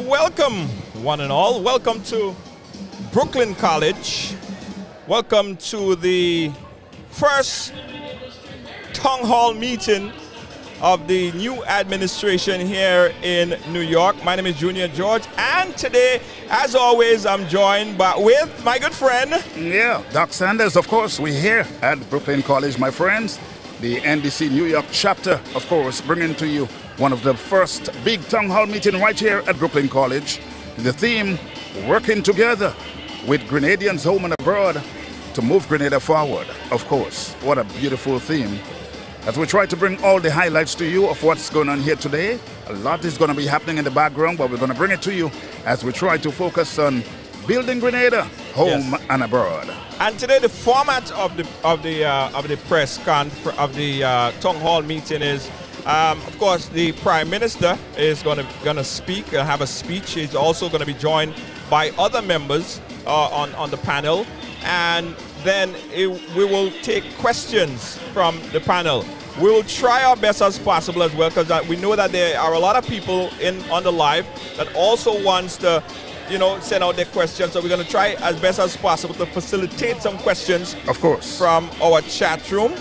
welcome one and all. Welcome to Brooklyn College. Welcome to the first town hall meeting of the new administration here in New York. My name is Junior George, and today, as always, I'm joined with my good friend. Yeah, Doc Sanders, of course. We're here at Brooklyn College, my friends. The NDC New York chapter, of course, bringing to you one of the first big town hall meeting right here at Brooklyn College. The theme, working together with Grenadians home and abroad to move Grenada forward. Of course, what a beautiful theme. As we try to bring all the highlights to you of what's going on here today, a lot is going to be happening in the background, but we're going to bring it to you as we try to focus on building Grenada home and abroad. And today, the format of the press conference of the town hall meeting is, of course, the Prime Minister is going to speak, have a speech. He's also going to be joined by other members on the panel, and then we will take questions from the panel. We will try our best as possible as well, because we know that there are a lot of people on the live that also wants to, send out their questions. So we're going to try as best as possible to facilitate some questions, of course, from our chat room.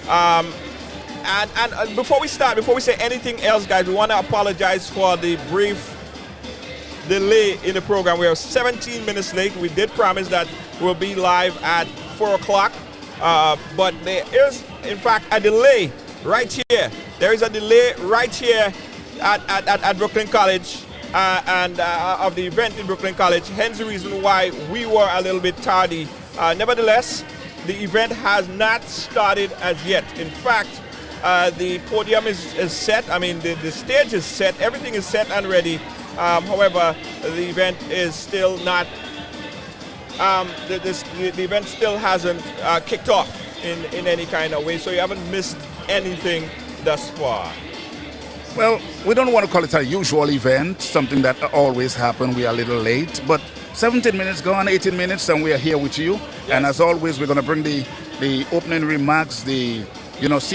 And before we say anything else, guys, we want to apologize for the brief delay in the program. We are 17 minutes late. We did promise that we'll be live at 4 o'clock, but there is, in fact, a delay right here. There is a delay right here at Brooklyn College of the event in Brooklyn College, hence the reason why we were a little bit tardy. Nevertheless, the event has not started as yet. In fact, the podium is set. I mean, the stage is set. Everything is set and ready. However, the event is still not. The event still hasn't kicked off in any kind of way. So you haven't missed anything thus far. Well, we don't want to call it a usual event, something that always happens. We are a little late, but 17 minutes gone, 18 minutes, and we are here with you. Yes. And as always, we're going to bring the opening remarks, see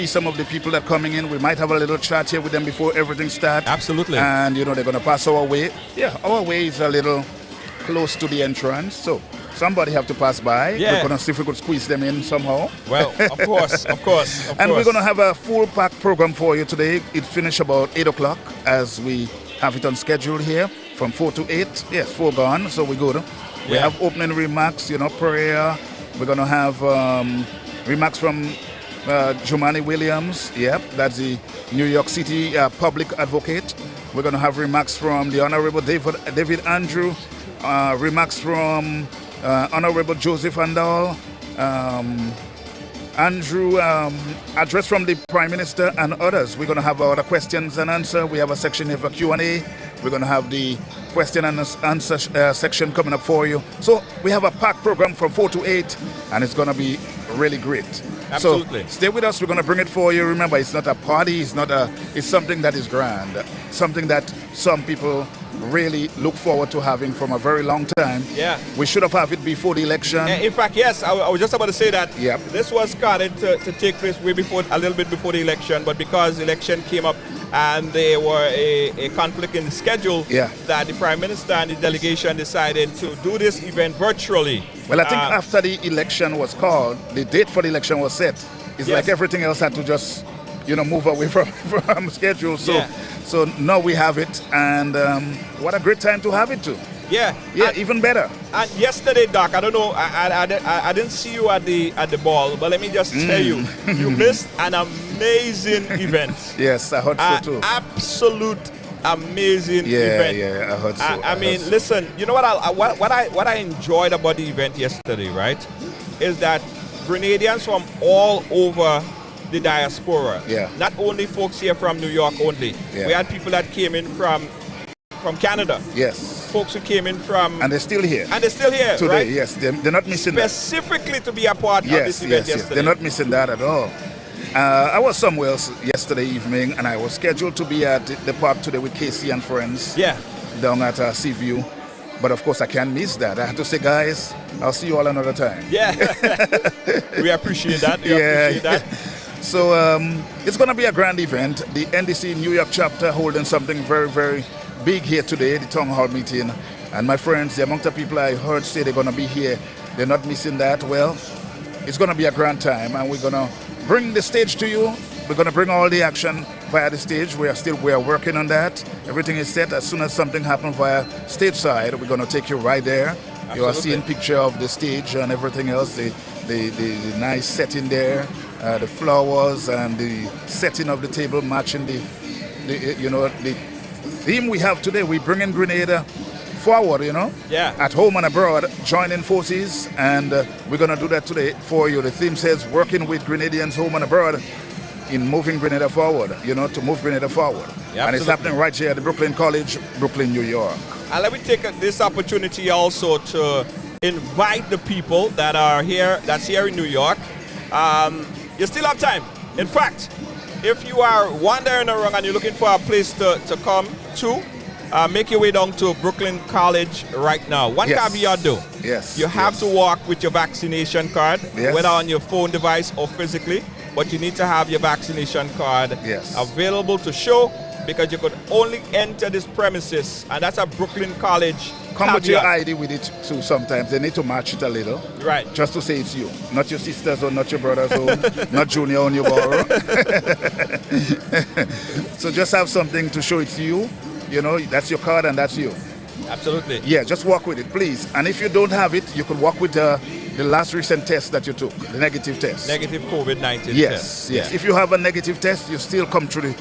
some of the people that are coming in. We might have a little chat here with them before everything starts. Absolutely. And, they're going to pass our way. Yeah, our way is a little close to the entrance, so somebody have to pass by. Yeah. We're going to see if we could squeeze them in somehow. Well, of course. And we're going to have a full pack program for you today. It finished about 8 o'clock as we have it on schedule here from 4 to 8. Yes, 4 gone, so we're good. We have opening remarks, prayer. We're going to have remarks from Jumani Williams. Yep, that's the New York City public advocate. We're going to have remarks from the Honorable David Andrew. Remarks from Honorable Joseph Andal, Andrew, address from the Prime Minister and others. We're going to have other questions and answer. We have a section here for Q&A. We're going to have the question and answer section coming up for you. So we have a packed program from 4 to 8, and it's going to be really great. Absolutely. So stay with us. We're going to bring it for you. Remember, it's not a party. It's something that is grand. Something that some people really look forward to having from a very long time. Yeah. We should have had it before the election. In fact, yes, I was just about to say that. Yep. This was started to take place a little bit before the election, but because the election came up and there were a conflict in the schedule, that the Prime Minister and the delegation decided to do this event virtually. Well, I think after the election was called, the date for the election was set. It's like everything else had to just, move away from schedule. So now we have it, and what a great time to have it too. Yeah, even better. And yesterday, Doc, I don't know, I didn't see you at the ball, but let me just tell you, you missed an amazing event. Yes, I heard so too. Absolute amazing event. Yeah, I heard so. I mean, listen, you know what I enjoyed about the event yesterday, right, is that Grenadians from all over the diaspora, not only folks here from New York only. We had people that came in from Canada. Yes. Folks who came in from... And they're still here. Today, right? Yes. They're not missing specifically to be a part of this event yesterday. Yes. They're not missing that at all. I was somewhere else yesterday evening, and I was scheduled to be at the park today with Casey and friends. Yeah. Down at Seaview. But of course, I can't miss that. I have to say, guys, I'll see you all another time. Yeah. We appreciate that. So it's going to be a grand event. The NDC New York chapter holding something very, very big here today, the town hall meeting. And my friends, the amount of people I heard say they're going to be here, they're not missing that. Well, it's going to be a grand time, and we're going to bring the stage to you. We're going to bring all the action via the stage. We are working on that. Everything is set. As soon as something happens via stage side, we're going to take you right there. Absolutely. You are seeing picture of the stage and everything else. The nice setting there, the flowers and the setting of the table matching the theme we have today. We bring in Grenada forward, Yeah. At home and abroad, joining forces, and we're going to do that today for you. The theme says working with Grenadians home and abroad in moving Grenada forward, to move Grenada forward. Yeah, and it's happening right here at the Brooklyn College, Brooklyn, New York. And let me take this opportunity also to invite the people that's here in New York. You still have time. In fact, if you are wandering around and you're looking for a place to come to, make your way down to Brooklyn College right now. One caveat though. Yes. You have to walk with your vaccination card, yes, whether on your phone device or physically, but you need to have your vaccination card available to show, because you could only enter this premises, and that's a Brooklyn College. Come with your ID with it too sometimes. They need to match it a little. Right. Just to say it's you. Not your sisters or not your brothers or not Junior on your borrow. So just have something to show it's you. That's your card and that's you. Absolutely. Yeah, just walk with it, please. And if you don't have it, you could walk with the last recent test that you took, the negative test. Negative COVID-19 test. Yes. Yeah. If you have a negative test, you still come through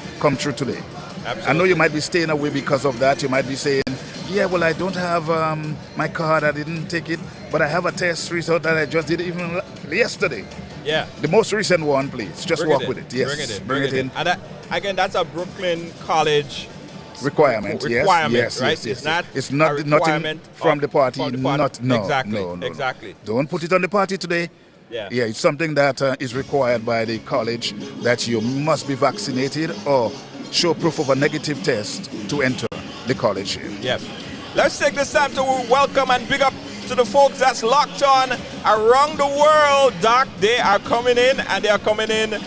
today. Absolutely. I know you might be staying away because of that. You might be saying, yeah, well, I don't have my card. I didn't take it, but I have a test result that I just did even yesterday. Yeah. The most recent one, please. Just walk with it. Yes. Bring it in. And again, that's a Brooklyn College requirement. Yes. Right? Yes. It's not a requirement from the party. Exactly. Don't put it on the party today. Yeah. It's something that is required by the college, that you must be vaccinated or show proof of a negative test to enter the college here. Yeah. Let's take this time to welcome and big up to the folks that's locked on around the world. Doc, they are coming in, and they are coming in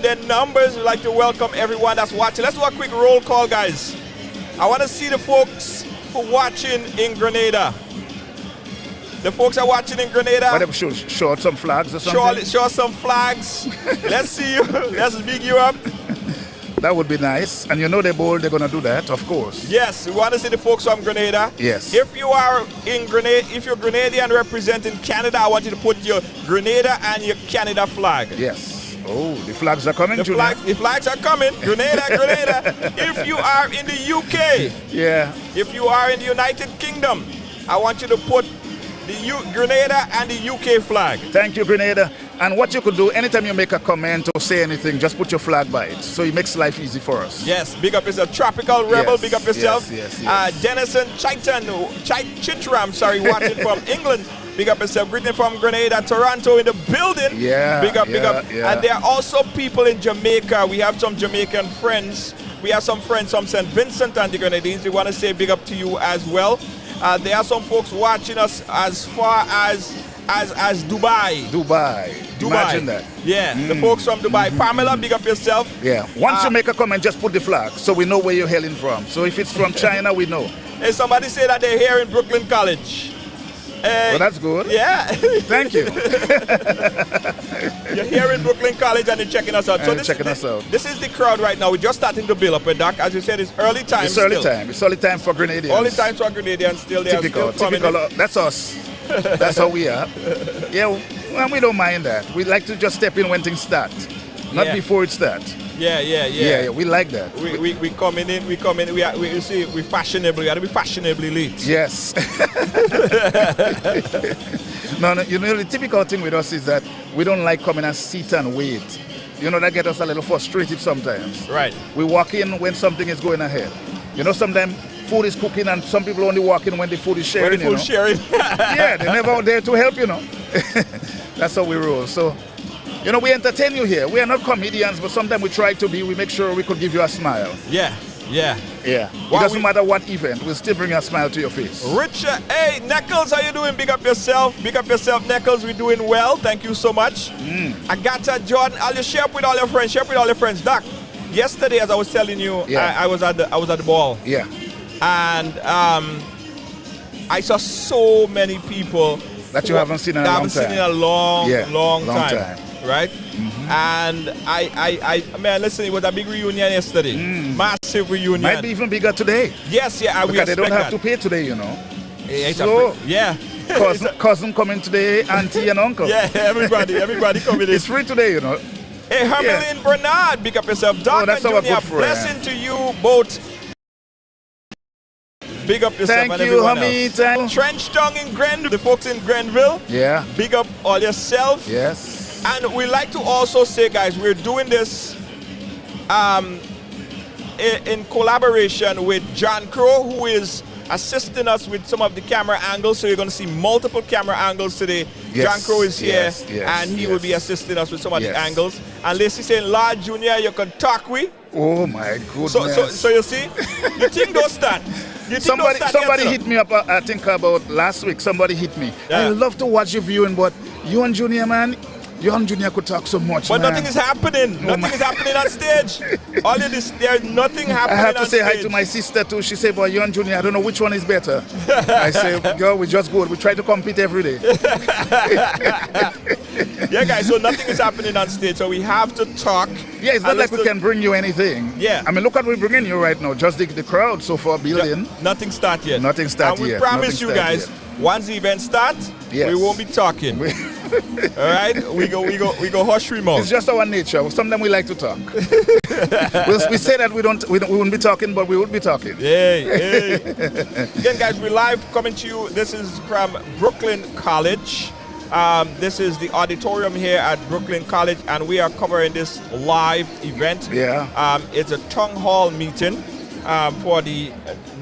their numbers. We'd like to welcome everyone that's watching. Let's do a quick roll call, guys. I want to see the folks who are watching in Grenada. The folks are watching in Grenada. Whatever, show out some flags or something. Show some flags. Let's see you. Let's big you up. That would be nice. And they're bold, they're going to do that, of course. Yes, we want to see the folks from Grenada. Yes. If you are in Grenada, if you're Grenadian representing Canada, I want you to put your Grenada and your Canada flag. Yes. Oh, the flags are coming, the flags are coming. Grenada. If you are in the UK, if you are in the United Kingdom, I want you to put the Grenada and the UK flag. Thank you, Grenada. And what you could do, anytime you make a comment or say anything, just put your flag by it. So it makes life easy for us. Yes, big up yourself. Tropical Rebel, yes, big up yourself. Yes. Denison Chitram, watching from England. Big up yourself. Greeting from Grenada, Toronto in the building. Yeah. Big up. Yeah. And there are also people in Jamaica. We have some Jamaican friends. We have some friends from St. Vincent and the Grenadines. We want to say big up to you as well. There are some folks watching us as far as Dubai. Imagine that. Yeah, the folks from Dubai. Pamela, big up yourself. Yeah. Once you make a comment, just put the flag so we know where you're hailing from. So if it's from China, we know. Hey, somebody say that they're here in Brooklyn College. Well, that's good. Yeah. Thank you. You're here in Brooklyn College and you're checking us out. This is the crowd right now. We're just starting to build up, Doc. As you said, it's early time. It's early time for Grenadians. Early time for Grenadians still. Typical. That's us. That's how we are. Yeah, and we don't mind that. We like to just step in when things start, not before it starts. Yeah. We like that. We coming in. We fashionable. We got to be fashionably late. Yes. No, the typical thing with us is that we don't like coming and sit and wait. That gets us a little frustrated sometimes. Right. We walk in when something is going ahead. Sometimes food is cooking and some people only walk in when the food is sharing. Yeah, they're never there to help. That's how we roll. So. We entertain you here. We are not comedians, but sometimes we try to be. We make sure we could give you a smile. Yeah. It doesn't matter what event. We'll still bring a smile to your face. Richard, hey, Neckles, how you doing? Big up yourself. Neckles. We're doing well. Thank you so much. Agatha, Jordan, I'll just share up with all your friends. Doc, yesterday, as I was telling you, I was at the ball. Yeah. and I saw so many people that you haven't seen in a long time. Seen in a long time. Right? And man, listen, it was a big reunion yesterday. Massive reunion. Might be even bigger today. Yes, yeah, because they don't have to pay today, you know. So, cousin coming today, auntie and uncle. Yeah, everybody coming in. It's free today, you know. Hey, Hermelin Bernard, big up yourself. Doc and Junior, blessing to you both. Big up yourself. Thank you, Hamid. Trench Tongue in Grenville, the folks in Grenville. Yeah. Big up all yourself. Yes. And we like to also say, guys, we're doing this in collaboration with John Crow, who is assisting us with some of the camera angles. So you're going to see multiple camera angles today. Yes, John Crow is here, yes, and he will be assisting us with some of the angles. And Lacey saying, Lord Junior, you can talk with. Oh my goodness. So you see, the thing don't start. Somebody hit me up, I think about last week. Somebody hit me. Yeah. I love to watch your viewing, but you and Junior, man, you and Junior could talk so much, but man. nothing is happening. Nothing is happening on stage. All of this, there's nothing happening. I have to say hi to my sister too. She said, "Boy, you and Junior, I don't know which one is better." I say, "Girl, we just good. We try to compete every day." Yeah, guys. So nothing is happening on stage. So we have to talk. Yeah, it's not like we can bring you anything. Yeah. I mean, look what we're bringing you right now. Just the crowd so far building. Yeah, nothing start yet. Nothing start yet. And we promise you guys, once the event starts, we won't be talking. All right, we go hush remote. It's just our nature. Sometimes we like to talk. we say that we wouldn't be talking, but we would be talking. Hey. Again, guys, we're live coming to you. This is from Brooklyn College. This is the auditorium here at Brooklyn College, and we are covering this live event. Yeah. It's a town hall meeting for the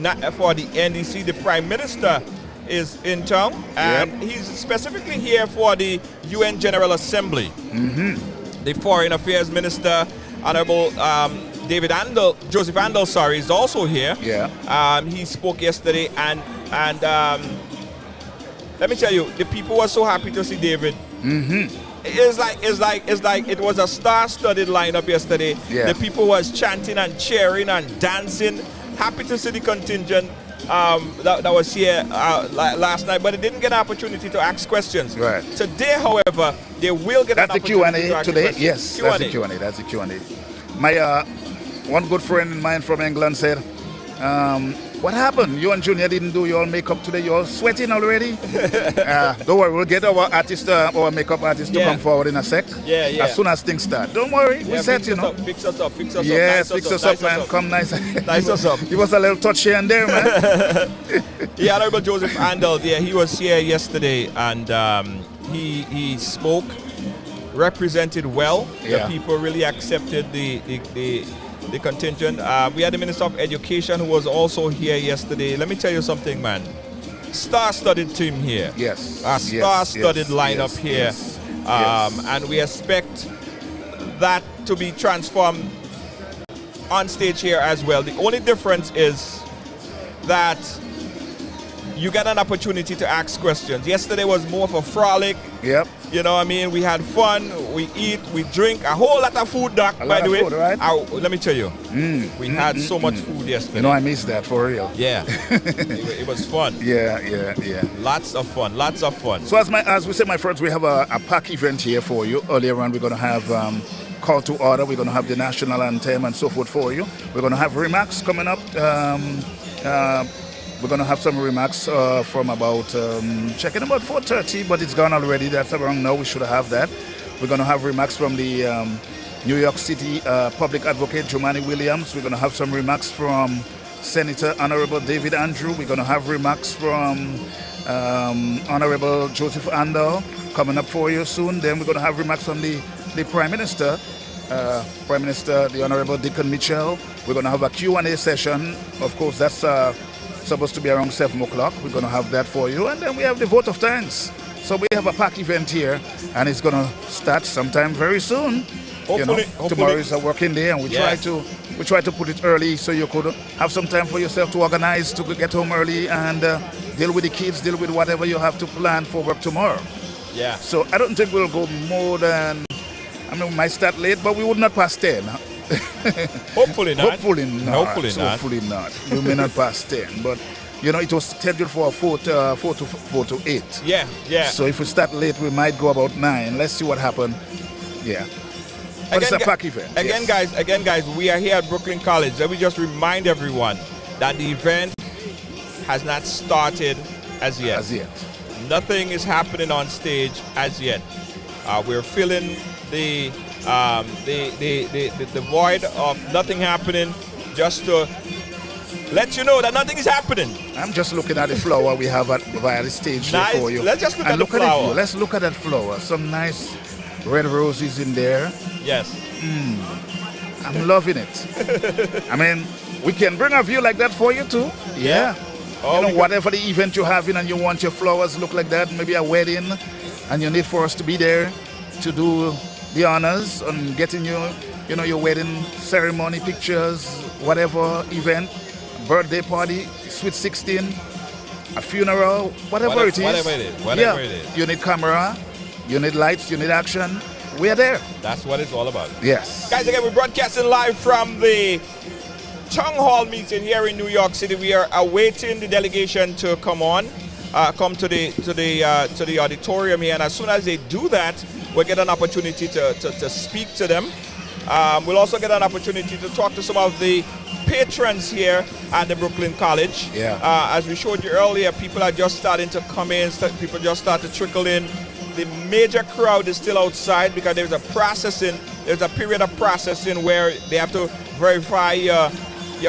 NDC. The Prime Minister is in town, and he's specifically here for the UN General Assembly. The Foreign Affairs Minister, Honorable Joseph Andel, is also here. Yeah. He spoke yesterday, and let me tell you, the people were so happy to see David. It's like it was a star-studded lineup yesterday. Yeah. The people was chanting and cheering and dancing, happy to see the contingent that was here last night, but they didn't get an opportunity to ask questions. Right. Today, however, they will get an opportunity to ask today. questions. Yes, Q&A. That's the Q&A. My one good friend of mine from England said, what happened? You and Junior didn't do your makeup today. You're sweating already? Don't worry, we'll get our artist, our makeup artist to come forward in a sec. Yeah. As soon as things start. Don't worry, we set, you know. Fix us up. Yes, fix us up, man. Come nice. Nice us up. Give us a little touch here and there, man. Yeah, Honorable Joseph Andel, he was here yesterday, and he spoke, represented well. Yeah. The people really accepted the contingent. We had the Minister of Education who was also here yesterday. Let me tell you something, man. Star-studded team here. Yes. A star-studded lineup here. And we expect that to be transformed on stage here as well. The only difference is that you get an opportunity to ask questions. Yesterday was more of a frolic. Yep. You know what I mean? We had fun, we eat, we drink, a whole lot of food, Doc, by the way. Food, right? Let me tell you, we had so much food yesterday. You know, I missed that, for real. Yeah. It was fun. Yeah. Lots of fun. So as we said, my friends, we have a pack event here for you. Earlier on, we're going to have call to order. We're going to have the national anthem and so forth for you. We're going to have remarks coming up. We're going to have some remarks from about, checking about 4:30, but it's gone already. That's around now. We should have that. We're going to have remarks from the New York City Public Advocate, Jomani Williams. We're going to have some remarks from Senator Honorable David Andrew. We're going to have remarks from Honorable Joseph Andel coming up for you soon. Then we're going to have remarks from the Prime Minister, the Honorable Dickon Mitchell. We're going to have a Q&A session. Of course, that's supposed to be around 7 o'clock. We're going to have that for you. And then we have the vote of thanks. So we have a pack event here, and it's going to start sometime very soon. Hopefully. Tomorrow is a working day, and we try to put it early so you could have some time for yourself to organize, to get home early and deal with the kids, deal with whatever you have to plan for work tomorrow. Yeah. So I don't think we'll go more than, we might start late, but we would not pass 10. Hopefully not. Hopefully not. Hopefully not. Hopefully not. We may not pass 10, but it was scheduled for 4 to 8. Yeah, yeah. So if we start late, we might go about 9. Let's see what happens. Yeah. But it's a pack event. Again, guys, we are here at Brooklyn College. Let me just remind everyone that the event has not started as yet. Nothing is happening on stage as yet. We're filling the void of nothing happening, just to let you know that nothing is happening. I'm just looking at the flower we have via the stage nice. there for you. Let's just look at the flower. Let's look at that flower. Some nice red roses in there. Yes. I'm loving it. I mean, we can bring a view like that for you too. Yeah. Oh, whatever the event you're having and you want your flowers look like that, maybe a wedding, and you need for us to be there to do the honors on getting your wedding ceremony pictures, whatever event, birthday party, sweet 16, a funeral, whatever it is. You need camera, you need lights, you need action. We're there. That's what it's all about. Yes. Guys, again, we're broadcasting live from the Town Hall meeting here in New York City. We are awaiting the delegation to come to the auditorium here, and as soon as they do that, we'll get an opportunity to speak to them. We'll also get an opportunity to talk to some of the patrons here at the Brooklyn College. Yeah. As we showed you earlier, people are just starting to come in. People just start to trickle in. The major crowd is still outside because there's a period of processing where they have to verify your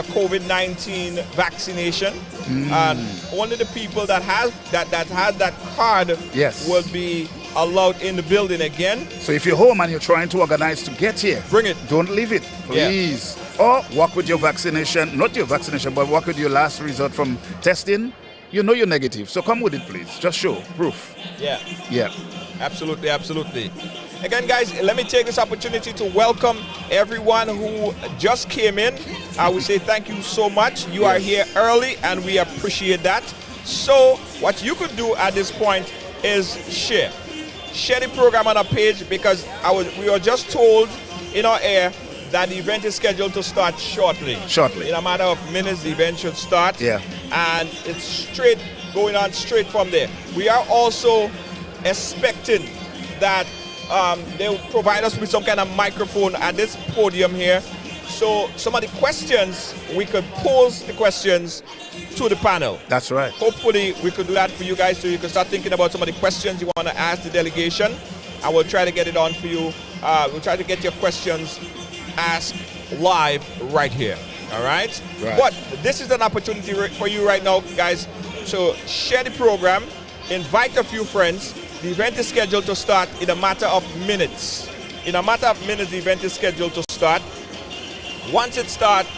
COVID-19 vaccination, and only the people that has that card will be allowed in the building again. So if you're home and you're trying to organize to get here, bring it. Don't leave it, please. Yeah. Or walk with your vaccination, not your vaccination, but walk with your last result from testing. You know you're negative, so come with it, please. Just show proof. Yeah. Yeah. Absolutely, absolutely. Again, guys, let me take this opportunity to welcome everyone who just came in. I would say thank you so much. You are here early, and we appreciate that. So what you could do at this point is share the program on our page, because we were just told in our air that the event is scheduled to start shortly. In a matter of minutes, the event should start. Yeah. And it's going on straight from there. We are also expecting that they will provide us with some kind of microphone at this podium here. So some of the questions, we could pose the questions to the panel. That's right. Hopefully we could do that for you guys, so you can start thinking about some of the questions you want to ask the delegation, and we'll try to get it on for you. We'll try to get your questions asked live right here. All right? But this is an opportunity for you right now, guys, to share the program, invite a few friends. The event is scheduled to start in a matter of minutes. In a matter of minutes, the event is scheduled to start. Once it starts,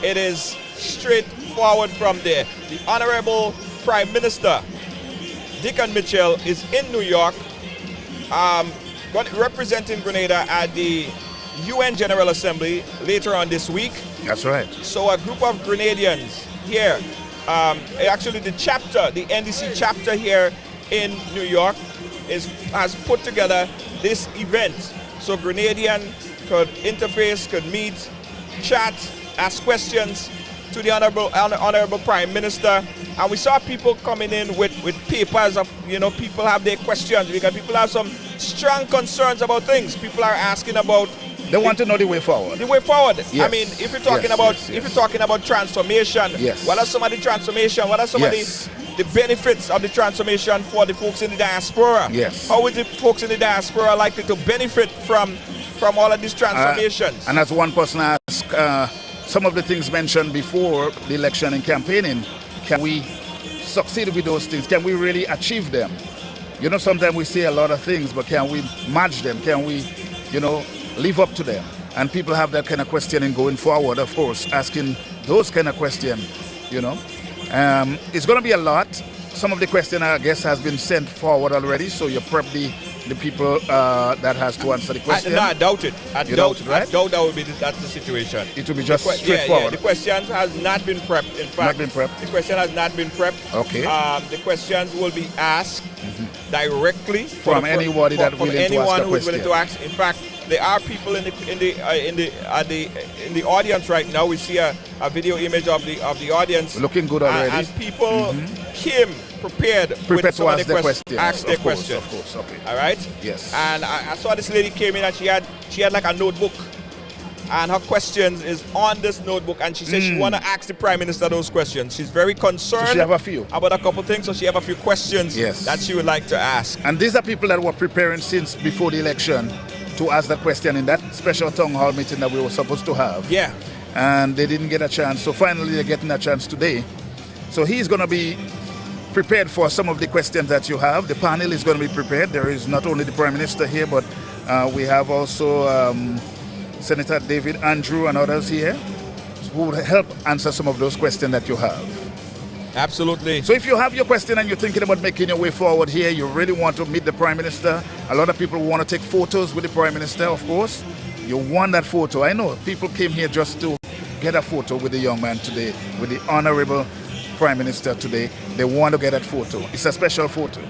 it is straightforward from there. The Honorable Prime Minister, Dickon is in New York, representing Grenada at the UN General Assembly later on this week. That's right. So a group of Grenadians here, actually the NDC chapter here in New York has put together this event. So Grenadian could interface, could meet, chat, ask questions to the Honorable Prime Minister. And we saw people coming in with papers of, people have their questions, because people have some strong concerns about things. People are asking about, they want to know the way forward. The way forward. Yes. I mean, if you're talking about transformation, what are some of the transformation? What are some of the benefits of the transformation for the folks in the diaspora? Yes. How is the folks in the diaspora likely to benefit from all of these transformations? And as one person asked, some of the things mentioned before the election and campaigning, can we succeed with those things? Can we really achieve them? Sometimes we say a lot of things, but can we match them? Can we, live up to them? And people have that kind of questioning going forward, of course, asking those kind of questions, It's going to be a lot. Some of the question, I guess, has been sent forward already, so you prep the people that has to answer the question. I doubt it. I doubt that's the situation. It will be just straightforward. Yeah, the questions has not been prepped. In fact, the question has not been prepped. Okay. The questions will be asked directly from anybody that willing to ask a question. Who's willing to ask. In fact, there are people in the audience right now. We see a video image of the audience looking good already, and people came prepared with some of the questions, asked their questions. Of course, okay. All right. Yes. And I saw this lady came in and she had like a notebook, and her questions is on this notebook, and she said she want to ask the Prime Minister those questions. She's very concerned so she have a few about a couple things, so she have a few questions that she would like to ask. And these are people that were preparing since before the election to ask that question in that special town hall meeting that we were supposed to have. Yeah. And they didn't get a chance, so finally they're getting a chance today. So he's going to be prepared for some of the questions that you have. The panel is going to be prepared. There is not only the Prime Minister here, but we have also Senator David Andrew and others here who will help answer some of those questions that you have. Absolutely. So if you have your question and you're thinking about making your way forward here, you really want to meet the Prime Minister. A lot of people want to take photos with the Prime Minister, of course. You want that photo. I know people came here just to get a photo with the young man today, with the Honorable Prime Minister today. They want to get that photo. It's a special photo.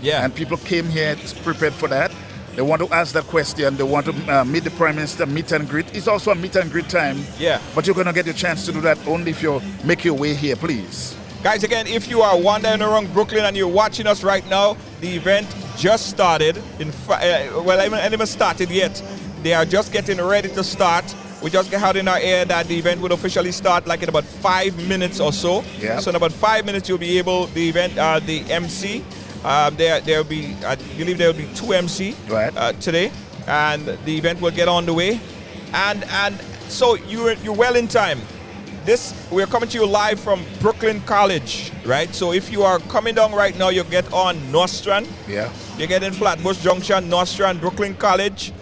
Yeah. And people came here prepared for that. They want to ask that question. They want to meet the Prime Minister, meet and greet. It's also a meet and greet time. Yeah. But you're going to get your chance to do that only if you make your way here, please. Guys, again, if you are wandering around Brooklyn and you're watching us right now, the event just started. Well, it hasn't even started yet. They are just getting ready to start. We just had in our ear that the event would officially start like in about 5 minutes or so. Yeah. So in about 5 minutes, you'll be able, the MC, there will be, I believe there will be 2 MC today, and the event will get on the way. And so you're well in time. We're coming to you live from Brooklyn College, right? So if you are coming down right now, you get on North Strand. Yeah. You get in Flatbush Junction, North Strand, Brooklyn College.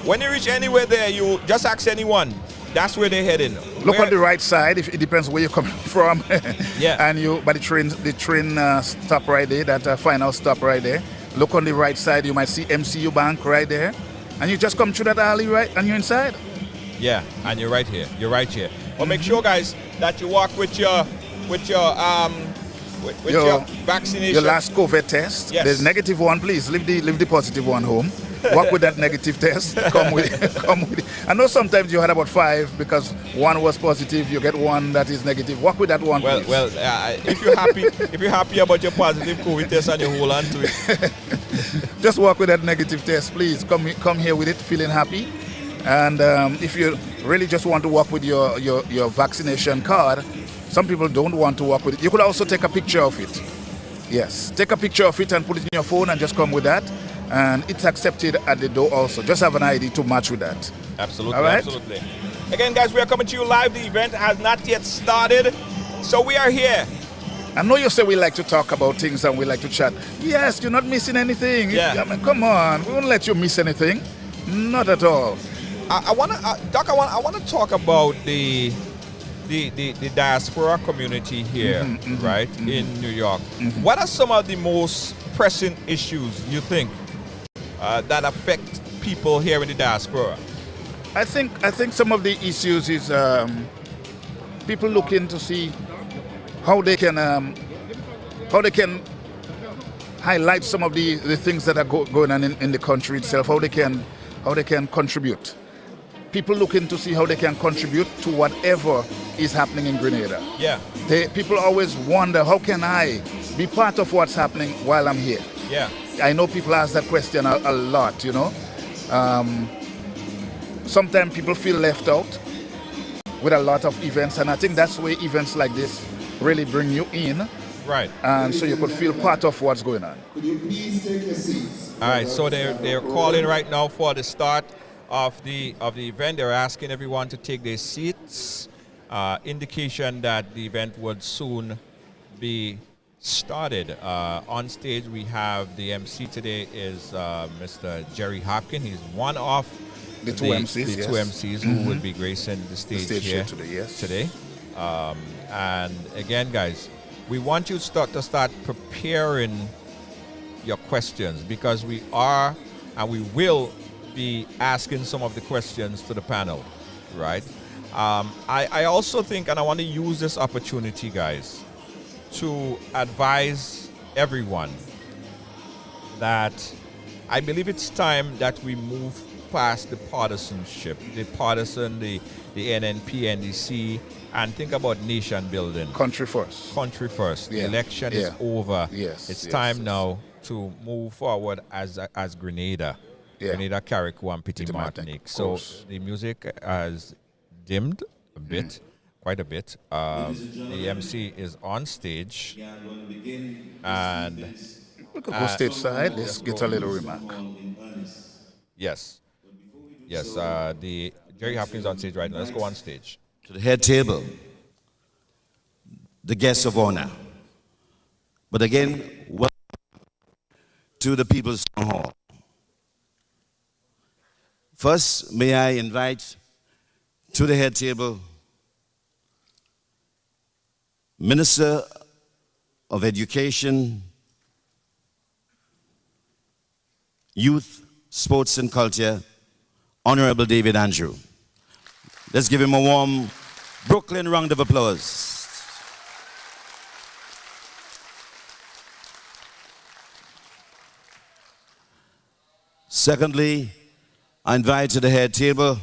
When you reach anywhere there, you just ask anyone. That's where they're heading. Look on the right side. If it depends where you're coming from. Yeah. And you by the train stop right there. That final stop right there. Look on the right side. You might see MCU Bank right there, and you just come through that alley right, and you're inside. Yeah, and you're right here. You're right here. Well, make sure, guys, that you walk with your vaccination. Your last COVID test. Yes. The negative one, please leave the positive one home. Walk with that negative test. Come with it. I know sometimes you had about 5 because one was positive. You get one that is negative. Walk with that one. Well, please. well. If you're happy about your positive COVID test and you hold on to it, just walk with that negative test, please. Come here with it, feeling happy. And if you really just want to walk with your vaccination card, some people don't want to walk with it. You could also take a picture of it. Yes, take a picture of it and put it in your phone and just come with that. And it's accepted at the door also. Just have an ID to match with that. Absolutely, all right? Absolutely. Again, guys, we are coming to you live. The event has not yet started, so we are here. I know you say we like to talk about things and we like to chat. Yes, you're not missing anything. Yeah. Come on, we won't let you miss anything. Not at all. I want to talk about the diaspora community here, right, in New York. What are some of the most pressing issues you think that affect people here in the diaspora? I think some of the issues is people looking to see how they can highlight some of the things that are going on in the country itself. How they can contribute. People looking to see how they can contribute to whatever is happening in Grenada. Yeah. People always wonder, how can I be part of what's happening while I'm here? Yeah. I know people ask that question a lot, you know. Sometimes people feel left out with a lot of events, and I think that's where events like this really bring you in. Right. And so you could feel part of what's going on. Could you please take your seats? All right, so they're calling right now for the start of the event. They're asking everyone to take their seats. Indication that the event would soon be started. On stage we have the MC today is Mr. Jerry Hopkins. He's one of the two MCs who will be gracing the stage here today. Yes. Today. And again, guys, we want you to start preparing your questions, because we are and we will be asking some of the questions to the panel, right? I also think, and I want to use this opportunity, guys, to advise everyone that I believe it's time that we move past the partisanship, the partisan, the NNP, NDC, and think about nation building. Country first. Country first. Yeah. The election Yeah. is over. Yes. It's Yes. time now to move forward as Grenada. Yeah. Grenada, Carriacou, and Petit Petit Martinique, Martinique. of So course. the music has dimmed a bit, quite a bit. The MC is on stage, and We could go stateside. Let's let's get go. a little remark. Yes, yes. The Jerry Hopkins on stage right now. Let's go on stage. To the head table, the guests of honor. But again, welcome to the People's Town Hall. First, may I invite to the head table Minister of Education, Youth, Sports and Culture, Honorable David Andrew. Let's give him a warm Brooklyn round of applause. Secondly, I invite to the head table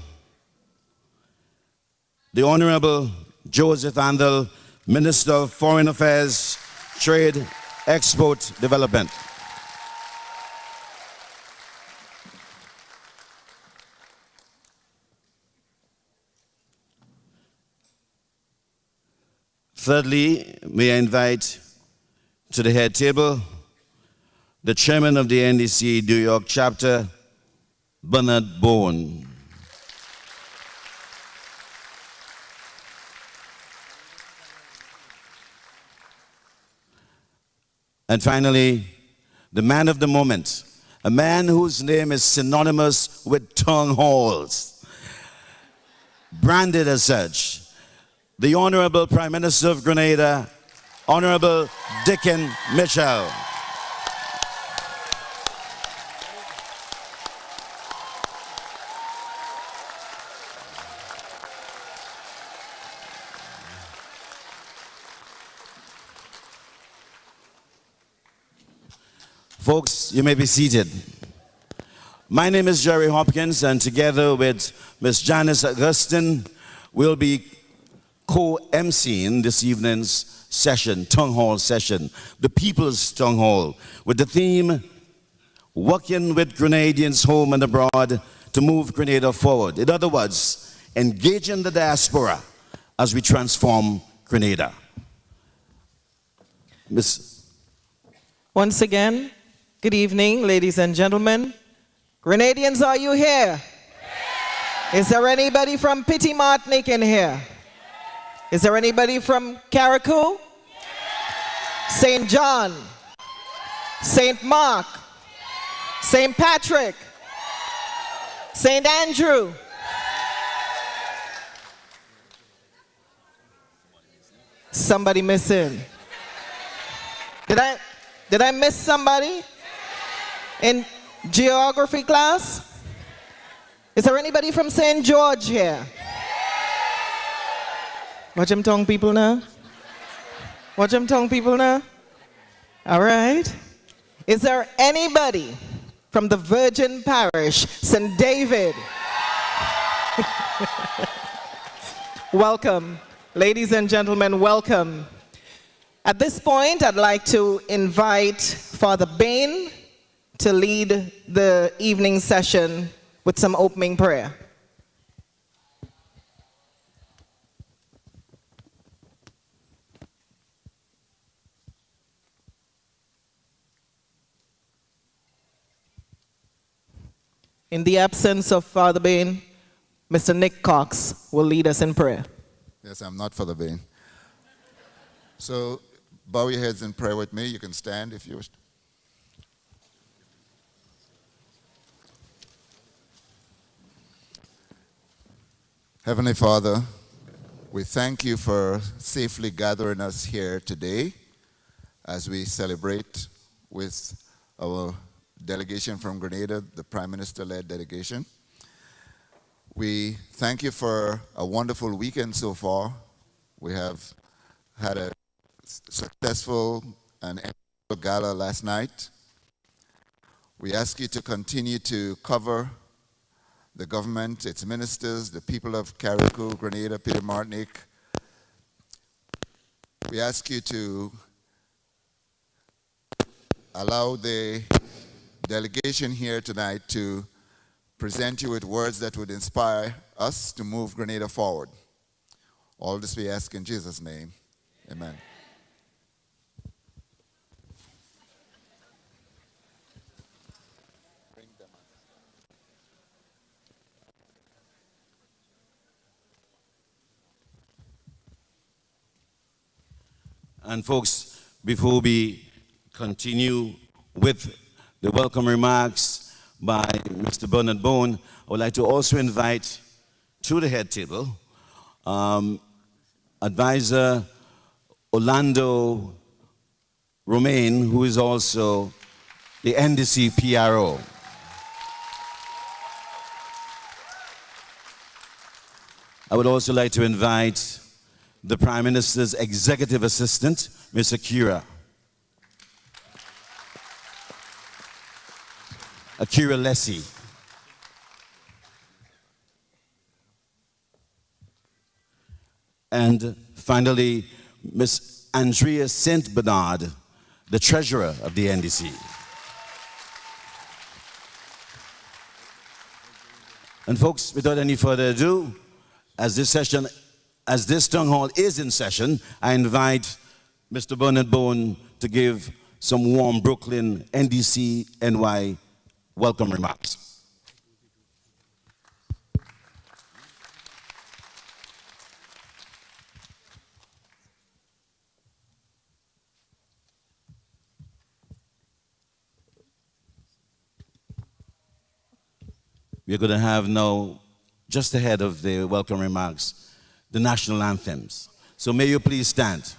the Honorable Joseph Andel, Minister of Foreign Affairs, Trade, Export, Development. Thirdly, may I invite to the head table the Chairman of the NDC New York chapter, Bernard Bowen. And finally, the man of the moment, a man whose name is synonymous with tongue halls, branded as such, the Honorable Prime Minister of Grenada, Honorable Dickon Mitchell. Folks, you may be seated. My name is Jerry Hopkins, and together with Ms. Janice Augustine, we'll be co-emceeing this evening's session, Town Hall session, the People's Town Hall, with the theme, Working with Grenadians Home and Abroad to Move Grenada Forward. In other words, engaging the diaspora as we transform Grenada. Ms. Once again, good evening, ladies and gentlemen. Grenadians, are you here? Is there anybody from Petit Martinique in here? Is there anybody from Carriacou? St. John? St. Mark? St. Patrick? St. Andrew? Somebody missing. Did I miss somebody in geography class? Is there anybody from St. George here? Watch them tongue people now. Watch them tongue people now. All right. Is there anybody from the Virgin Parish, St. David? Welcome. Ladies and gentlemen, welcome. At this point, I'd like to invite Father Bain to lead the evening session with some opening prayer. In the absence of Father Bain, Mr. Nick Cox will lead us in prayer. Yes, I'm not Father Bain. So bow your heads in prayer with me. You can stand if you wish. Heavenly Father, we thank you for safely gathering us here today as we celebrate with our delegation from Grenada, the Prime Minister-led delegation. We thank you for a wonderful weekend so far. We have had a successful and enjoyable gala last night. We ask you to continue to cover the government, its ministers, the people of Carriacou, Grenada, Peter Martinique. We ask you to allow the delegation here tonight to present you with words that would inspire us to move Grenada forward. All this we ask in Jesus' name. Amen. And folks, before we continue with the welcome remarks by Mr. Bernard Bone, I would like to also invite to the head table Advisor Orlando Romain, who is also the NDC PRO. I would also like to invite the Prime Minister's Executive Assistant, Mr. Akira Lessie. And finally, Ms. Andrea St. Bernard, the Treasurer of the NDC. And folks, without any further ado, as this town hall is in session, I invite Mr. Bernard Bone to give some warm Brooklyn NDC NY welcome remarks. We're going to have now, just ahead of the welcome remarks, the national anthems. So may you please stand.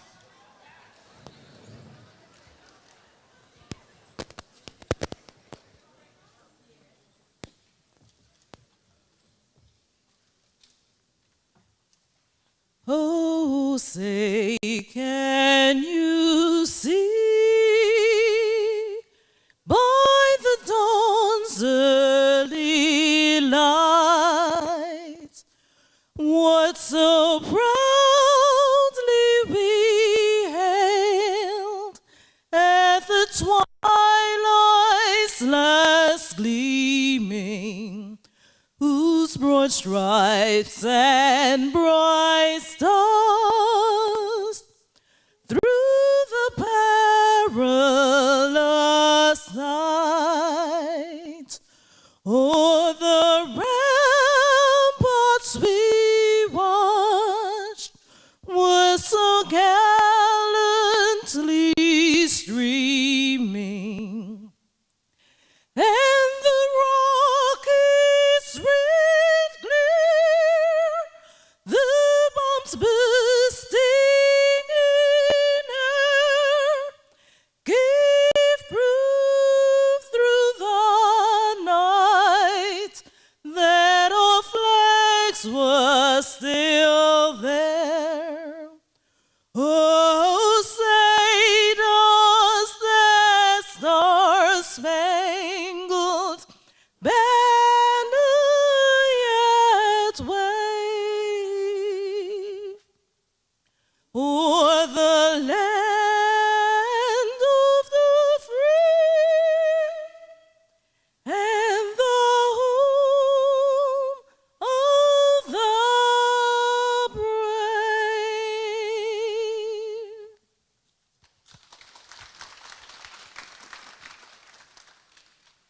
Oh, say, can you see by the dawn's early light what so proudly we hailed at the twilight's last gleaming, whose broad stripes and bright stars through the perilous night o'er the ramparts we watched were so gallantly streaming, and the rockets red glare, the bombs bursting in air, gave proof through the night that our flags were still there. Oh, say does that star-spangled banner yet wave o'er the land of the free and the home of the brave?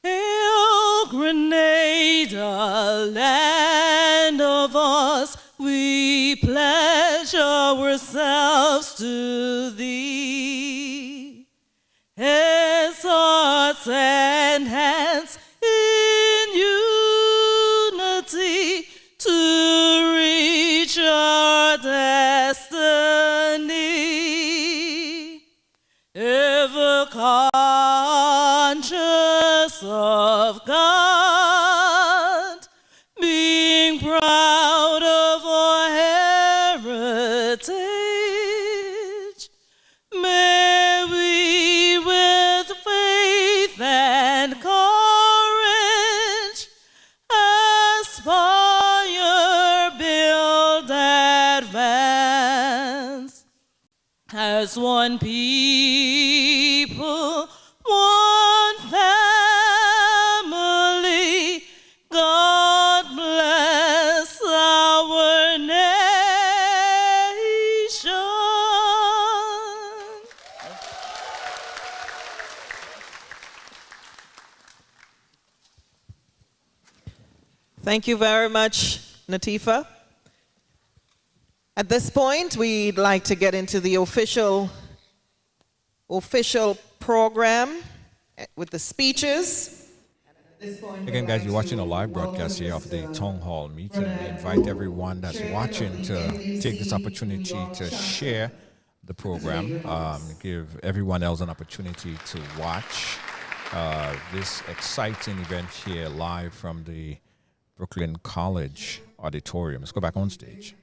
Hail, Grenada, land of us, we pledge ourselves to thee. As hearts and hands in unity to reach our destiny, ever conscious of God, being proud of our heritage, may we with faith and courage aspire as one people, one family. God bless our nation. Thank you very much, Natifa. At this point, we'd like to get into the official program with the speeches. Again, guys, you're watching a live broadcast here of the Town Hall meeting. We invite everyone that's watching to take this opportunity to share the program, give everyone else an opportunity to watch this exciting event here live from the Brooklyn College Auditorium. Let's go back on stage.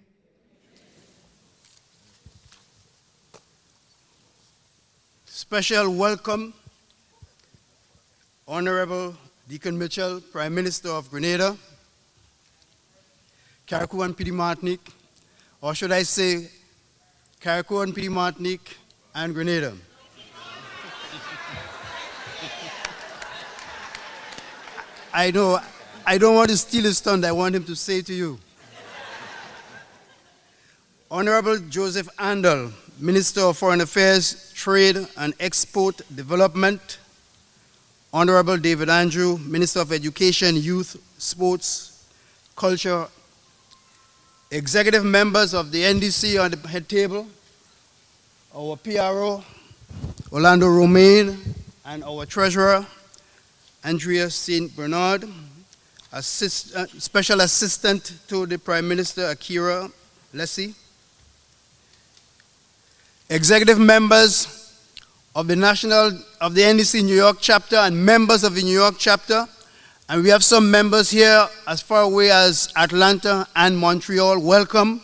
Special welcome, Honorable Dickon Mitchell, Prime Minister of Grenada, Carriacou and Petite Martinique, or should I say Carriacou and Petite Martinique and Grenada. I know, I don't want to steal his thunder. I want him to say to you. Honorable Joseph Andel, Minister of Foreign Affairs, Trade and Export Development. Honorable David Andrew, Minister of Education, Youth, Sports, Culture. Executive members of the NDC on the head table. Our PRO, Orlando Romaine, and our Treasurer, Andrea St. Bernard. Special Assistant to the Prime Minister, Akira Lessie. Executive members of the NDC New York chapter and members of the New York chapter. And we have some members here as far away as Atlanta and Montreal. Welcome.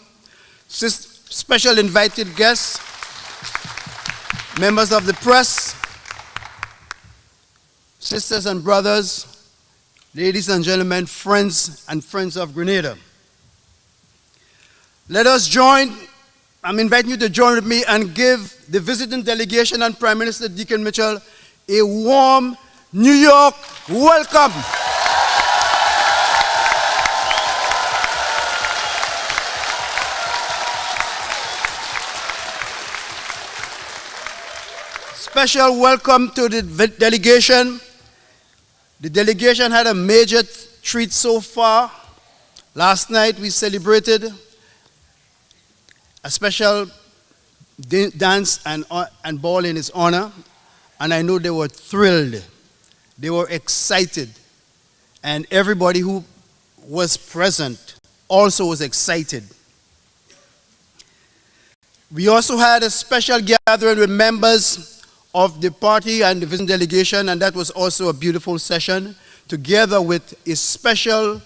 Special invited guests, members of the press, sisters and brothers, ladies and gentlemen, friends and friends of Grenada. Let us join. I'm inviting you to join with me and give the visiting delegation and Prime Minister Dickon Mitchell a warm New York welcome. Special welcome to the delegation. The delegation had a major treat so far. Last night we celebrated a special dance and ball in his honor, and I know they were thrilled. They were excited, and everybody who was present also was excited. We also had a special gathering with members of the party and the visiting delegation, and that was also a beautiful session, together with a special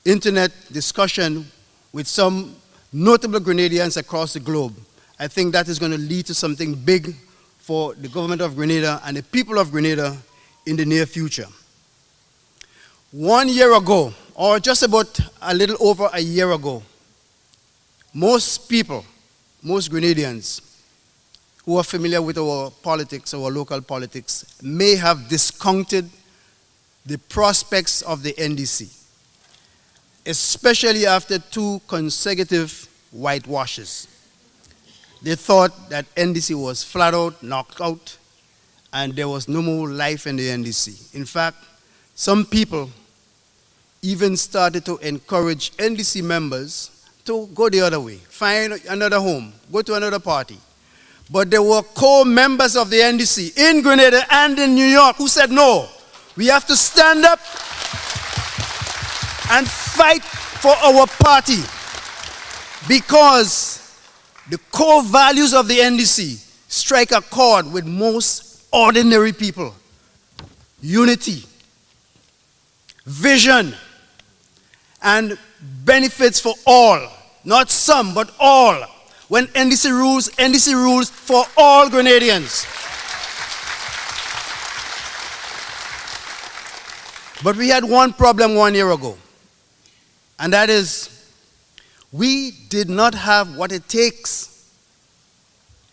internet discussion with some notable Grenadians across the globe. I think that is going to lead to something big for the government of Grenada and the people of Grenada in the near future. 1 year ago, or just about a little over a year ago, most people, most Grenadians who are familiar with our politics, our local politics, may have discounted the prospects of the NDC, especially after 2 consecutive whitewashes. They thought that NDC was flat out, knocked out, and there was no more life in the NDC. In fact, some people even started to encourage NDC members to go the other way, find another home, go to another party. But there were core members of the NDC in Grenada and in New York who said, no, we have to stand up and fight for our party, because the core values of the NDC strike a chord with most ordinary people. Unity, vision, and benefits for all. Not some, but all. When NDC rules for all Grenadians. But we had one problem 1 year ago, and that is we did not have what it takes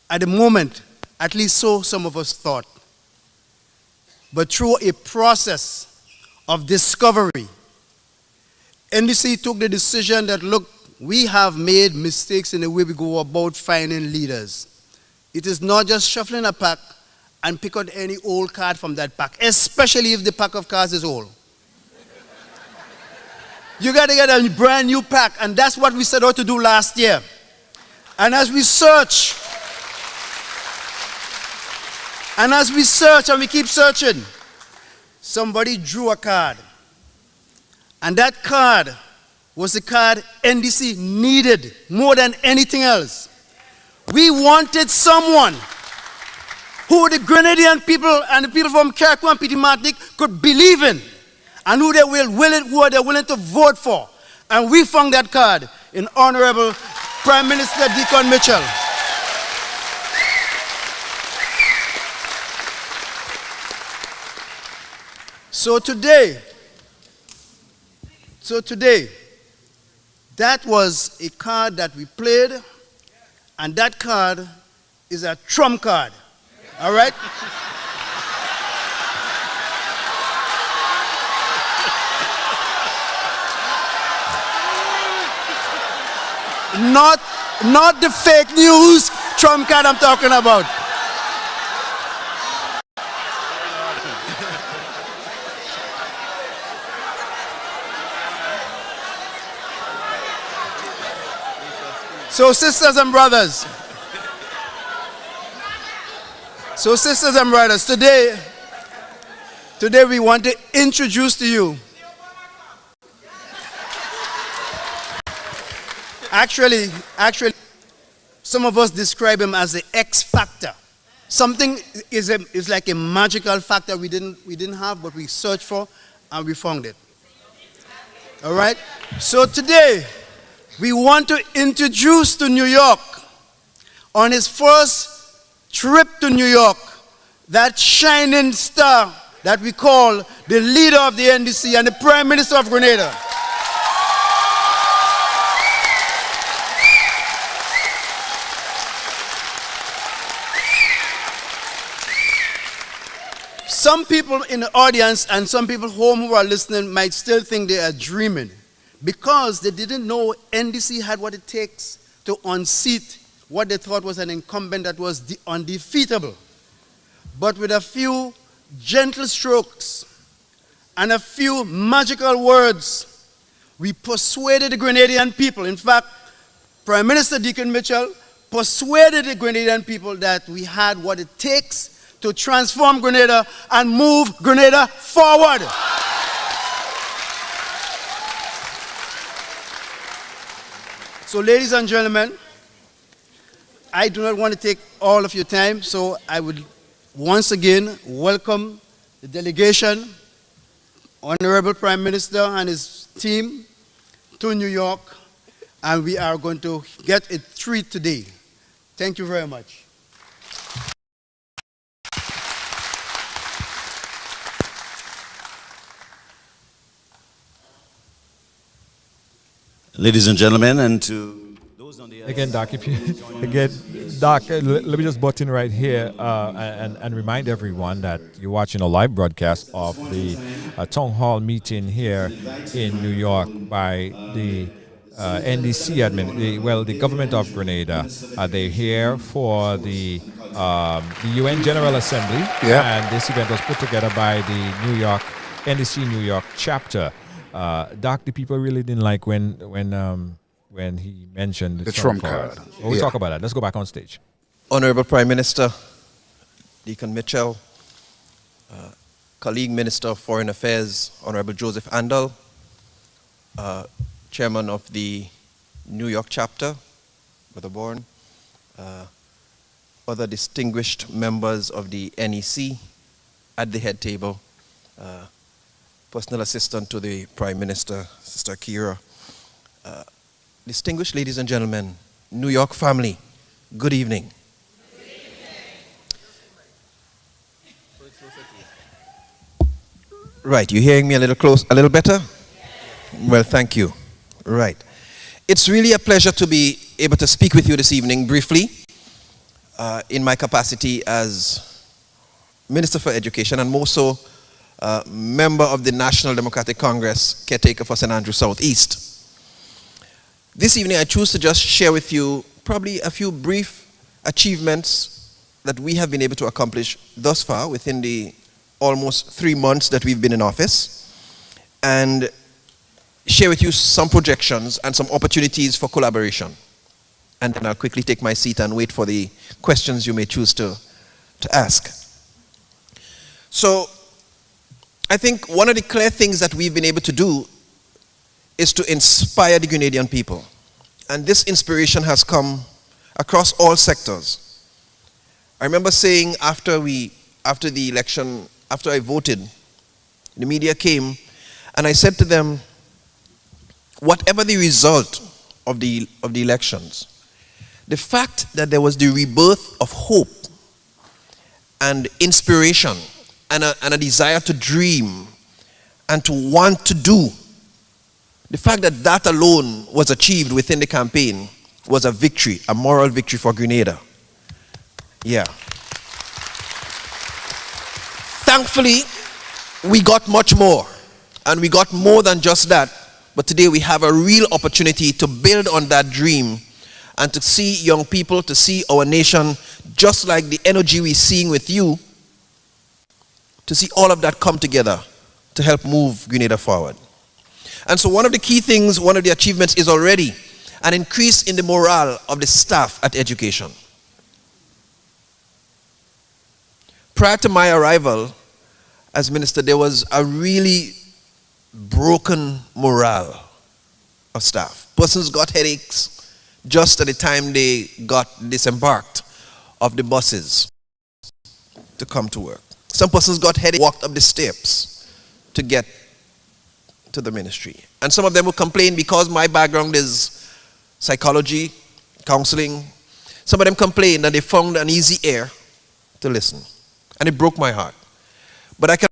at the moment, at least so some of us thought. But through a process of discovery, NDC took the decision that, look, we have made mistakes in the way we go about finding leaders. It is not just shuffling a pack and pick out any old card from that pack, especially if the pack of cards is old. You got to get a brand new pack, and that's what we set out to do last year. And as we search, and we keep searching, somebody drew a card. And that card was the card NDC needed more than anything else. We wanted someone who the Grenadian people and the people from Carriacou and Petit Martinique could believe in, and who they were willing to vote for. And we found that card in Honorable Prime Minister Dickon Mitchell. So today, that was a card that we played, and that card is a trump card. All right? Not the fake news trump card I'm talking about. So sisters and brothers, today we want to introduce to you. Actually, some of us describe him as the X factor. Something is like a magical factor we didn't have, but we searched for and we found it. All right? So today, we want to introduce to New York, on his first trip to New York, that shining star that we call the leader of the NDC and the Prime Minister of Grenada. Some people in the audience and some people home who are listening might still think they are dreaming, because they didn't know NDC had what it takes to unseat what they thought was an incumbent that was undefeatable. But with a few gentle strokes and a few magical words, we persuaded the Grenadian people. In fact, Prime Minister Dickon Mitchell persuaded the Grenadian people that we had what it takes to transform Grenada and move Grenada forward. So, ladies and gentlemen, I do not want to take all of your time, so I would once again welcome the delegation, Honorable Prime Minister and his team to New York, and we are going to get a treat today. Thank you very much. Ladies and gentlemen, and to those on the again, Doc, let me just butt in right here and remind everyone that you're watching a live broadcast of the town hall meeting here in New York by the NDC the government of Grenada. They're here for the UN General Assembly, and this event was put together by the NDC New York chapter. Doc, the people really didn't like when he mentioned the trump card. Well, we'll talk about that. Let's go back on stage. Honorable Prime Minister Dickon Mitchell, colleague Minister of Foreign Affairs, Honorable Joseph Andal, Chairman of the New York chapter, Brother Bourne, other distinguished members of the NEC at the head table, personal assistant to the Prime Minister, Sister Kira. Distinguished ladies and gentlemen, New York family, good evening. Good evening. Right, you hearing me a little better? Yes. Well, thank you. Right. It's really a pleasure to be able to speak with you this evening briefly. in my capacity as Minister for Education, and more so member of the National Democratic Congress, caretaker for St. Andrew Southeast. This evening I choose to just share with you probably a few brief achievements that we have been able to accomplish thus far within the almost 3 months that we've been in office, and share with you some projections and some opportunities for collaboration. And then I'll quickly take my seat and wait for the questions you may choose to ask. So, I think one of the clear things that we've been able to do is to inspire the Grenadian people. And this inspiration has come across all sectors. I remember saying after the election, after I voted, the media came, and I said to them, whatever the result of the elections, the fact that there was the rebirth of hope and inspiration and a desire to dream and to want to do, the fact that that alone was achieved within the campaign was a victory, a moral victory for Grenada. Yeah. Thankfully, we got much more, and we got more than just that. But today we have a real opportunity to build on that dream and to see young people, to see our nation, just like the energy we're seeing with you, to see all of that come together to help move Grenada forward. And so one of the key things, one of the achievements is already an increase in the morale of the staff at education. Prior to my arrival as minister, there was a really broken morale of staff. Persons got headaches just at the time they got disembarked of the buses to come to work. Some persons got headaches, walked up the steps to get to the ministry. And some of them would complain, because my background is psychology, counseling, some of them complained that they found an easy air to listen. And it broke my heart. But I can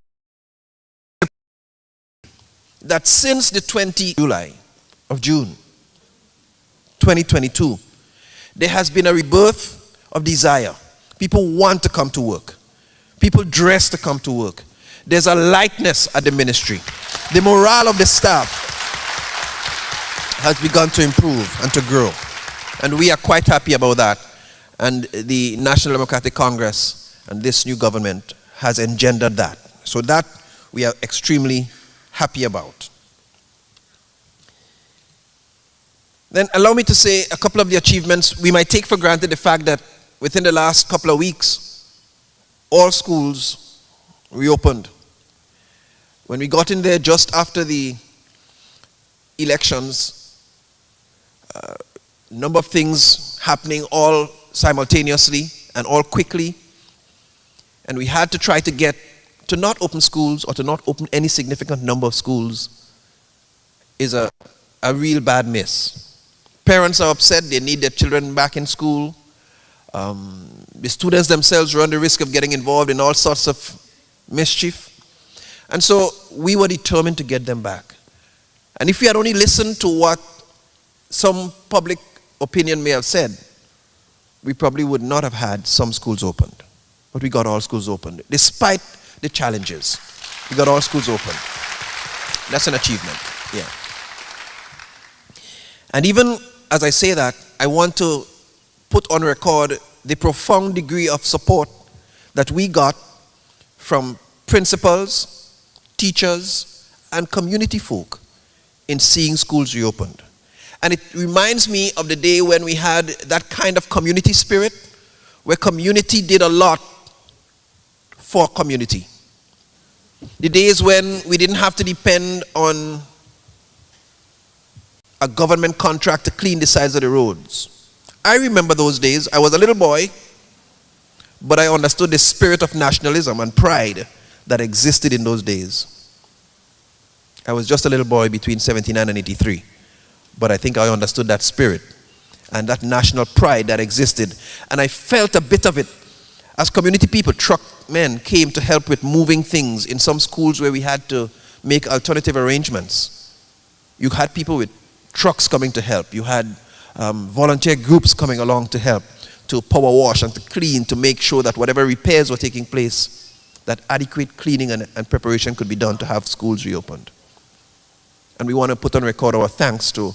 that since the 20th July of June 2022, there has been a rebirth of desire. People want to come to work. People dress to come to work. There's a lightness at the ministry. The morale of the staff has begun to improve and to grow. And we are quite happy about that. And the National Democratic Congress and this new government has engendered that. So that we are extremely happy about. Then allow me to say a couple of the achievements. We might take for granted the fact that within the last couple of weeks, all schools reopened. When we got in there just after the elections, a number of things happening all simultaneously and all quickly, and we had to try to get to not open schools, or to not open any significant number of schools, is a real bad miss. Parents are upset, they need their children back in school. The students themselves run the risk of getting involved in all sorts of mischief. And so we were determined to get them back. And if we had only listened to what some public opinion may have said, we probably would not have had some schools opened. But we got all schools opened. Despite the challenges, we got all schools open. That's an achievement, yeah. And even as I say that, I want to put on record the profound degree of support that we got from principals, teachers, and community folk in seeing schools reopened. And it reminds me of the day when we had that kind of community spirit, where community did a lot for community. The days when we didn't have to depend on a government contract to clean the sides of the roads. I remember those days. I was a little boy, but I understood the spirit of nationalism and pride that existed in those days. I was just a little boy between 79 and 83, but I think I understood that spirit and that national pride that existed. And I felt a bit of it as community people, truck men came to help with moving things in some schools where we had to make alternative arrangements. You had people with trucks coming to help. You had volunteer groups coming along to help. to power wash and to clean, to make sure that whatever repairs were taking place, that adequate cleaning and preparation could be done to have schools reopened. And we want to put on record our thanks to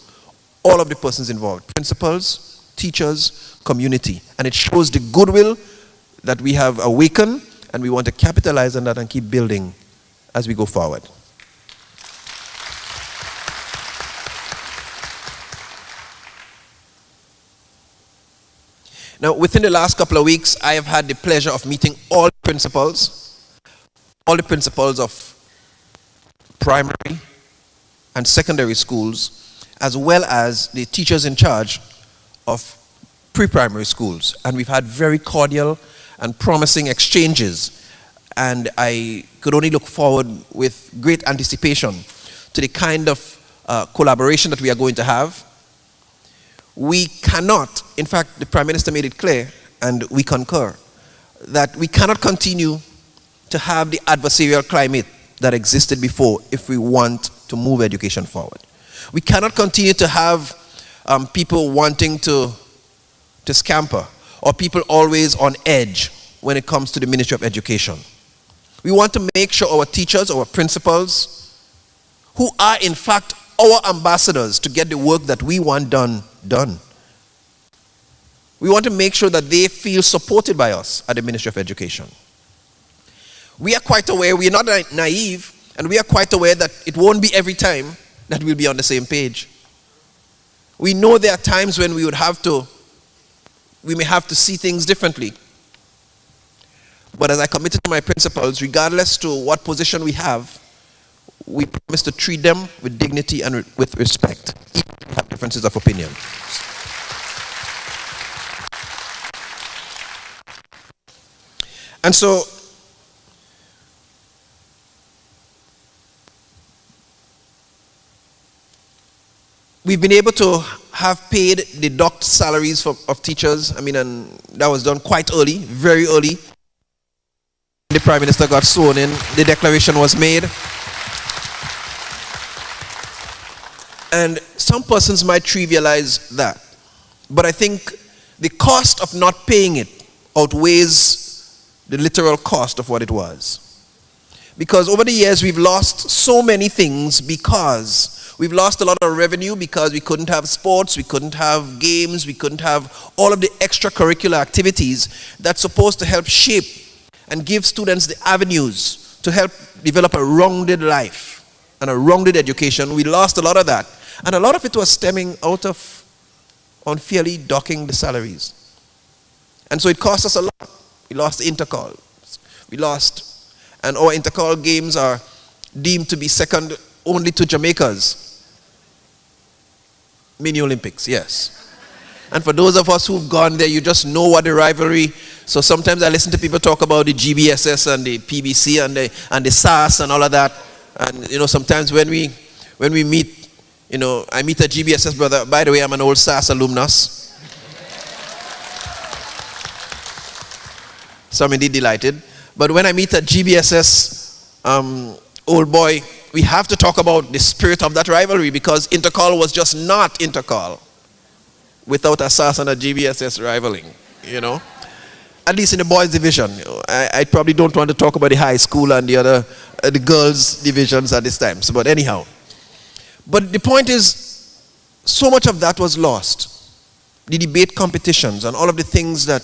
all of the persons involved, principals, teachers, community. And it shows the goodwill that we have awakened, and we want to capitalize on that and keep building as we go forward. Now, within the last couple of weeks, I have had the pleasure of meeting all the principals of primary and secondary schools, as well as the teachers in charge of pre-primary schools. And we've had very cordial and promising exchanges. And I could only look forward with great anticipation to the kind of collaboration that we are going to have. We cannot, in fact, the Prime Minister made it clear, and we concur, that we cannot continue to have the adversarial climate that existed before if we want to move education forward. We cannot continue to have people wanting to scamper, or people always on edge when it comes to the Ministry of Education. We want to make sure our teachers, our principals, who are in fact our ambassadors to get the work that we want done. We want to make sure that they feel supported by us at the Ministry of Education. We are quite aware, we are not naive, and we are quite aware that it won't be every time that we'll be on the same page. We know there are times when we may have to see things differently. But as I committed to my principals, regardless to what position we have, we promise to treat them with dignity and with respect, even if we have differences of opinion. And so, we've been able to have paid the docked salaries of teachers. I mean, and that was done quite early, very early. The Prime Minister got sworn in, the declaration was made. And some persons might trivialize that. But I think the cost of not paying it outweighs the literal cost of what it was. Because over the years we've lost so many things, because we've lost a lot of revenue because we couldn't have sports, we couldn't have games, we couldn't have all of the extracurricular activities that's supposed to help shape and give students the avenues to help develop a rounded life and a rounded education. We lost a lot of that. And a lot of it was stemming out of unfairly docking the salaries. And so it cost us a lot. We lost intercall. And our intercall games are deemed to be second only to Jamaica's mini Olympics, yes. And for those of us who've gone there, you just know what the rivalry. So sometimes I listen to people talk about the GBSS and the PBC and the SAS and all of that. And sometimes when we meet, I meet a GBSS brother. By the way, I'm an old SAS alumnus. So I'm indeed delighted. But when I meet a GBSS old boy, we have to talk about the spirit of that rivalry, because intercall was just not intercall without a SAS and a GBSS rivaling, At least in the boys division. I probably don't want to talk about the high school and the girls divisions at this time. But anyhow. But the point is, so much of that was lost. The debate competitions and all of the things that...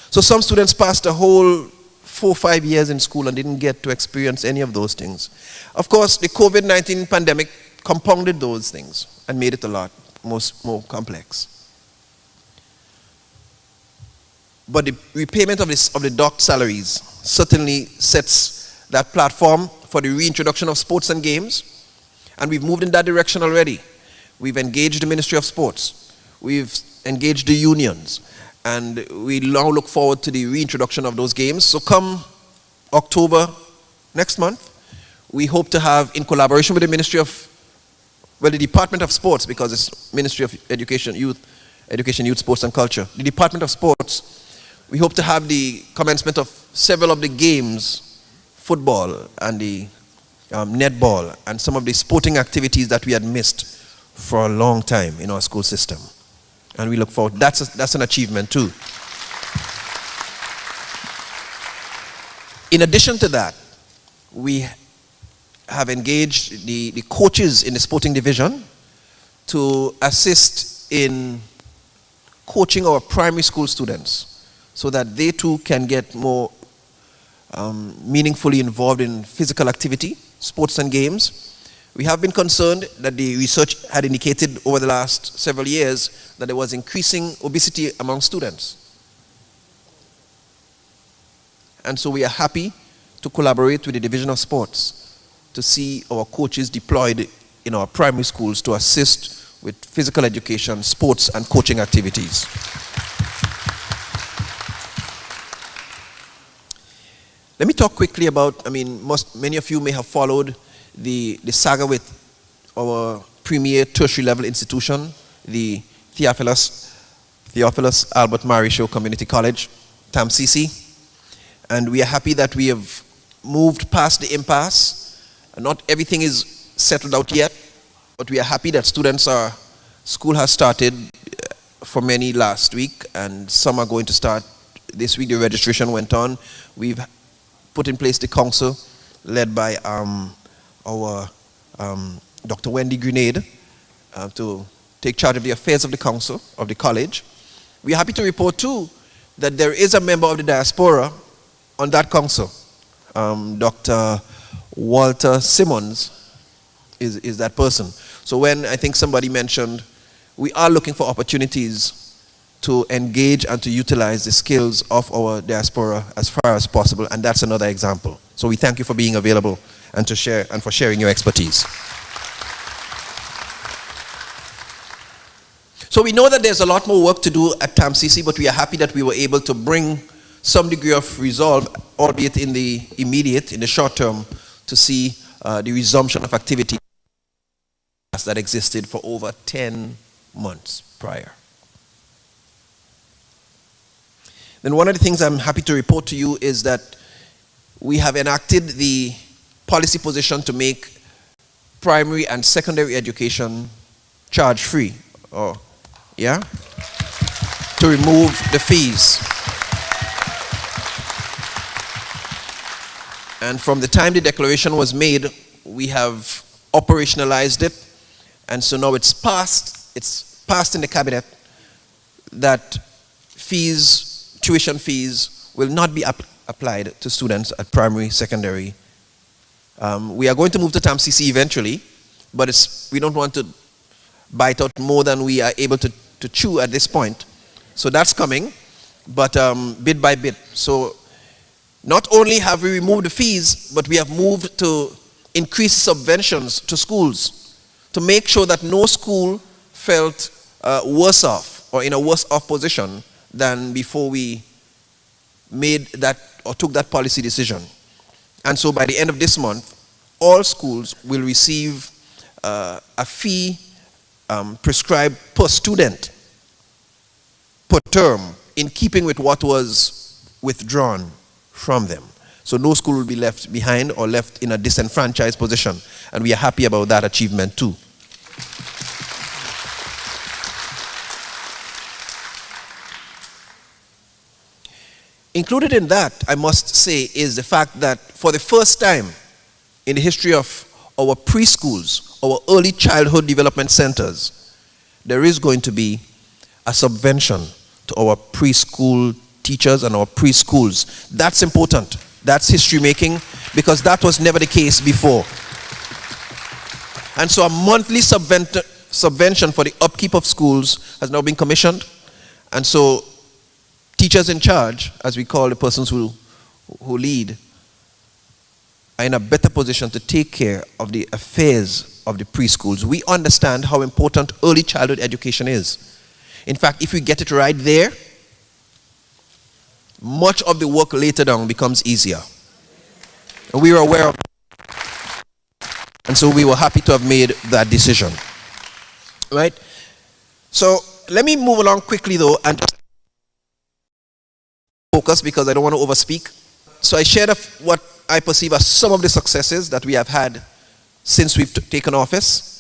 So some students passed a whole 4 or 5 years in school and didn't get to experience any of those things. Of course, the COVID-19 pandemic compounded those things and made it a lot more complex. But the repayment of the docked salaries certainly sets that platform for the reintroduction of sports and games. And we've moved in that direction already. We've engaged the Ministry of Sports. We've engaged the unions. And we now look forward to the reintroduction of those games. So come October next month, we hope to have, in collaboration with the the Department of Sports, because it's Ministry of Education, Youth, Sports and Culture. The Department of Sports, we hope to have the commencement of several of the games, football and the netball, and some of the sporting activities that we had missed for a long time in our school system. And we look forward, that's an achievement too. In addition to that, we have engaged the coaches in the sporting division to assist in coaching our primary school students so that they too can get more meaningfully involved in physical activity, sports and games. We have been concerned that the research had indicated over the last several years that there was increasing obesity among students. And so we are happy to collaborate with the Division of Sports to see our coaches deployed in our primary schools to assist with physical education, sports, and coaching activities. Let me talk quickly about, many of you may have followed the saga with our premier tertiary level institution, the Theophilus Albert Marisho Community College, TAMCC. And we are happy that we have moved past the impasse. Not everything is settled out yet, but we are happy that school has started for many last week, and some are going to start this week. The registration went on. We've put in place the council led by our Dr. Wendy Grenada to take charge of the affairs of the council, of the college. We are happy to report too that there is a member of the diaspora on that council. Dr. Walter Simmons is that person. So when I think somebody mentioned, we are looking for opportunities to engage and to utilize the skills of our diaspora as far as possible, and that's another example. So we thank you for being available and for sharing your expertise. So we know that there's a lot more work to do at TAMCC, but we are happy that we were able to bring some degree of resolve, albeit in the immediate, in the short term, to see the resumption of activity that existed for over 10 months prior. Then one of the things I'm happy to report to you is that we have enacted the policy position to make primary and secondary education charge-free, to remove the fees. And from the time the declaration was made, we have operationalized it, and so now it's passed in the cabinet that tuition fees will not be applied to students at primary, secondary. We are going to move to TAMCC eventually, but we don't want to bite out more than we are able to chew at this point. So that's coming, but bit by bit. So not only have we removed the fees, but we have moved to increase subventions to schools to make sure that no school felt worse off or in a worse off position than before we made that or took that policy decision. And so by the end of this month, all schools will receive a fee prescribed per student per term in keeping with what was withdrawn from them. So no school will be left behind or left in a disenfranchised position. And we are happy about that achievement too. Included in that, I must say, is the fact that for the first time in the history of our preschools, our early childhood development centers, there is going to be a subvention to our preschool teachers and our preschools. That's important. That's history making, because that was never the case before. And so a monthly subvention for the upkeep of schools has now been commissioned. And so teachers in charge, as we call the persons who lead, are in a better position to take care of the affairs of the preschools. We understand how important early childhood education is. In fact, if we get it right there, much of the work later down becomes easier. And we were aware of it. And so we were happy to have made that decision. Right? So let me move along quickly though and just focus, because I don't want to overspeak. So I shared what I perceive as some of the successes that we have had since we've taken office.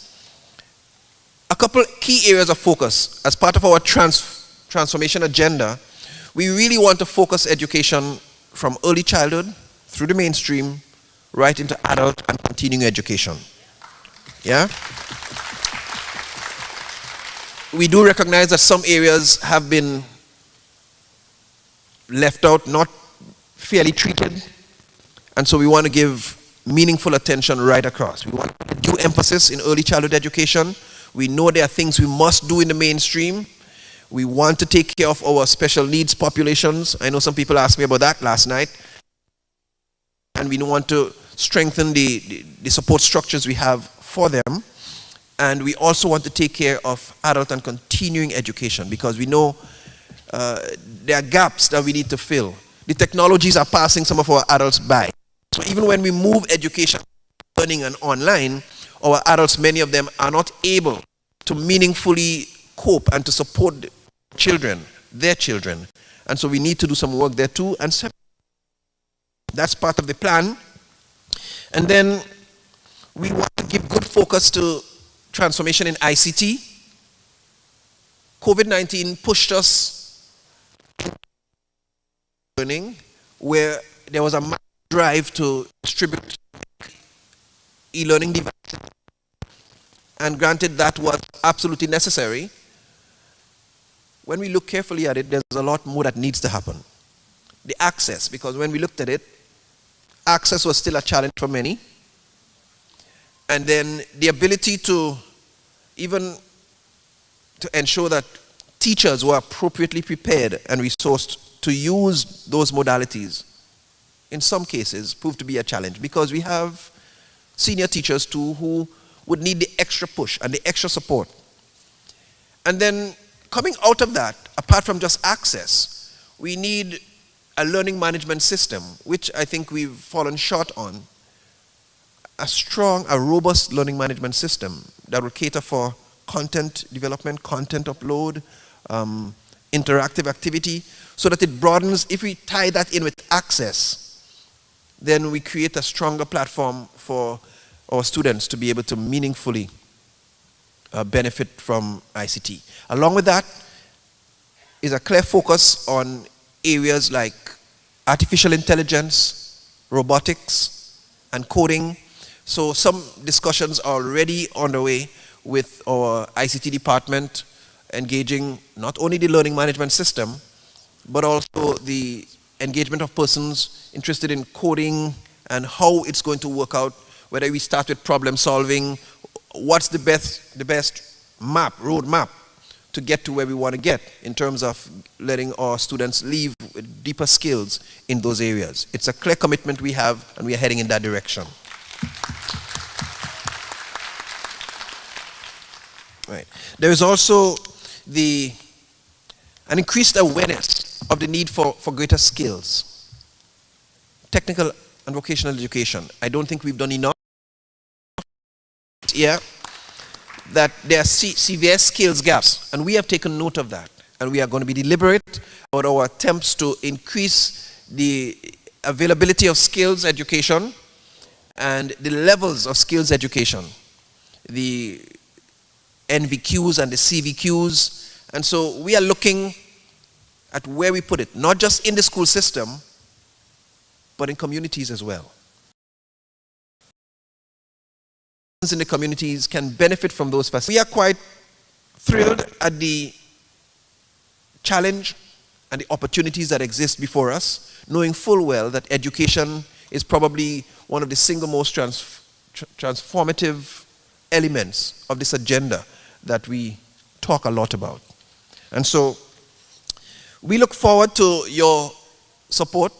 A couple key areas of focus. As part of our transformation agenda, we really want to focus education from early childhood through the mainstream, right into adult and continuing education. Yeah? We do recognize that some areas have been left out, not fairly treated, and so we want to give meaningful attention right across. We want to do emphasis in early childhood education. We know there are things we must do in the mainstream. We want to take care of our special needs populations. I know some people asked me about that last night. And we want to strengthen the support structures we have for them. And we also want to take care of adult and continuing education, because we know there are gaps that we need to fill. The technologies are passing some of our adults by. So even when we move education, learning and online, our adults, many of them, are not able to meaningfully cope and to support children, their children. And so we need to do some work there too. And that's part of the plan. And then we want to give good focus to transformation in ICT. COVID-19 pushed us learning, where there was a drive to distribute e-learning devices. And granted, that was absolutely necessary. When we look carefully at it, there's a lot more that needs to happen. The access, because when we looked at it, access was still a challenge for many. And then the ability to even to ensure that teachers were appropriately prepared and resourced to use those modalities, in some cases, proved to be a challenge, because we have senior teachers too who would need the extra push and the extra support. And then coming out of that, apart from just access, we need a learning management system, which I think we've fallen short on. A strong, a robust learning management system that will cater for content development, content upload, interactive activity, so that it broadens. If we tie that in with access, then we create a stronger platform for our students to be able to meaningfully benefit from ICT. Along with that is a clear focus on areas like artificial intelligence, robotics, and coding. So some discussions are already on the way with our ICT department, engaging not only the learning management system, but also the engagement of persons interested in coding and how it's going to work out, whether we start with problem solving, what's the best roadmap to get to where we want to get in terms of letting our students leave with deeper skills in those areas. It's a clear commitment we have, and we are heading in that direction. Right. There is also an increased awareness of the need for greater skills. Technical and vocational education. I don't think we've done enough here. That there are severe skills gaps, and we have taken note of that, and we are going to be deliberate about our attempts to increase the availability of skills education and the levels of skills education, the NVQs and the CVQs. And so we are looking at where we put it, not just in the school system, but in communities as well. In the communities can benefit from those facilities. We are quite thrilled at the challenge and the opportunities that exist before us, knowing full well that education is probably one of the single most transformative elements of this agenda that we talk a lot about. And so we look forward to your support,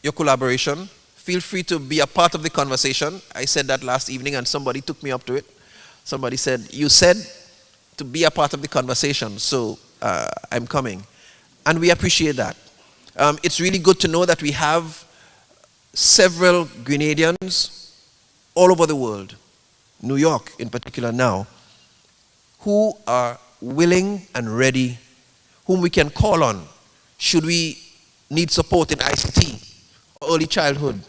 your collaboration. Feel free to be a part of the conversation. I said that last evening and somebody took me up to it. Somebody said, you said to be a part of the conversation, so I'm coming. And we appreciate that. It's really good to know that we have several Grenadians all over the world, New York in particular now, who are willing and ready, whom we can call on should we need support in ICT, or early childhood,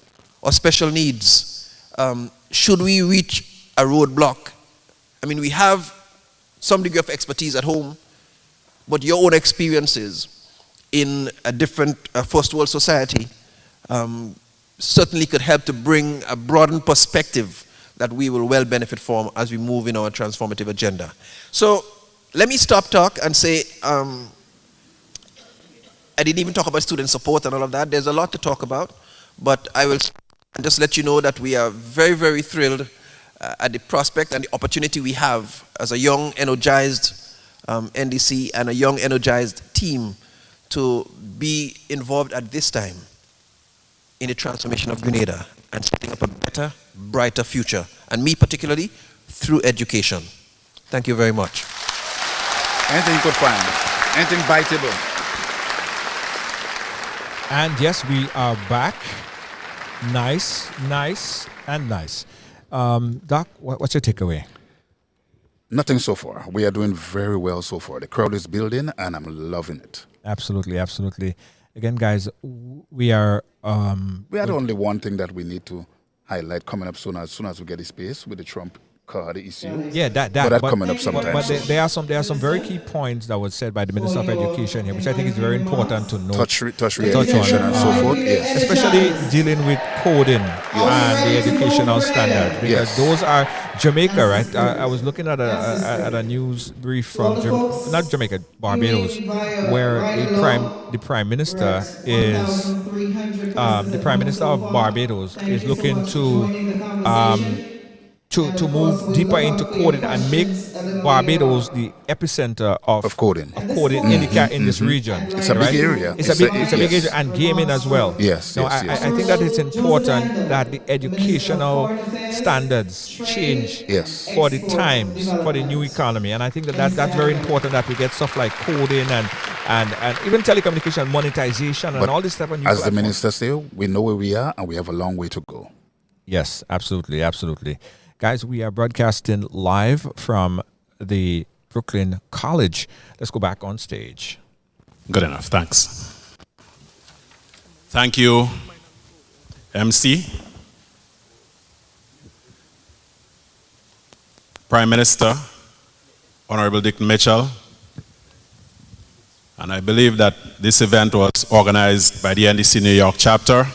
or special needs. Should we reach a roadblock? I mean, we have some degree of expertise at home, but your own experiences in a different first world society certainly could help to bring a broadened perspective that we will well benefit from as we move in our transformative agenda. So let me stop talk and say, I didn't even talk about student support and all of that. There's a lot to talk about, but I will just let you know that we are very, very thrilled at the prospect and the opportunity we have as a young, energized NDC and a young, energized team to be involved at this time in the transformation of Grenada and setting up a better, brighter future, and me particularly, through education. Thank you very much. Anything you could find, anything biteable. And yes, we are back. Nice, nice, and nice. Doc, what's your takeaway? Nothing so far. We are doing very well so far. The crowd is building, and I'm loving it. Absolutely, absolutely. Again, guys, we are... we had only one thing that we need to highlight coming up soon as we get the space with the Trump card issue. Yeah, that coming up sometime. But there are some very key points that were said by the Minister of Education here, which I think is very important to note. Touch education and so forth. Yes. Especially dealing with coding and the educational standards, because those are Jamaica, right? I was looking at a news brief from not Jamaica, Barbados, where the Prime Minister is the Prime Minister of Barbados is looking to move deeper into coding and make Barbados the epicenter of coding in this region. It's a big area. It's a big area, and gaming as well. Yes. I think that it's important that the educational standards change for the times, for the new economy, and I think that's very important that we get stuff like coding and even telecommunication monetization and all this stuff. As the minister said, we know where we are and we have a long way to go. Yes, absolutely, absolutely. Guys, we are broadcasting live from the Brooklyn College. Let's go back on stage. Good enough, thanks. Thank you, MC. Prime Minister, Honorable Dickon Mitchell. And I believe that this event was organized by the NDC New York chapter.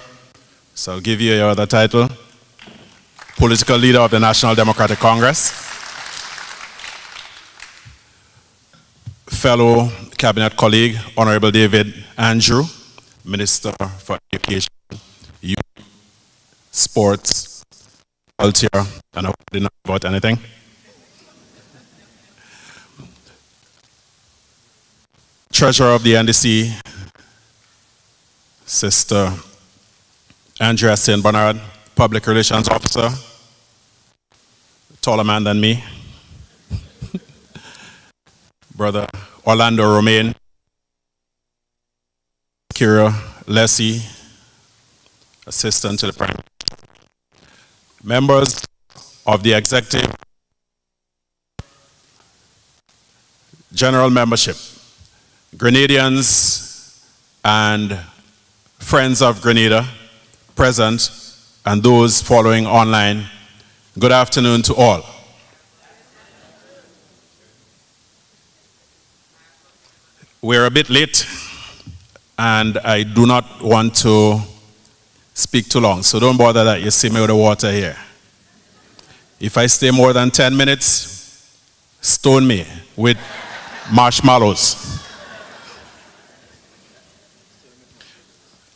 So I'll give you your other title. Political Leader of the National Democratic Congress, fellow cabinet colleague, Honorable David Andrew, Minister for Education, Youth, Sports, Culture, and I hope I didn't know about anything. Treasurer of the NDC, Sister Andrea St. Bernard, Public Relations Officer, taller man than me, Brother Orlando Romaine, Kira Lessie, Assistant to the Prime Minister, members of the Executive, General Membership, Grenadians and Friends of Grenada present, and those following online, good afternoon to all. We're a bit late, and I do not want to speak too long, so don't bother that you see me with the water here. If I stay more than 10 minutes, stone me with marshmallows.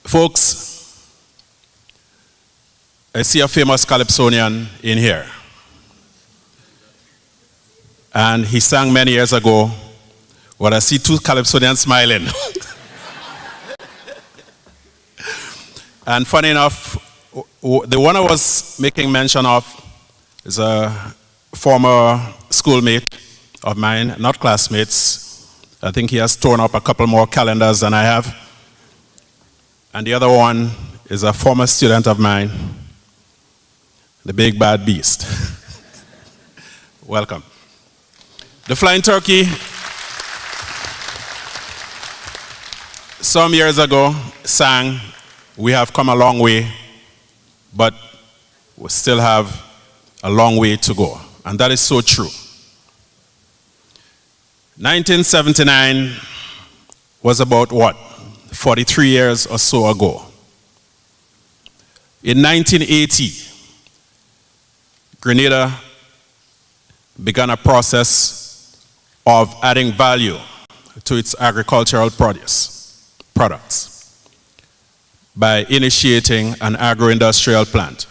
Folks, I see a famous Calypsonian in here. And he sang many years ago, but I see two Calypsonians smiling. And funny enough, the one I was making mention of is a former schoolmate of mine, not classmates. I think he has torn up a couple more calendars than I have. And the other one is a former student of mine, the big bad beast. Welcome. The Flying Turkey, some years ago, sang, "We have come a long way, but we still have a long way to go." And that is so true. 1979 was about what? 43 years or so ago. In 1980, Grenada began a process of adding value to its agricultural products by initiating an agro-industrial plant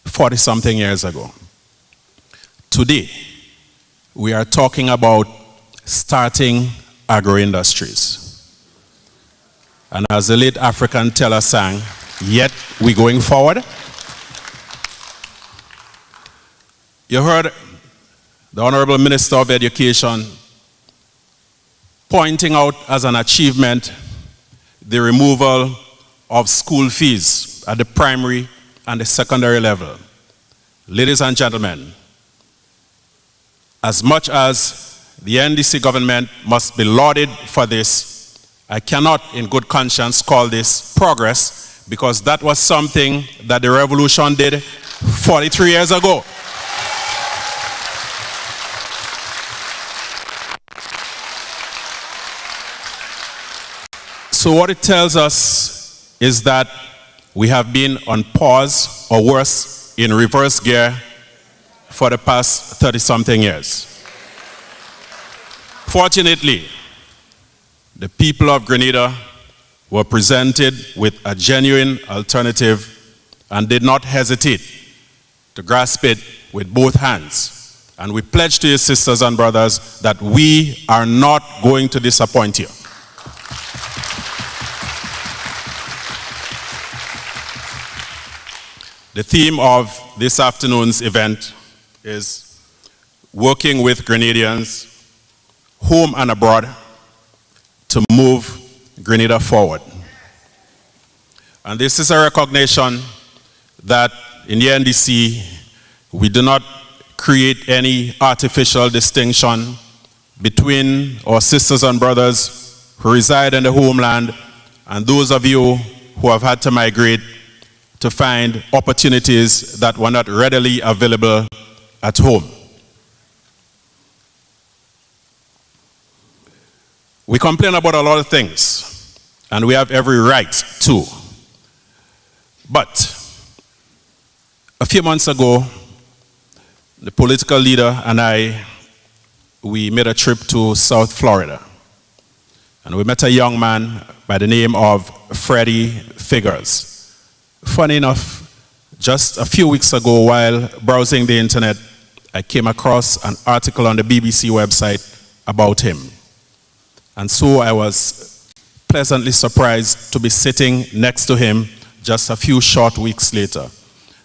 40-something years ago. Today, we are talking about starting agro-industries. And as the late African teller sang, yet we going forward. You heard the Honorable Minister of Education pointing out as an achievement the removal of school fees at the primary and the secondary level. Ladies and gentlemen, as much as the NDC government must be lauded for this, I cannot in good conscience call this progress, because that was something that the revolution did 43 years ago. So what it tells us is that we have been on pause, or worse, in reverse gear for the past 30-something years. Fortunately, the people of Grenada were presented with a genuine alternative and did not hesitate to grasp it with both hands. And we pledge to you, sisters and brothers, that we are not going to disappoint you. The theme of this afternoon's event is working with Grenadians, home and abroad, to move Grenada forward. And this is a recognition that in the NDC, we do not create any artificial distinction between our sisters and brothers who reside in the homeland and those of you who have had to migrate to find opportunities that were not readily available at home. We complain about a lot of things, and we have every right to. But a few months ago, the political leader and I, we made a trip to South Florida. And we met a young man by the name of Freddie Figures. Funny enough, just a few weeks ago while browsing the internet, I came across an article on the BBC website about him. And so I was pleasantly surprised to be sitting next to him just a few short weeks later.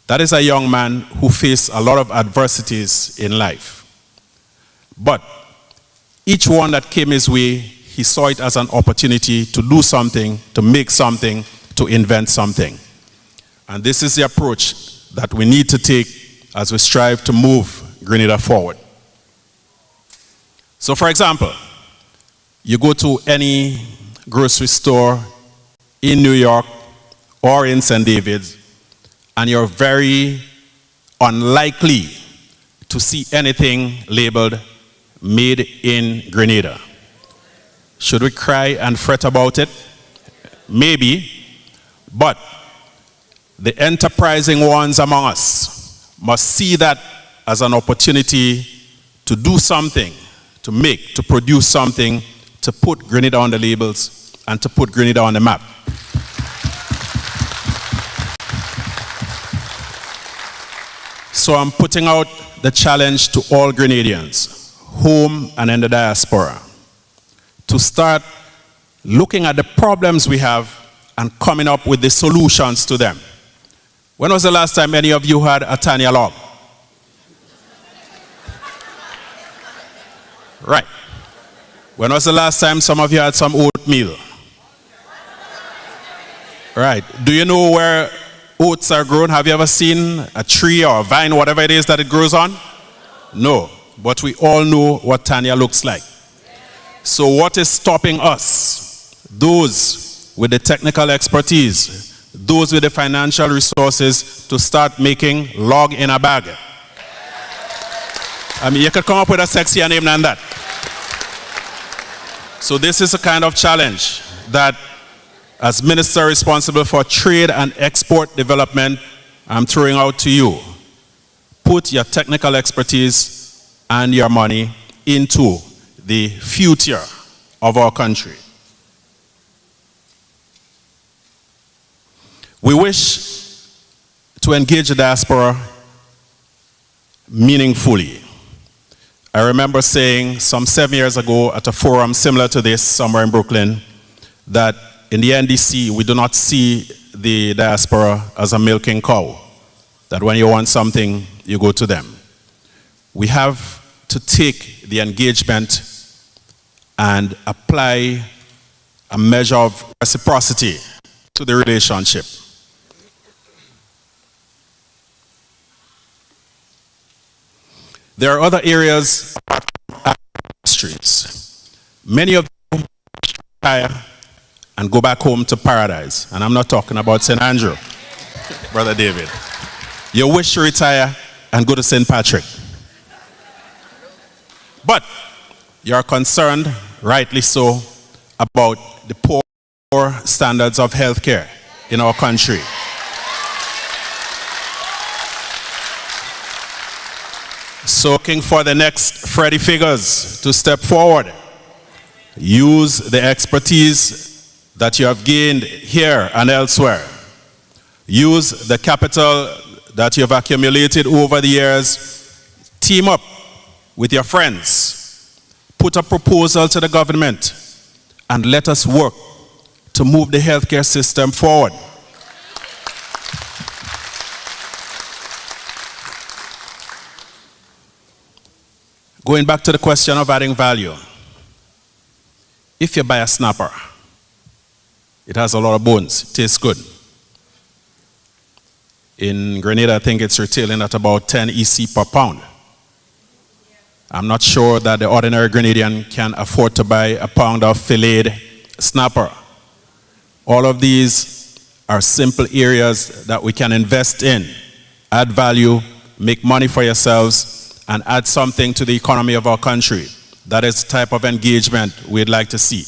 That is a young man who faced a lot of adversities in life. But each one that came his way, he saw it as an opportunity to do something, to make something, to invent something. And this is the approach that we need to take as we strive to move Grenada forward. So for example, you go to any grocery store in New York or in St. David's, and you're very unlikely to see anything labeled made in Grenada. Should we cry and fret about it? Maybe, but the enterprising ones among us must see that as an opportunity to do something, to make, to produce something, to put Grenada on the labels and to put Grenada on the map. So I'm putting out the challenge to all Grenadians, home and in the diaspora, to start looking at the problems we have and coming up with the solutions to them. When was the last time any of you had a Tanya log? Right. When was the last time some of you had some oatmeal? Right. Do you know where oats are grown? Have you ever seen a tree or a vine, whatever it is that it grows on? No. But we all know what Tanya looks like. So what is stopping us? Those with the technical expertise, those with the financial resources to start making log in a bag. I mean, you could come up with a sexier name than that. So this is a kind of challenge that as Minister responsible for trade and export development, I'm throwing out to you. Put your technical expertise and your money into the future of our country. We wish to engage the diaspora meaningfully. I remember saying some 7 years ago at a forum similar to this somewhere in Brooklyn that in the NDC we do not see the diaspora as a milking cow, that when you want something you go to them. We have to take the engagement and apply a measure of reciprocity to the relationship. There are other areas of streets. Many of them retire and go back home to paradise. And I'm not talking about St. Andrew, Brother David. You wish to retire and go to St. Patrick. But you're concerned, rightly so, about the poor standards of healthcare in our country. So looking for the next Freddy figures to step forward. Use the expertise that you have gained here and elsewhere. Use the capital that you have accumulated over the years. Team up with your friends. Put a proposal to the government and let us work to move the healthcare system forward. Going back to the question of adding value. If you buy a snapper, it has a lot of bones, it tastes good. In Grenada, I think it's retailing at about 10 EC per pound. I'm not sure that the ordinary Grenadian can afford to buy a pound of filleted snapper. All of these are simple areas that we can invest in, add value, make money for yourselves, and add something to the economy of our country. That is the type of engagement we'd like to see.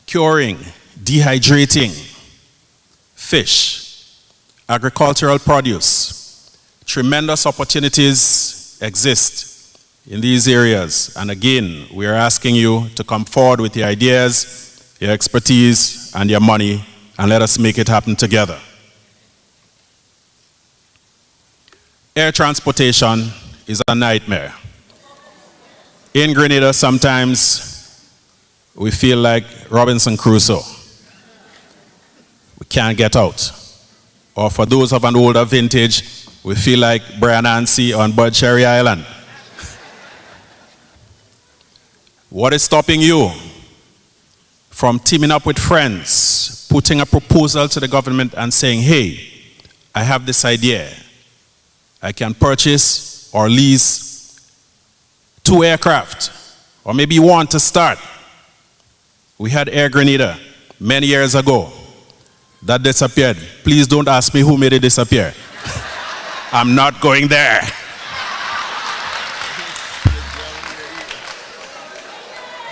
Curing, dehydrating, fish, agricultural produce. Tremendous opportunities exist in these areas. And again, we are asking you to come forward with your ideas, your expertise, and your money, and let us make it happen together. Air transportation is a nightmare. In Grenada, sometimes we feel like Robinson Crusoe. We can't get out. Or for those of an older vintage, we feel like Brian Nancy on Bud Cherry Island. What is stopping you from teaming up with friends, putting a proposal to the government and saying, hey, I have this idea. I can purchase or lease 2 aircraft, or maybe 1 to start. We had Air Grenada many years ago. That disappeared. Please don't ask me who made it disappear. I'm not going there.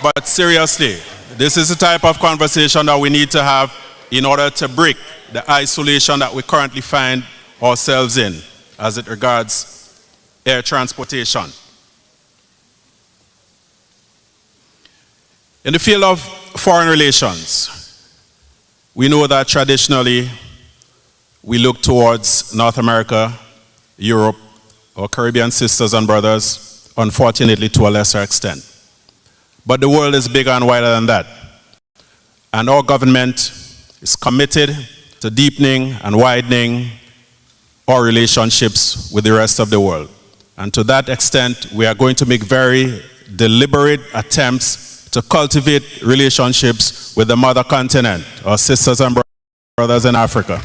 But seriously, this is the type of conversation that we need to have in order to break the isolation that we currently find ourselves in as it regards air transportation. In the field of foreign relations, we know that traditionally we look towards North America, Europe, our Caribbean sisters and brothers, unfortunately to a lesser extent. But the world is bigger and wider than that. And our government is committed to deepening and widening our relationships with the rest of the world. And to that extent, we are going to make very deliberate attempts to cultivate relationships with the mother continent, our sisters and brothers in Africa.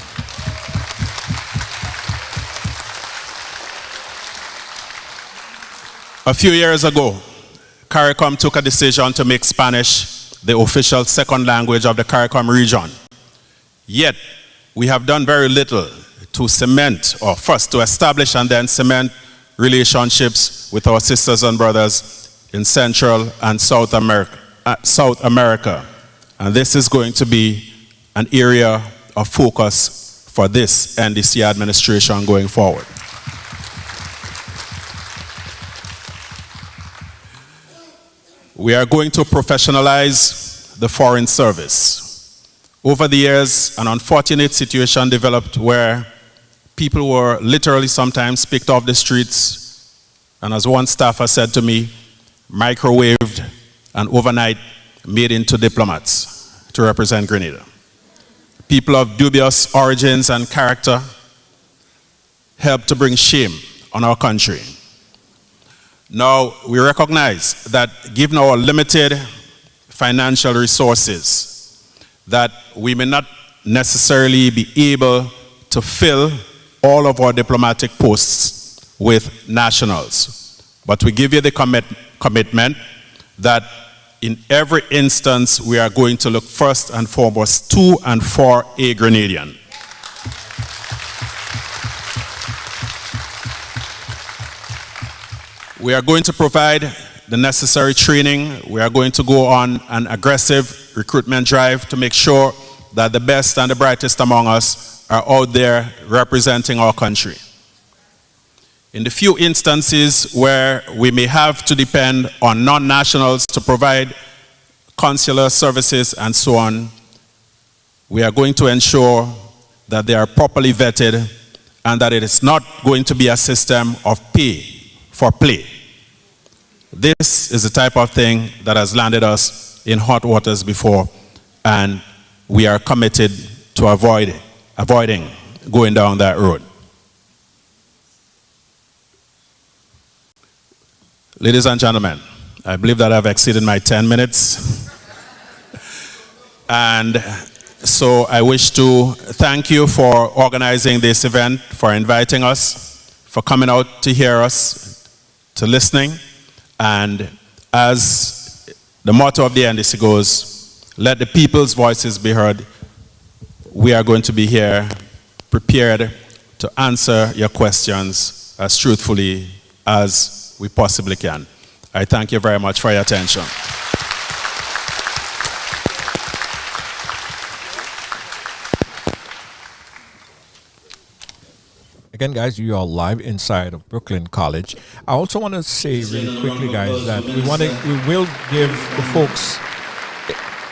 A few years ago, CARICOM took a decision to make Spanish the official second language of the CARICOM region. Yet, we have done very little to cement, or first to establish and then cement relationships with our sisters and brothers in Central and South America. South America. And this is going to be an area of focus for this NDC administration going forward. We are going to professionalize the Foreign Service. Over the years, an unfortunate situation developed where people were literally sometimes picked off the streets, and as one staffer said to me, microwaved and overnight made into diplomats to represent Grenada. People of dubious origins and character helped to bring shame on our country. Now, we recognize that given our limited financial resources, that we may not necessarily be able to fill all of our diplomatic posts with nationals. But we give you the commitment that in every instance, we are going to look first and foremost to and for a Grenadian. We are going to provide the necessary training. We are going to go on an aggressive recruitment drive to make sure that the best and the brightest among us are out there representing our country. In the few instances where we may have to depend on non-nationals to provide consular services and so on, we are going to ensure that they are properly vetted and that it is not going to be a system of pay for play. This is the type of thing that has landed us in hot waters before, and we are committed to avoiding going down that road. Ladies and gentlemen, I believe that I've exceeded my 10 minutes. And so I wish to thank you for organizing this event, for inviting us, for coming out to hear us, to listening. And as the motto of the NDC goes, let the people's voices be heard. We are going to be here prepared to answer your questions as truthfully as we possibly can. I thank you very much for your attention. Again, guys, you are live inside of Brooklyn College. I also want to say really quickly, guys, that we will give the folks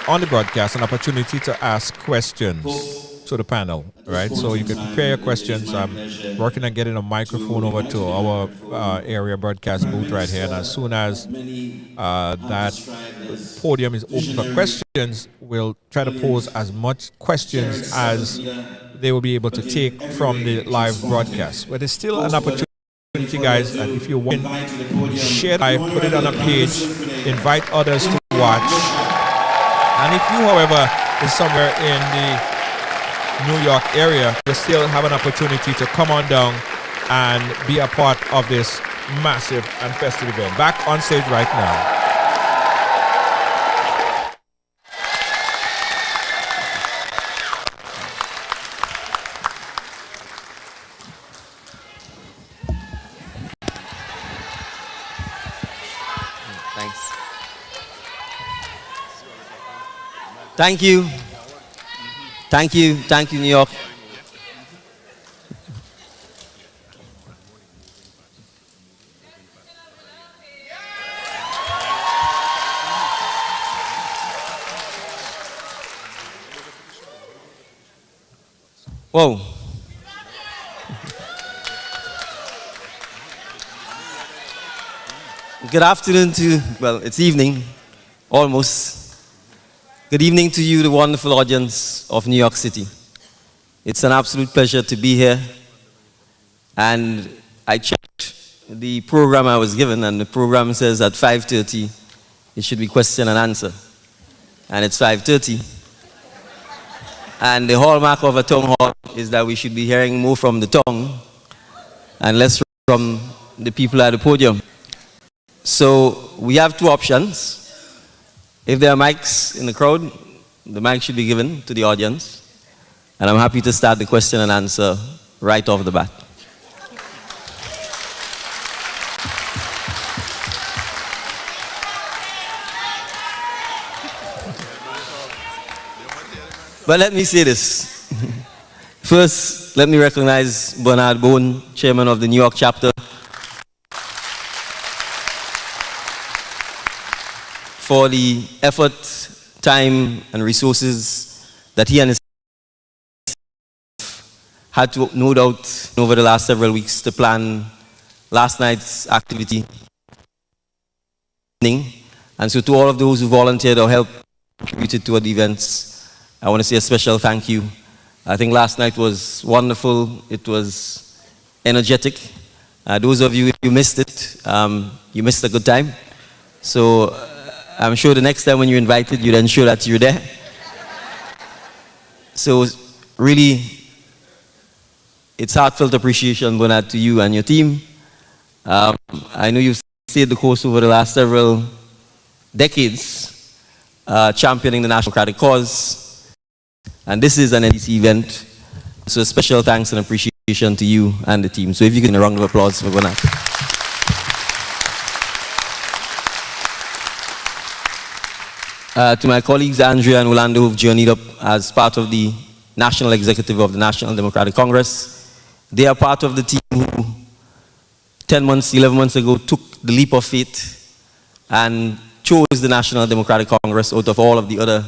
on the broadcast an opportunity to ask questions to the panel, right? So you can prepare your questions. I'm working on getting a microphone over to our area broadcast booth right here, and as soon as that podium is open for questions, we'll try to pose as much questions as they will be able to take from the live broadcast. But there's still an opportunity, guys, and if you want, share it, put it on a page, invite others to watch. And if you, however, is somewhere in the New York area, you still have an opportunity to come on down and be a part of this massive and festive event. Back on stage right now. Thank you. Thank you. Thank you, New York. Whoa. Good afternoon to, well, it's evening, almost. Good evening to you, the wonderful audience of New York City. It's an absolute pleasure to be here. And I checked the program I was given, and the program says at 5:30 it should be question and answer. And it's 5:30. And the hallmark of a town hall is that we should be hearing more from the tongue and less from the people at the podium. So we have two options. If there are mics in the crowd, the mic should be given to the audience. And I'm happy to start the question and answer right off the bat. But let me say this. First, let me recognize Bernard Bone, chairman of the New York chapter, for the effort, time, and resources that he and his had to, no doubt, over the last several weeks to plan last night's activity. And so to all of those who volunteered or helped contributed toward the events, I want to say a special thank you. I think last night was wonderful. It was energetic. Those of you, if you missed it, you missed a good time. So I'm sure the next time when you're invited, you'd ensure that you're there. So really, it's heartfelt appreciation, Bernard, to you and your team. I know you've stayed the course over the last several decades, championing the national democratic cause. And this is an NDC event. So a special thanks and appreciation to you and the team. So if you can, a round of applause for Bernard. To my colleagues Andrea and Orlando, who've journeyed up as part of the National Executive of the National Democratic Congress, they are part of the team who 10 months, 11 months ago took the leap of faith and chose the National Democratic Congress out of all of the other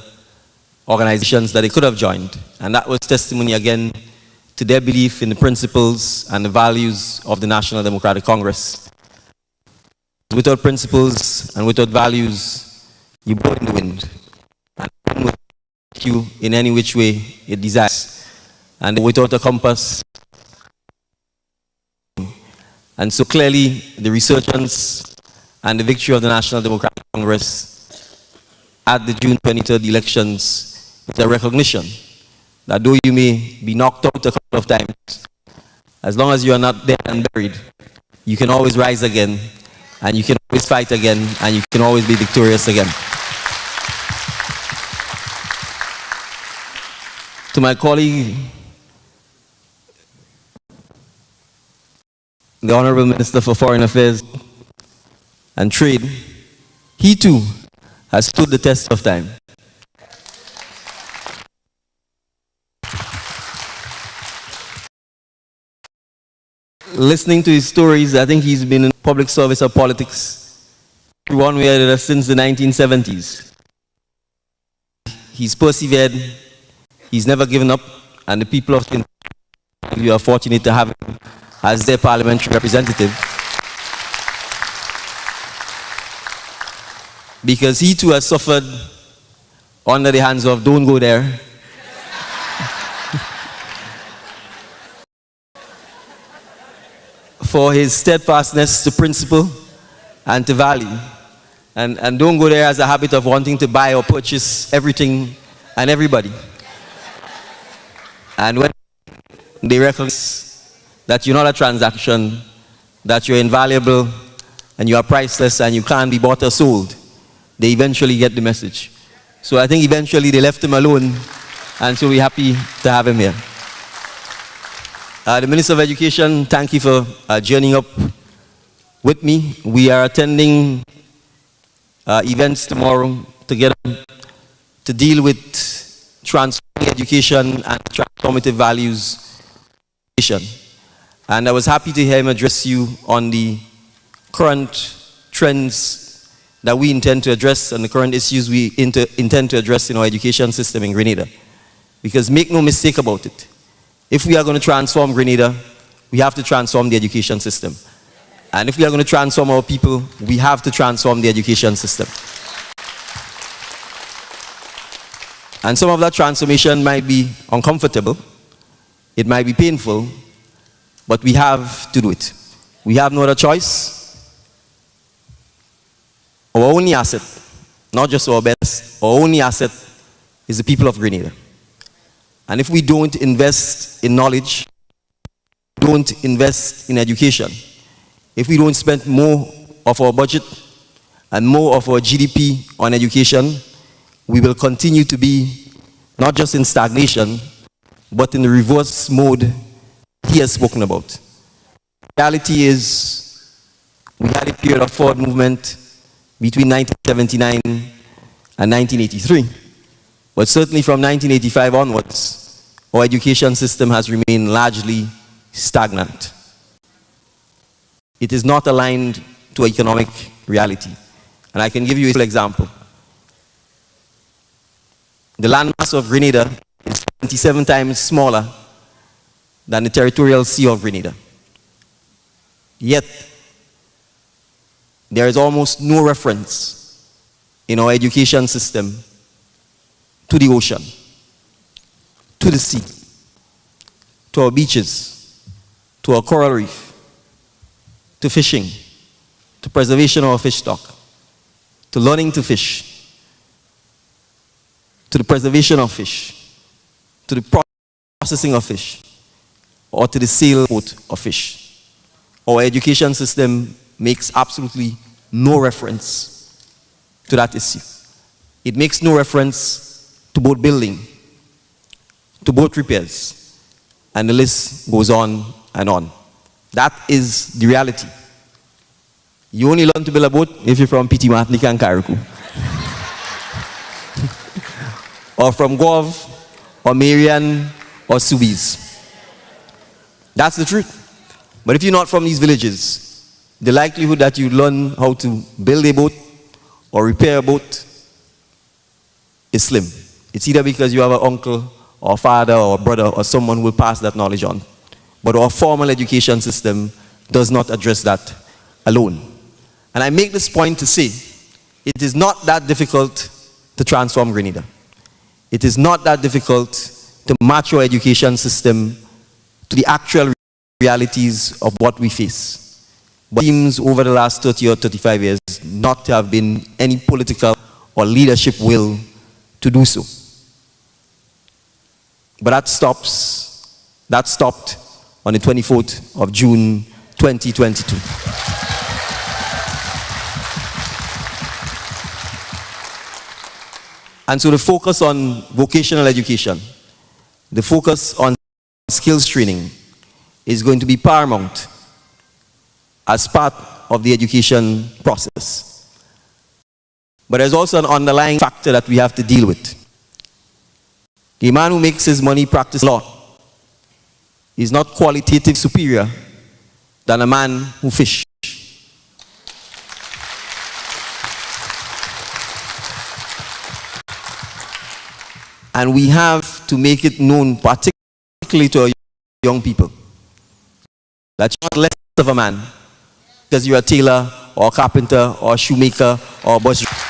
organizations that they could have joined. And that was testimony again to their belief in the principles and the values of the National Democratic Congress. Without principles and without values, you blow in the wind. And it will take you in any which way it desires. And without a compass. And so clearly, the resurgence and the victory of the National Democratic Congress at the June 23rd elections is a recognition that though you may be knocked out a couple of times, as long as you are not dead and buried, you can always rise again, and you can always fight again, and you can always be victorious again. To my colleague, the Honorable Minister for Foreign Affairs and Trade, he too has stood the test of time. Listening to his stories, I think he's been in public service or politics through one way or the other since the 1970s. He's persevered, he's never given up, and the people of Trinidad, we are fortunate to have him as their parliamentary representative. Because he too has suffered under the hands of don't go there. For his steadfastness to principle and to value. And don't go there as a habit of wanting to buy or purchase everything and everybody. And when they recognize that you're not a transaction, that you're invaluable and you are priceless and you can't be bought or sold, they eventually get the message. So I think eventually they left him alone, and so we're happy to have him here. The Minister of Education, thank you for journeying up with me. We are attending events tomorrow together to deal with transforming education and transformative values. And I was happy to hear him address you on the current trends that we intend to address and the current issues we intend to address in our education system in Grenada. Because make no mistake about it, if we are going to transform Grenada, we have to transform the education system. And if we are going to transform our people, we have to transform the education system. And some of that transformation might be uncomfortable, it might be painful, but we have to do it. We have no other choice. Our only asset, not just our best, our only asset is the people of Grenada. And if we don't invest in knowledge, don't invest in education, if we don't spend more of our budget and more of our GDP on education, we will continue to be not just in stagnation, but in the reverse mode he has spoken about. The reality is, we had a period of forward movement between 1979 and 1983. But certainly from 1985 onwards, our education system has remained largely stagnant. It is not aligned to economic reality. And I can give you a simple example. The landmass of Grenada is 27 times smaller than the territorial sea of Grenada. Yet, there is almost no reference in our education system to the ocean, to the sea, to our beaches, to our coral reef, to fishing, to preservation of our fish stock, to learning to fish, to the preservation of fish, to the processing of fish, or to the sale of fish. Our education system makes absolutely no reference to that issue. It makes no reference to boat building, to boat repairs, and the list goes on and on. That is the reality. You only learn to build a boat if you're from Piti Matlik and Karaku. Or from Gov, or Marian, or Subies. That's the truth. But if you're not from these villages, the likelihood that you learn how to build a boat or repair a boat is slim. It's either because you have an uncle or father or brother or someone who will pass that knowledge on. But our formal education system does not address that alone. And I make this point to say, it is not that difficult to transform Grenada. It is not that difficult to match our education system to the actual realities of what we face. But it seems over the last 30 or 35 years not to have been any political or leadership will to do so. But that stopped on the 24th of June 2022. And so the focus on vocational education, the focus on skills training is going to be paramount as part of the education process. But there's also an underlying factor that we have to deal with. A man who makes his money practice law is not qualitatively superior than a man who fishes. And we have to make it known, particularly to our young people, that you're not less of a man because you're a tailor or a carpenter or a shoemaker or a bus driver.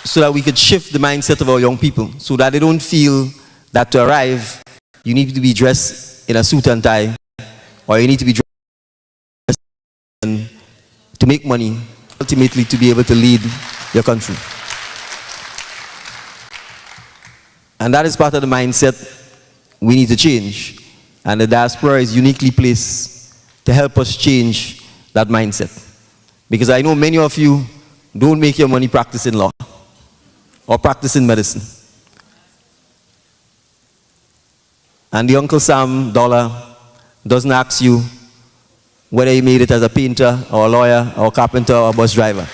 So that we could shift the mindset of our young people so that they don't feel that to arrive, you need to be dressed in a suit and tie, or you need to be dressed to make money, ultimately to be able to lead your country. And that is part of the mindset we need to change. And the diaspora is uniquely placed to help us change that mindset. Because I know many of you don't make your money practicing law or practicing medicine. And the Uncle Sam dollar doesn't ask you whether you made it as a painter or a lawyer or a carpenter or a bus driver.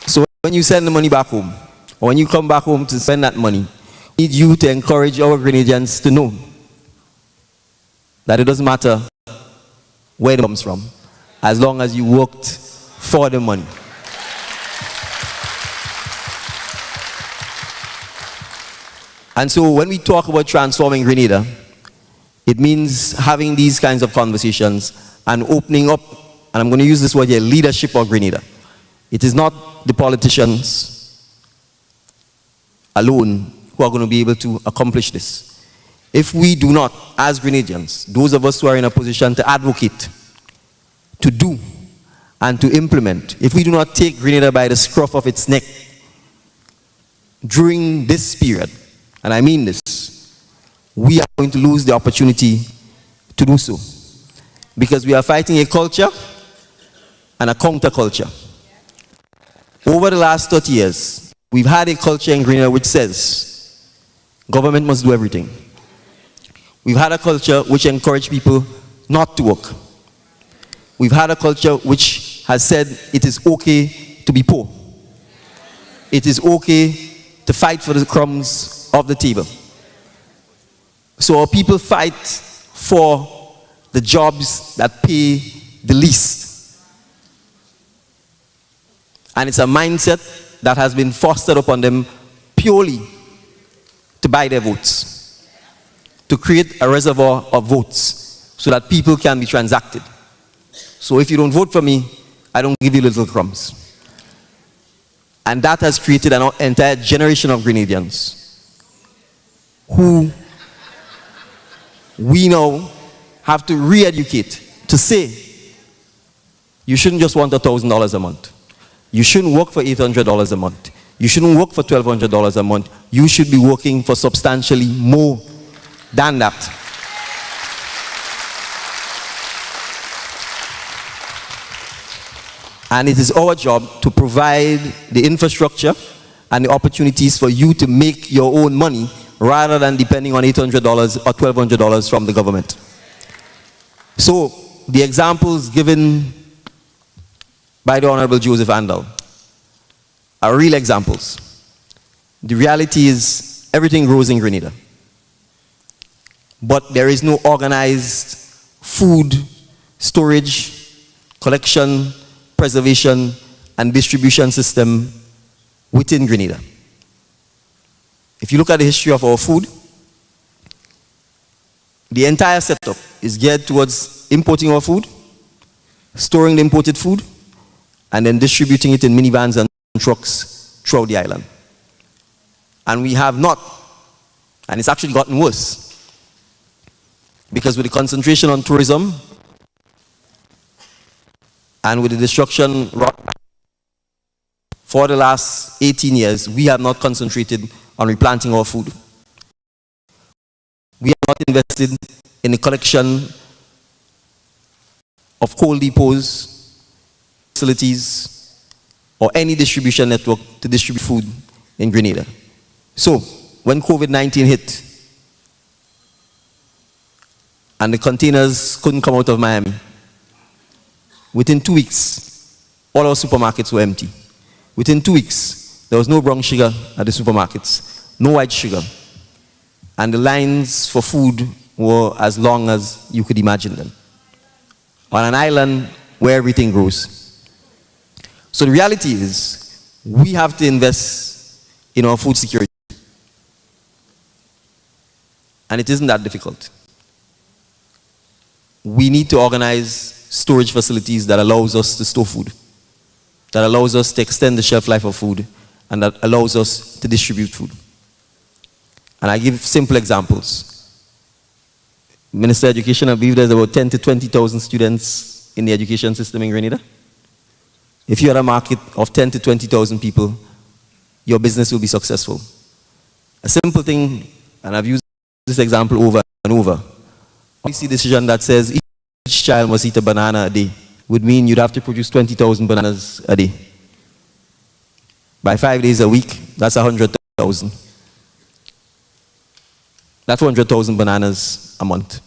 So when you send the money back home, or when you come back home to spend that money, we need you to encourage our Grenadians to know that it doesn't matter where it comes from, as long as you worked for the money. And so when we talk about transforming Grenada, it means having these kinds of conversations and opening up, and I'm going to use this word here, leadership of Grenada. It is not the politicians alone who are going to be able to accomplish this. If we do not, as Grenadians, those of us who are in a position to advocate, to do, and to implement, if we do not take Grenada by the scruff of its neck during this period, and I mean this, we are going to lose the opportunity to do so. Because we are fighting a culture and a counterculture. Over the last 30 years, we've had a culture in Grenada which says government must do everything. We've had a culture which encouraged people not to work. we've had a culture which has said it is okay to be poor. It is okay to fight for the crumbs of the table. So our people fight for the jobs that pay the least. And it's a mindset that has been fostered upon them purely to buy their votes, to create a reservoir of votes so that people can be transacted. So if you don't vote for me, I don't give you little crumbs. And that has created an entire generation of Grenadians who we now have to re-educate to say, you shouldn't just want $1,000 a month. You shouldn't work for $800 a month. You shouldn't work for $1,200 a month. You should be working for substantially more than that. And it is our job to provide the infrastructure and the opportunities for you to make your own money rather than depending on $800 or $1,200 from the government. So the examples given by the Honorable Joseph Andal are real examples. The reality is everything grows in Grenada. But there is no organized food storage, collection, preservation, and distribution system within Grenada. If you look at the history of our food, the entire setup is geared towards importing our food, storing the imported food, and then distributing it in minivans and trucks throughout the island. And we have not, and it's actually gotten worse, because with the concentration on tourism and with the destruction for the last 18 years, we have not concentrated on replanting our food. We have not invested in the collection of coal depots, facilities, or any distribution network to distribute food in Grenada. So, when COVID-19 hit, and the containers couldn't come out of Miami, within 2 weeks, all our supermarkets were empty. Within 2 weeks, there was no brown sugar at the supermarkets, no white sugar. And the lines for food were as long as you could imagine them. On an island where everything grows. So the reality is, we have to invest in our food security. And it isn't that difficult. We need to organize storage facilities that allows us to store food, that allows us to extend the shelf life of food, and that allows us to distribute food. And I give simple examples. Minister of Education, I believe there's about 10 to 20,000 students in the education system in Grenada. If you had a market of 10 to 20,000 people, your business will be successful. A simple thing, and I've used this example over and over, policy decision that says each child must eat a banana a day would mean you'd have to produce 20,000 bananas a day. By 5 days a week, that's 100,000. That's 100,000 bananas a month.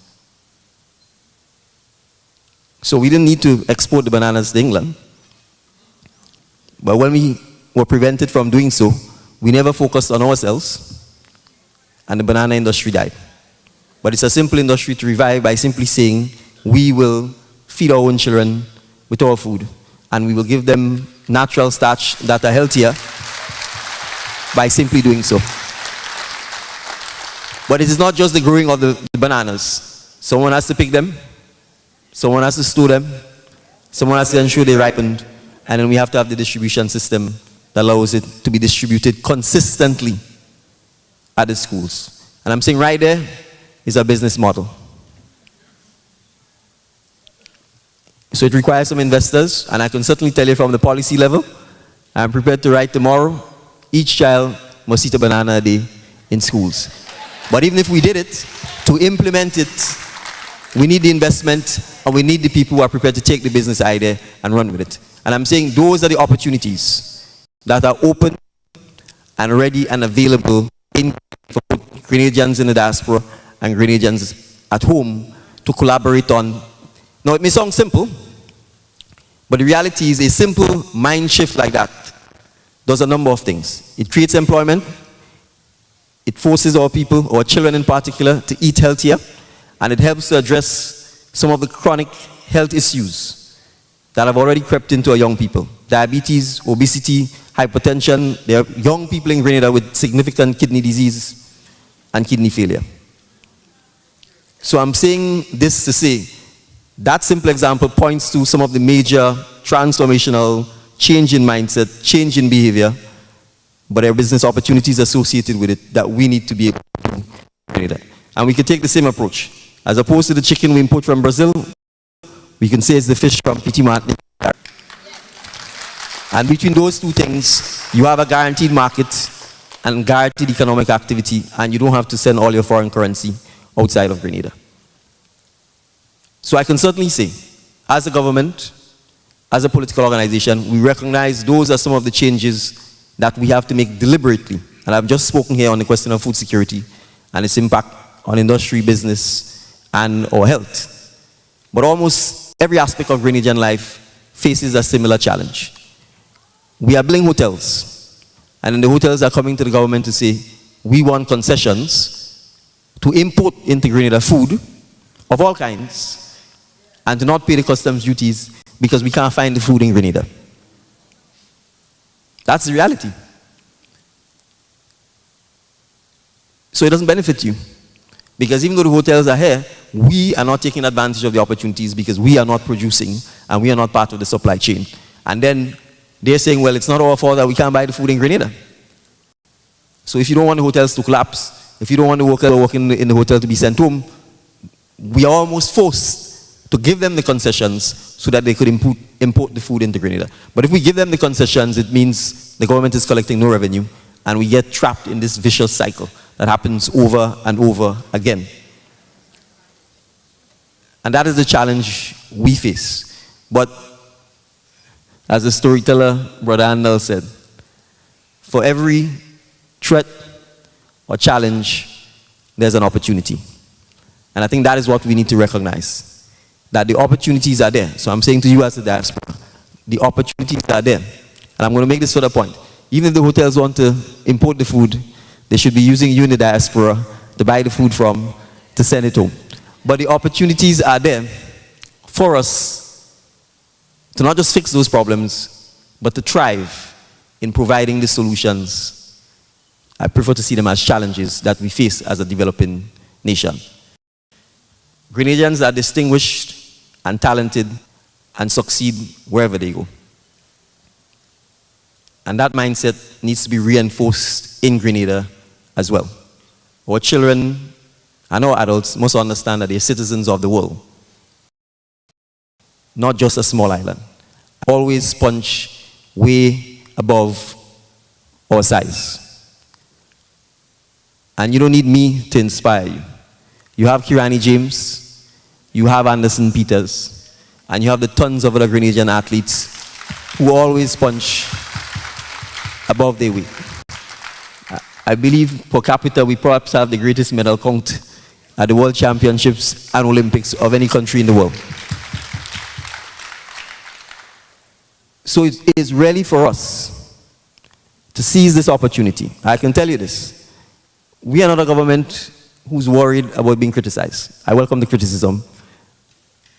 So we didn't need to export the bananas to England. But when we were prevented from doing so, we never focused on ourselves, and the banana industry died. But it's a simple industry to revive by simply saying, we will feed our own children with our food, and we will give them natural starch that are healthier by simply doing so. But it is not just the growing of the bananas. Someone has to pick them, someone has to store them, someone has to ensure they ripened, and then we have to have the distribution system that allows it to be distributed consistently at the schools. And I'm saying right there is a business model. So it requires some investors, and I can certainly tell you from the policy level, I'm prepared to write tomorrow, each child must eat a banana a day in schools. But even if we did it, to implement it, we need the investment, and we need the people who are prepared to take the business idea and run with it. And I'm saying those are the opportunities that are open and ready and available for Grenadians in the diaspora and Grenadians at home to collaborate on. Now, it may sound simple, But the reality is a simple mind shift like that does a number of things. It creates employment. It forces our people, our children in particular, to eat healthier. And it helps to address some of the chronic health issues that have already crept into our young people. Diabetes, obesity, hypertension. There are young people in Grenada with significant kidney disease and kidney failure. So I'm saying this to say, that simple example points to some of the major transformational change in mindset, change in behavior, but there are business opportunities associated with it that we need to be able to do. And we can take the same approach. As opposed to the chicken we import from Brazil, we can say it's the fish from Petit Martin. And between those two things, you have a guaranteed market and guaranteed economic activity, and you don't have to send all your foreign currency outside of Grenada. So I can certainly say, as a government, as a political organization, we recognize those are some of the changes that we have to make deliberately. And I've just spoken here on the question of food security and its impact on industry, business, and our health. But almost every aspect of Grenadian life faces a similar challenge. We are building hotels, and then the hotels are coming to the government to say, we want concessions to import into Grenada food of all kinds and to not pay the customs duties because we can't find the food in Grenada. That's the reality. So it doesn't benefit you. Because even though the hotels are here, we are not taking advantage of the opportunities because we are not producing and we are not part of the supply chain. And then they're saying, well, it's not our fault that we can't buy the food in Grenada. So if you don't want the hotels to collapse, if you don't want the workers working in the hotel to be sent home, we are almost forced to give them the concessions so that they could import the food into Grenada. But if we give them the concessions, it means the government is collecting no revenue and we get trapped in this vicious cycle that happens over and over again. And that is the challenge we face. But as the storyteller, Brother Andal said, for every threat or challenge, there's an opportunity. And I think that is what we need to recognize, that the opportunities are there. So I'm saying to you as a diaspora, the opportunities are there. And I'm going to make this further point. Even if the hotels want to import the food, they should be using you in the diaspora to buy the food from, to send it home. But the opportunities are there for us to not just fix those problems, but to thrive in providing the solutions. I prefer to see them as challenges that we face as a developing nation. Grenadians are distinguished and talented and succeed wherever they go. And that mindset needs to be reinforced in Grenada as well. Our children and our adults must understand that they're citizens of the world, not just a small island. Always punch way above our size. And you don't need me to inspire you. You have Kirani James, you have Anderson Peters, and you have the tons of other Grenadian athletes who always punch above their weight. I believe per capita we perhaps have the greatest medal count at the World Championships and Olympics of any country in the world. So it is really for us to seize this opportunity. I can tell you this. We are not a government who's worried about being criticized. I welcome the criticism,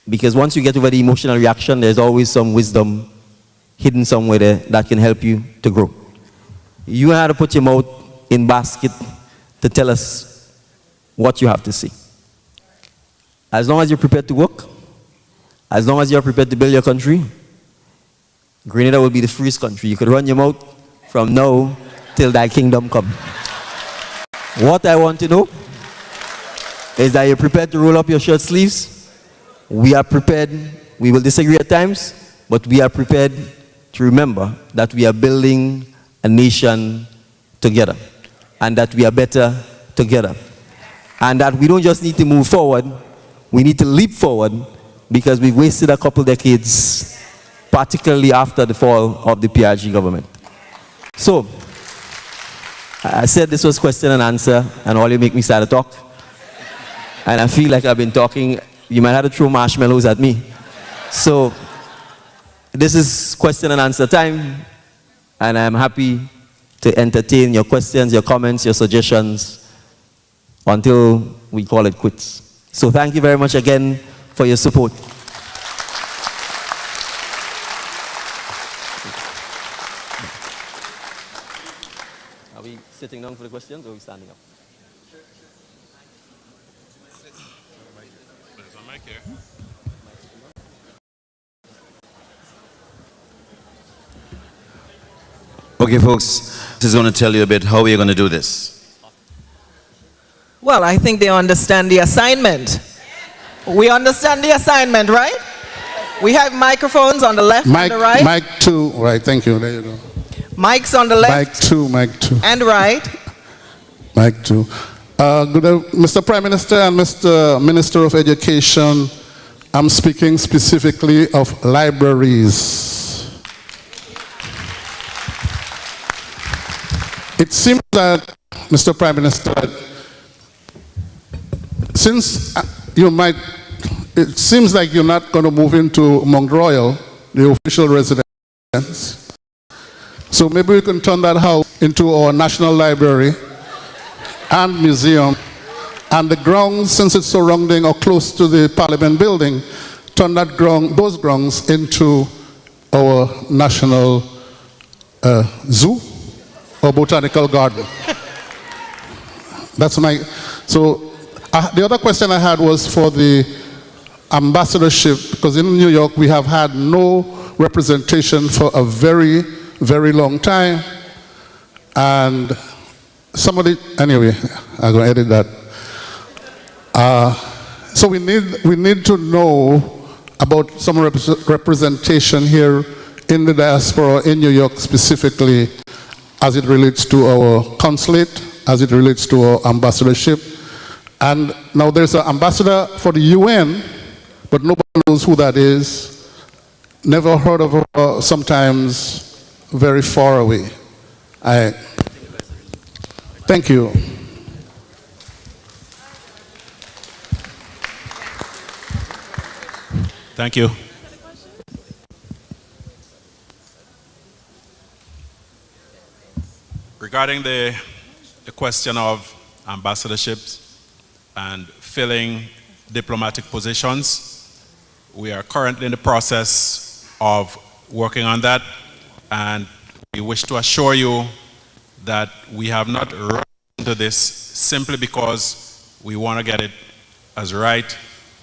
because once you get over the emotional reaction, there's always some wisdom hidden somewhere there that can help you to grow. You have to put your mouth in basket to tell us what you have to say. As long as you're prepared to work, as long as you're prepared to build your country, Grenada will be the freest country. You could run your mouth from now till thy kingdom come. What I want to know is that you're prepared to roll up your shirt sleeves. We are prepared. We will disagree at times, but we are prepared to remember that we are building a nation together, and that we are better together, and that we don't just need to move forward, we need to leap forward, because we've wasted a couple decades, particularly after the fall of the PRG government. So, I said this was question and answer, and all you make me start to talk. And I feel like I've been talking. You might have to throw marshmallows at me. So, This is question and answer time, and I'm happy to entertain your questions, your comments, your suggestions until we call it quits. So thank you very much again for your support. Are we sitting down for the questions or are we standing up? There's a mic here. Okay, folks, this is going to tell you a bit how we're going to do this. Well, I think they understand the assignment. We understand the assignment, right? We have microphones on the left and the right. Mic 2, right, thank you, there you go. Mics on the left. Mic 2. And right. Mic 2. Mr. Prime Minister and Mr. Minister of Education, I'm speaking specifically of libraries. It seems that, Mr. Prime Minister, since it seems like you're not going to move into Mount Royal, the official residence. So maybe we can turn that house into our National Library and Museum, and the grounds, since it's surrounding or close to the Parliament building, turn those grounds into our National Zoo or Botanical Garden. That's my, so the other question I had was for the ambassadorship, because in New York we have had no representation for a very, very long time. And somebody, anyway, I'm going to edit that. So we need to know about some representation here in the diaspora in New York specifically, as it relates to our consulate, as it relates to our ambassadorship. And now there's an ambassador for the UN, but nobody knows who that is. Never heard of her, sometimes very far away. Thank you. Thank you. Regarding the question of ambassadorships and filling diplomatic positions, we are currently in the process of working on that, and we wish to assure you that we have not rushed into this simply because we want to get it as right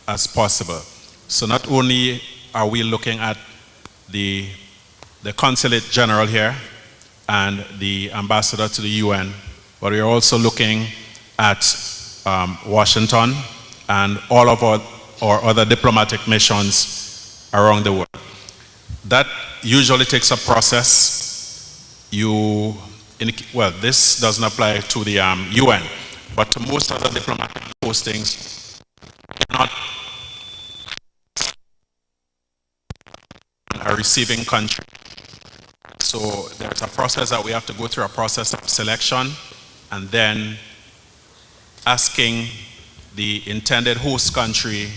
as possible. So not only are we looking at the Consulate General here and the Ambassador to the UN, but we are also looking at Washington and all of our other diplomatic missions around the world. That usually takes a process. Well, this doesn't apply to the UN, but to most other diplomatic postings, not a receiving country. So there's a process that we have to go through, a process of selection, and then asking the intended host country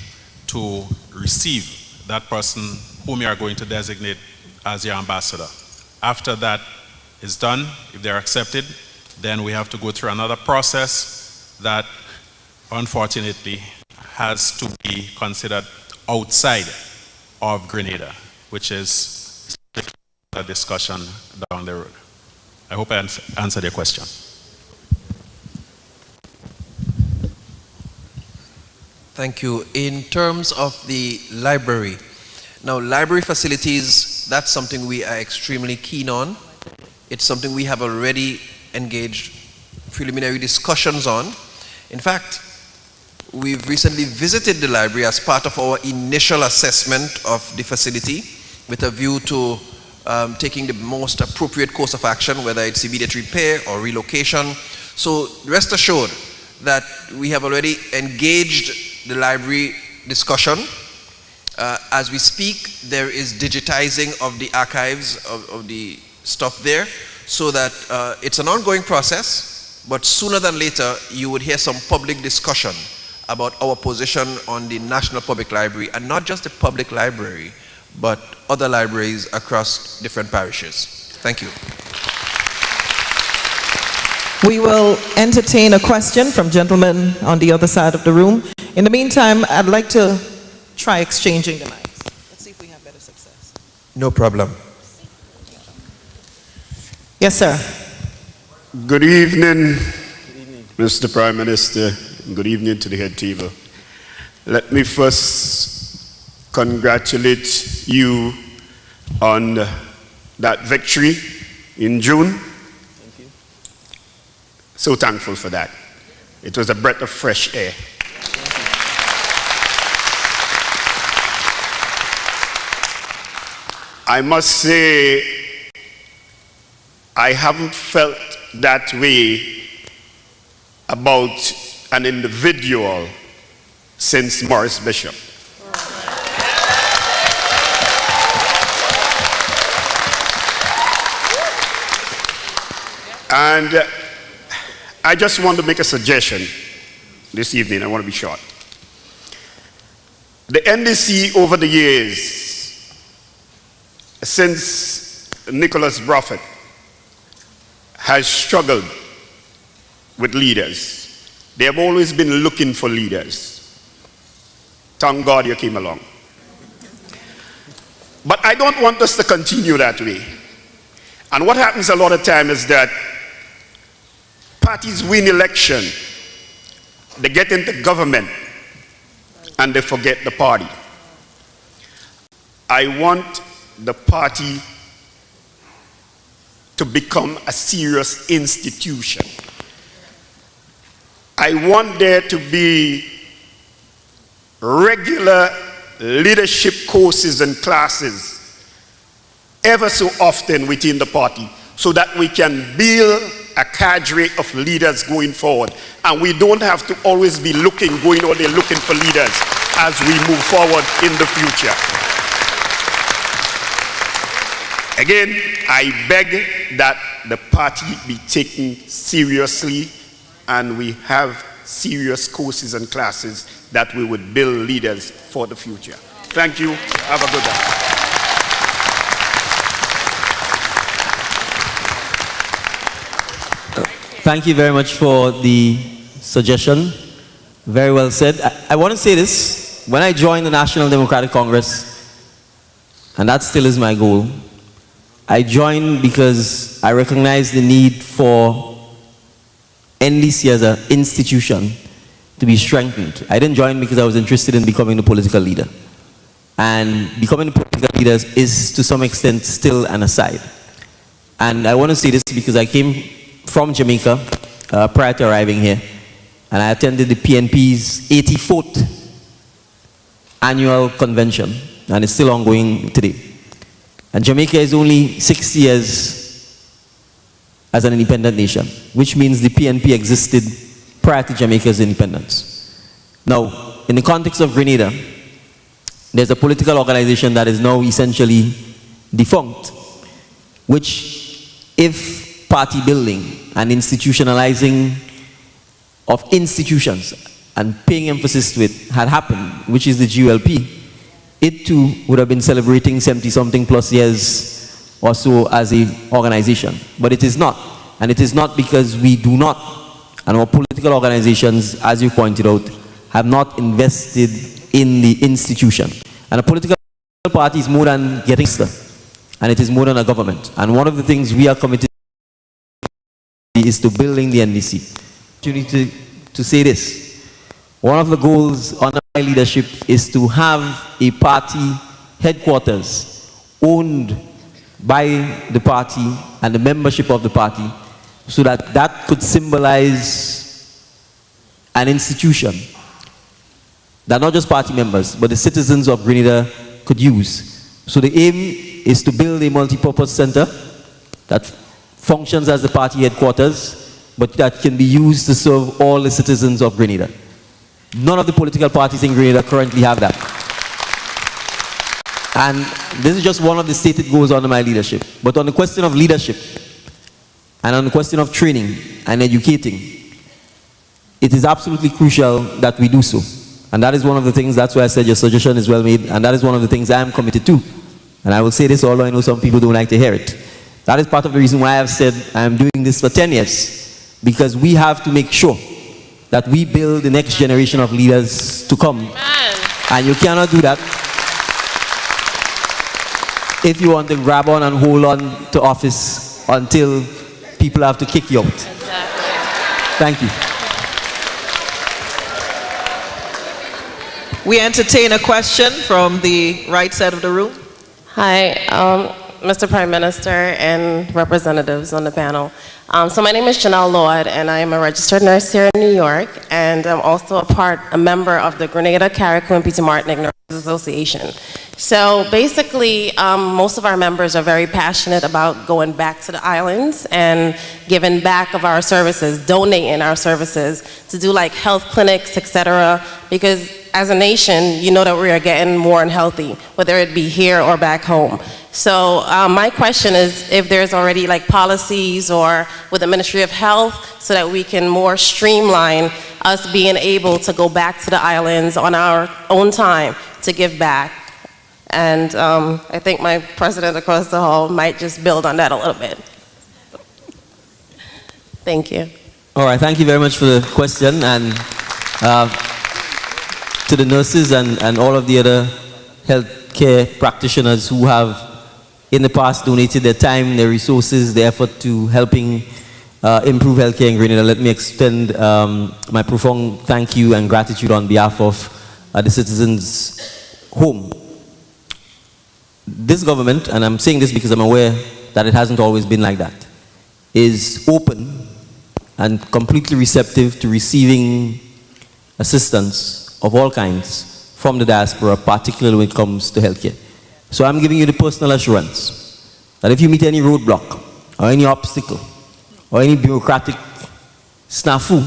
to receive that person whom you are going to designate as your ambassador. After that is done, if they're accepted, then we have to go through another process that unfortunately has to be considered outside of Grenada, which is a discussion down the road. I hope I answered your question. Thank you. In terms of the library, now library facilities, that's something we are extremely keen on. It's something we have already engaged preliminary discussions on. In fact, we've recently visited the library as part of our initial assessment of the facility with a view to taking the most appropriate course of action, whether it's immediate repair or relocation. So rest assured that we have already engaged the library discussion. As we speak, there is digitizing of the archives of the stuff there, so that it's an ongoing process, but sooner than later you would hear some public discussion about our position on the National Public Library, and not just the public library, but other libraries across different parishes. Thank you. We will entertain a question from gentlemen on the other side of the room. In the meantime, I'd like to try exchanging the mics. Let's see if we have better success. No problem. Yes, sir. Good evening, Mr. Prime Minister, and good evening to the head table. Let me first congratulate you on that victory in June. Thank you. So thankful for that. It was a breath of fresh air. I must say, I haven't felt that way about an individual since Morris Bishop. And I just want to make a suggestion this evening. I want to be short. The NDC over the years, since Nicholas Broffett, has struggled with leaders. They have always been looking for leaders. Thank God you came along. But I don't want us to continue that way. And what happens a lot of time is that parties win election, they get into government, and they forget the party. I want the party to become a serious institution. I want there to be regular leadership courses and classes ever so often within the party so that we can build a cadre of leaders going forward. And we don't have to always be going out there looking for leaders as we move forward in the future. Again, I beg that the party be taken seriously and we have serious courses and classes that we would build leaders for the future. Thank you. Have a good day. Thank you very much for the suggestion. Very well said. I want to say this. When I joined the National Democratic Congress, and that still is my goal, I joined because I recognize the need for NDC as an institution to be strengthened. I didn't join because I was interested in becoming a political leader. And becoming a political leader is to some extent still an aside. And I want to say this because I came from Jamaica prior to arriving here, and I attended the PNP's 84th annual convention, and it's still ongoing today. And Jamaica is only 60 years as an independent nation, which means the PNP existed prior to Jamaica's independence. Now, in the context of Grenada, there's a political organization that is now essentially defunct, which, if party building and institutionalizing of institutions and paying emphasis to it had happened, which is the GULP, it too would have been celebrating 70-something plus years or so as an organization. But it is not. And it is not because we do not, and our political organizations, as you pointed out, have not invested in the institution. And a political party is more than getting stuff, and it is more than a government. And one of the things we are committed is to building the NDC. You need to say this. One of the goals under my leadership is to have a party headquarters owned by the party and the membership of the party, so that that could symbolize an institution that not just party members, but the citizens of Grenada could use. So the aim is to build a multi-purpose center that functions as the party headquarters, but that can be used to serve all the citizens of Grenada. None of the political parties in Grenada currently have that. And this is just one of the stated goals under my leadership. But on the question of leadership, and on the question of training and educating, it is absolutely crucial that we do so. And that is one of the things, that's why I said your suggestion is well made, and that is one of the things I am committed to. And I will say this, although I know some people don't like to hear it. That is part of the reason why I've said I'm doing this for 10 years. Because we have to make sure that we build the next generation of leaders to come. Amen. And you cannot do that if you want to grab on and hold on to office until people have to kick you out. Exactly. Thank you. We entertain a question from the right side of the room. Hi, Mr. Prime Minister and representatives on the panel. So my name is Janelle Lord, and I am a registered nurse here in New York, and I'm also a member of the Grenada, Carriacou, and Peter Martinique Nurses Association. So basically, most of our members are very passionate about going back to the islands and giving back of our services, donating our services to do like health clinics, etc. Because as a nation, you know that we are getting more unhealthy, whether it be here or back home. So my question is if there's already like policies or with the Ministry of Health so that we can more streamline us being able to go back to the islands on our own time to give back. And I think my president across the hall might just build on that a little bit. Thank you. All right, thank you very much for the question. And to the nurses and all of the other healthcare practitioners who have in the past donated their time, their resources, their effort to helping improve healthcare in Grenada, let me extend my profound thank you and gratitude on behalf of the citizens' home. This government, and I'm saying this because I'm aware that it hasn't always been like that, is open and completely receptive to receiving assistance of all kinds from the diaspora, particularly when it comes to healthcare. So I'm giving you the personal assurance that if you meet any roadblock or any obstacle or any bureaucratic snafu,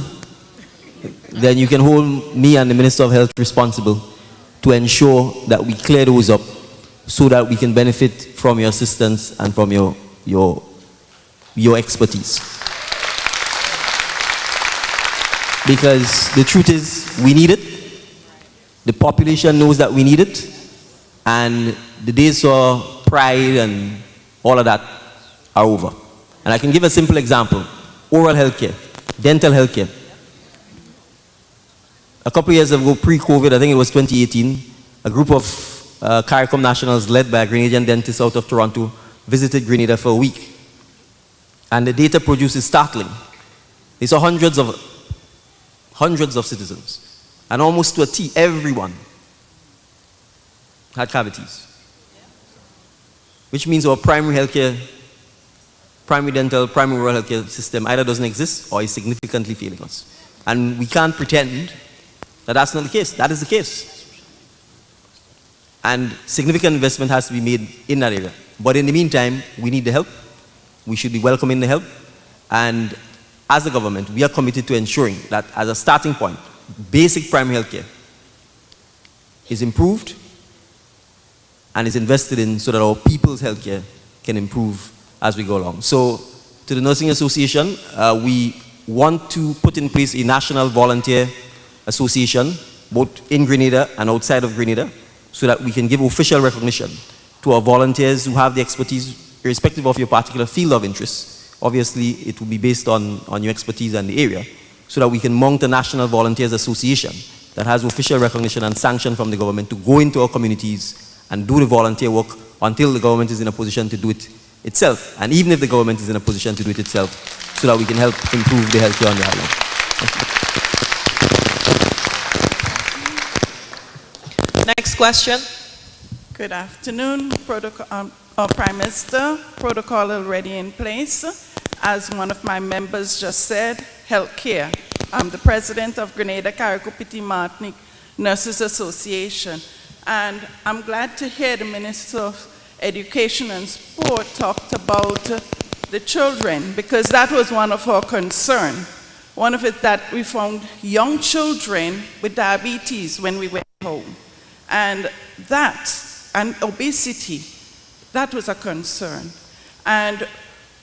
then you can hold me and the Minister of Health responsible to ensure that we clear those up so that we can benefit from your assistance and from your expertise. Because the truth is, we need it. The population knows that we need it. And the days of pride and all of that are over. And I can give a simple example. Oral healthcare, dental healthcare. A couple of years ago, pre-COVID, I think it was 2018, a group of CARICOM nationals led by a Grenadian dentist out of Toronto visited Grenada for a week. And the data produced is startling. They saw hundreds of citizens. And almost to a T, everyone had cavities. Which means our primary healthcare, primary dental, primary oral healthcare system either doesn't exist or is significantly failing us. And we can't pretend that that's not the case. That is the case. And significant investment has to be made in that area. But in the meantime, we need the help. We should be welcoming the help. And as a government, we are committed to ensuring that as a starting point, basic primary health care is improved and is invested in so that our people's health care can improve as we go along. So to the Nursing Association, we want to put in place a national volunteer association, both in Grenada and outside of Grenada, so that we can give official recognition to our volunteers who have the expertise, irrespective of your particular field of interest. Obviously, it will be based on your expertise and the area, so that we can mount a National Volunteers Association that has official recognition and sanction from the government to go into our communities and do the volunteer work until the government is in a position to do it itself. And even if the government is in a position to do it itself, so that we can help improve the healthcare on the island. Next question. Good afternoon, Prime Minister. Protocol already in place. As one of my members just said, healthcare. I'm the president of Grenada, Carriacou, Peter Martinique Nurses Association. And I'm glad to hear the Minister of Education and Sport talked about the children, because that was one of our concerns. One of it that we found young children with diabetes when we went home. And that, and obesity, that was a concern. And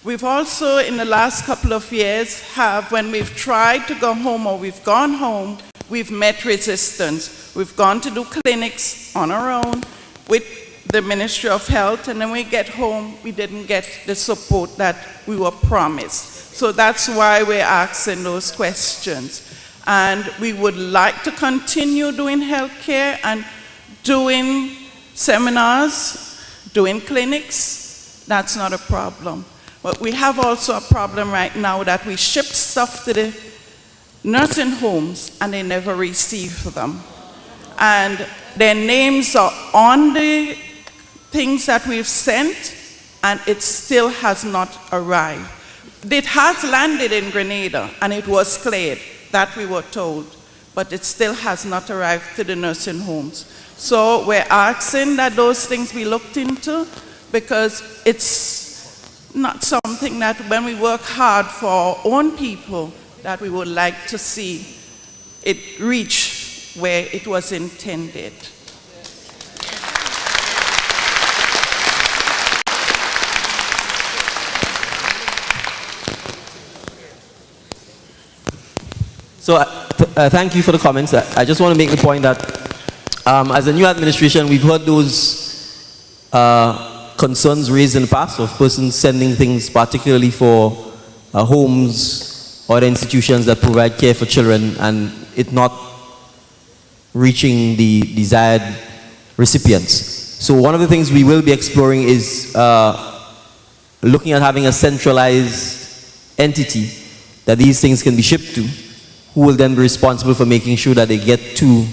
we've also, in the last couple of years, when we've tried to go home or we've gone home, we've met resistance. We've gone to do clinics on our own with the Ministry of Health, and then we get home, we didn't get the support that we were promised. So that's why we're asking those questions. And we would like to continue doing healthcare and doing seminars, doing clinics. That's not a problem. But we have also a problem right now that we ship stuff to the nursing homes and they never receive them. And their names are on the things that we've sent, and it still has not arrived. It has landed in Grenada and it was cleared, that we were told, but it still has not arrived to the nursing homes. So we're asking that those things be looked into, because it's not something that when we work hard for our own people that we would like to see it reach where it was intended. So thank you for the comments. I just want to make the point that as a new administration, we've heard those concerns raised in the past of persons sending things particularly for homes or institutions that provide care for children and it not reaching the desired recipients. So one of the things we will be exploring is looking at having a centralized entity that these things can be shipped to, who will then be responsible for making sure that they get to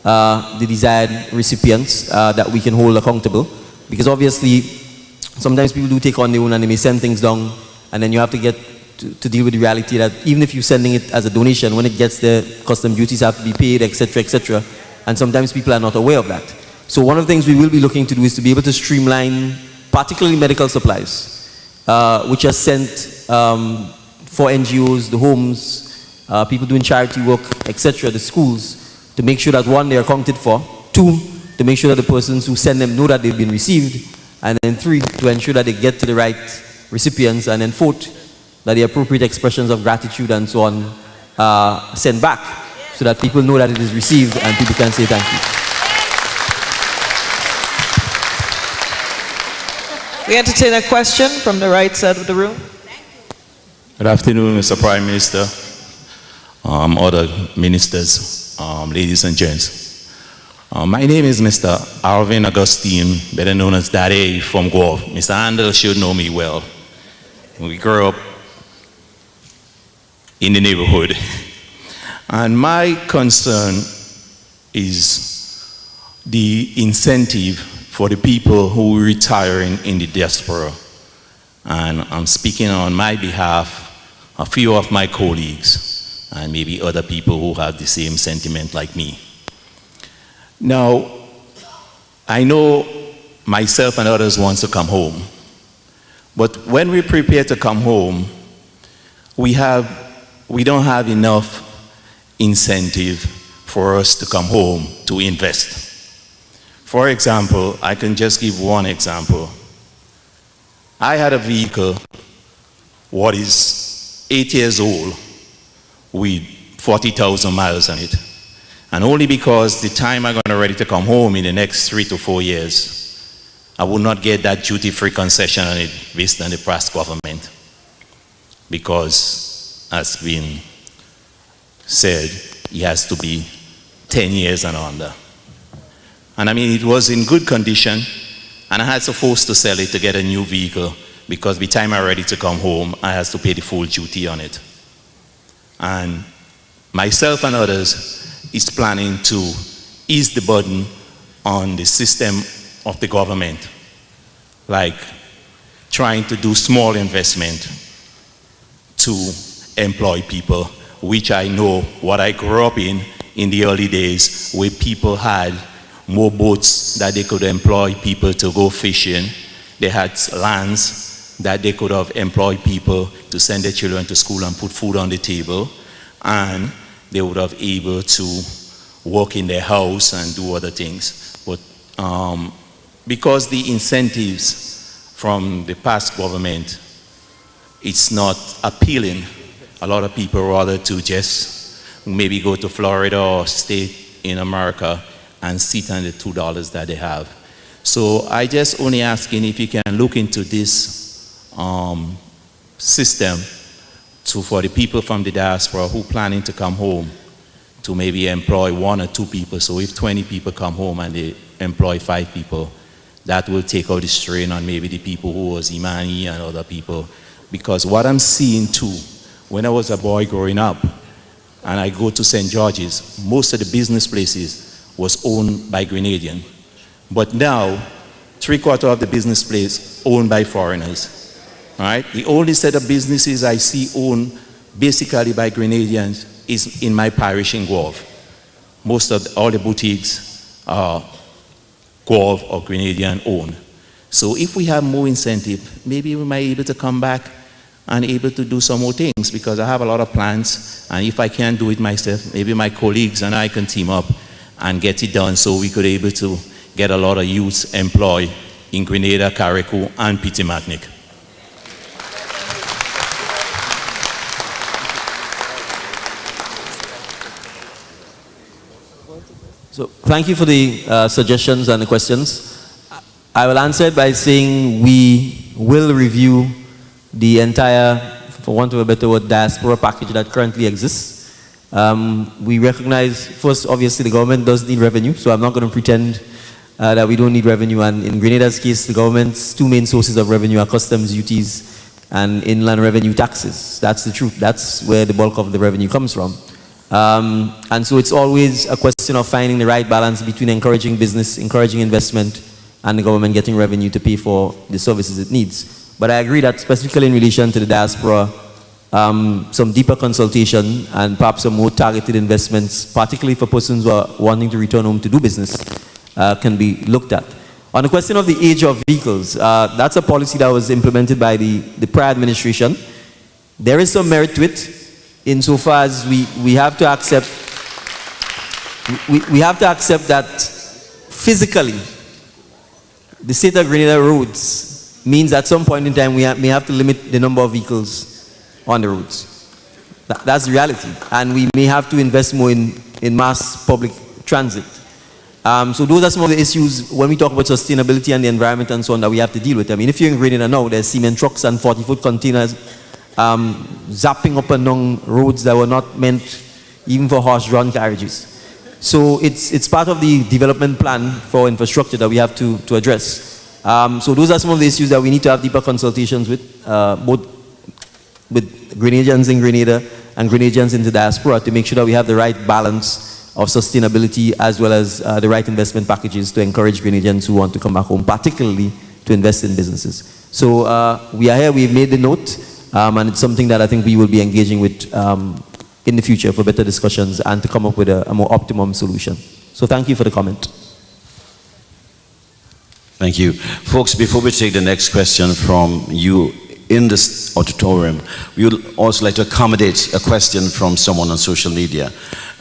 the desired recipients that we can hold accountable. Because obviously, sometimes people do take on their own and they may send things down, and then you have to get to deal with the reality that even if you're sending it as a donation, when it gets there, custom duties have to be paid, etc., etc. And sometimes people are not aware of that. So one of the things we will be looking to do is to be able to streamline, particularly medical supplies, which are sent for NGOs, the homes, people doing charity work, etc., the schools, to make sure that one, they're accounted for, two, to make sure that the persons who send them know that they've been received, and then three, to ensure that they get to the right recipients, and then fourth, that the appropriate expressions of gratitude and so on are sent back, so that people know that it is received and people can say thank you. We entertain a question from the right side of the room. Good afternoon, Mr. Prime Minister, other ministers, ladies and gents. My name is Mr. Alvin Augustine, better known as Daddy from Guelph. Mr. Handel should know me well. We grew up in the neighborhood. And my concern is the incentive for the people who are retiring in the diaspora. And I'm speaking on my behalf, a few of my colleagues, and maybe other people who have the same sentiment like me. Now, I know myself and others want to come home, but when we prepare to come home, we don't have enough incentive for us to come home to invest. For example, I can just give one example. I had a vehicle, what is 8 years old, with 40,000 miles on it. And only because the time I'm ready to come home in the next 3 to 4 years, I will not get that duty-free concession on it based on the past government. Because, as been said, it has to be 10 years and under. And I mean, it was in good condition, and I had to force to sell it to get a new vehicle, because by the time I'm ready to come home, I had to pay the full duty on it. And myself and others is planning to ease the burden on the system of the government, like trying to do small investment to employ people, which I know what I grew up in the early days, where people had more boats that they could employ people to go fishing. They had lands that they could have employed people to send their children to school and put food on the table, and they would have able to work in their house and do other things. But because the incentives from the past government, it's not appealing, a lot of people rather to just maybe go to Florida or stay in America and sit on the $2 that they have. So I just only asking if you can look into this system for the people from the diaspora who planning to come home to maybe employ 1 or 2 people. So if 20 people come home and they employ 5 people, that will take out the strain on maybe the people who was Imani and other people. Because what I'm seeing too, when I was a boy growing up, and I go to St. George's, most of the business places was owned by Grenadian. But now, 3/4 of the business place owned by foreigners. Right? The only set of businesses I see owned basically by Grenadians is in my parish in Guelph. Most of all the boutiques are Guelph or Grenadian owned. So if we have more incentive, maybe we might be able to come back and able to do some more things, because I have a lot of plans, and if I can't do it myself, maybe my colleagues and I can team up and get it done so we could able to get a lot of youths employed in Grenada, Carriacou, and Petit-Martinique. So thank you for the suggestions and the questions. I will answer it by saying we will review the entire, for want of a better word, diaspora package that currently exists. We recognize, first, obviously the government does need revenue, so I'm not going to pretend that we don't need revenue. And in Grenada's case, the government's 2 main sources of revenue are customs duties and inland revenue taxes. That's the truth. That's where the bulk of the revenue comes from. And so it's always a question of finding the right balance between encouraging business, encouraging investment, and the government getting revenue to pay for the services it needs. But I agree that specifically in relation to the diaspora, some deeper consultation and perhaps some more targeted investments, particularly for persons who are wanting to return home to do business, can be looked at. On the question of the age of vehicles, that's a policy that was implemented by the prior administration. There is some merit to it, insofar as we have to accept that physically the state of Grenada roads means at some point in time we may have to limit the number of vehicles on the roads. That's the reality, and we may have to invest more in mass public transit. So those are some of the issues when we talk about sustainability and the environment and so on that we have to deal with. I mean, if you're in Grenada now, there's cement trucks and 40-foot containers zapping up and down roads that were not meant even for horse-drawn carriages. So it's part of the development plan for infrastructure that we have to address. So those are some of the issues that we need to have deeper consultations with, both with Grenadians in Grenada and Grenadians in the diaspora, to make sure that we have the right balance of sustainability as well as the right investment packages to encourage Grenadians who want to come back home, particularly to invest in businesses. So we are here, we've made the note, and it's something that I think we will be engaging with in the future for better discussions and to come up with a more optimum solution. So thank you for the comment. Thank you. Folks, before we take the next question from you in this auditorium, we would also like to accommodate a question from someone on social media.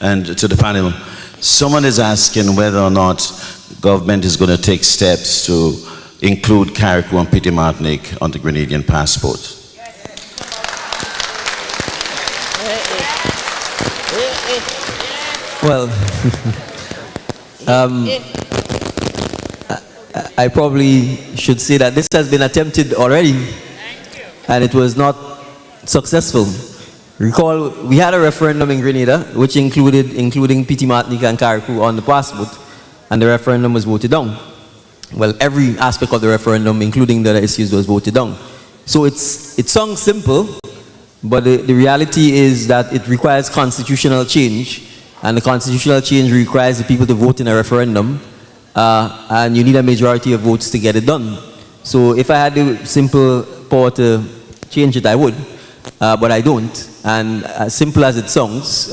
And to the panel, someone is asking whether or not government is going to take steps to include Carriacou and Petit-Martinique on the Grenadian passport. Well, I probably should say that this has been attempted already, and it was not successful. Recall, we had a referendum in Grenada, which including Petit-Martinique and Carriacou on the passport, and the referendum was voted down. Well, every aspect of the referendum, including the other issues, was voted down. So it sounds simple, but the reality is that it requires constitutional change, and the constitutional change requires the people to vote in a referendum, and you need a majority of votes to get it done. So if I had the simple power to change it, I would, but I don't. And as simple as it sounds,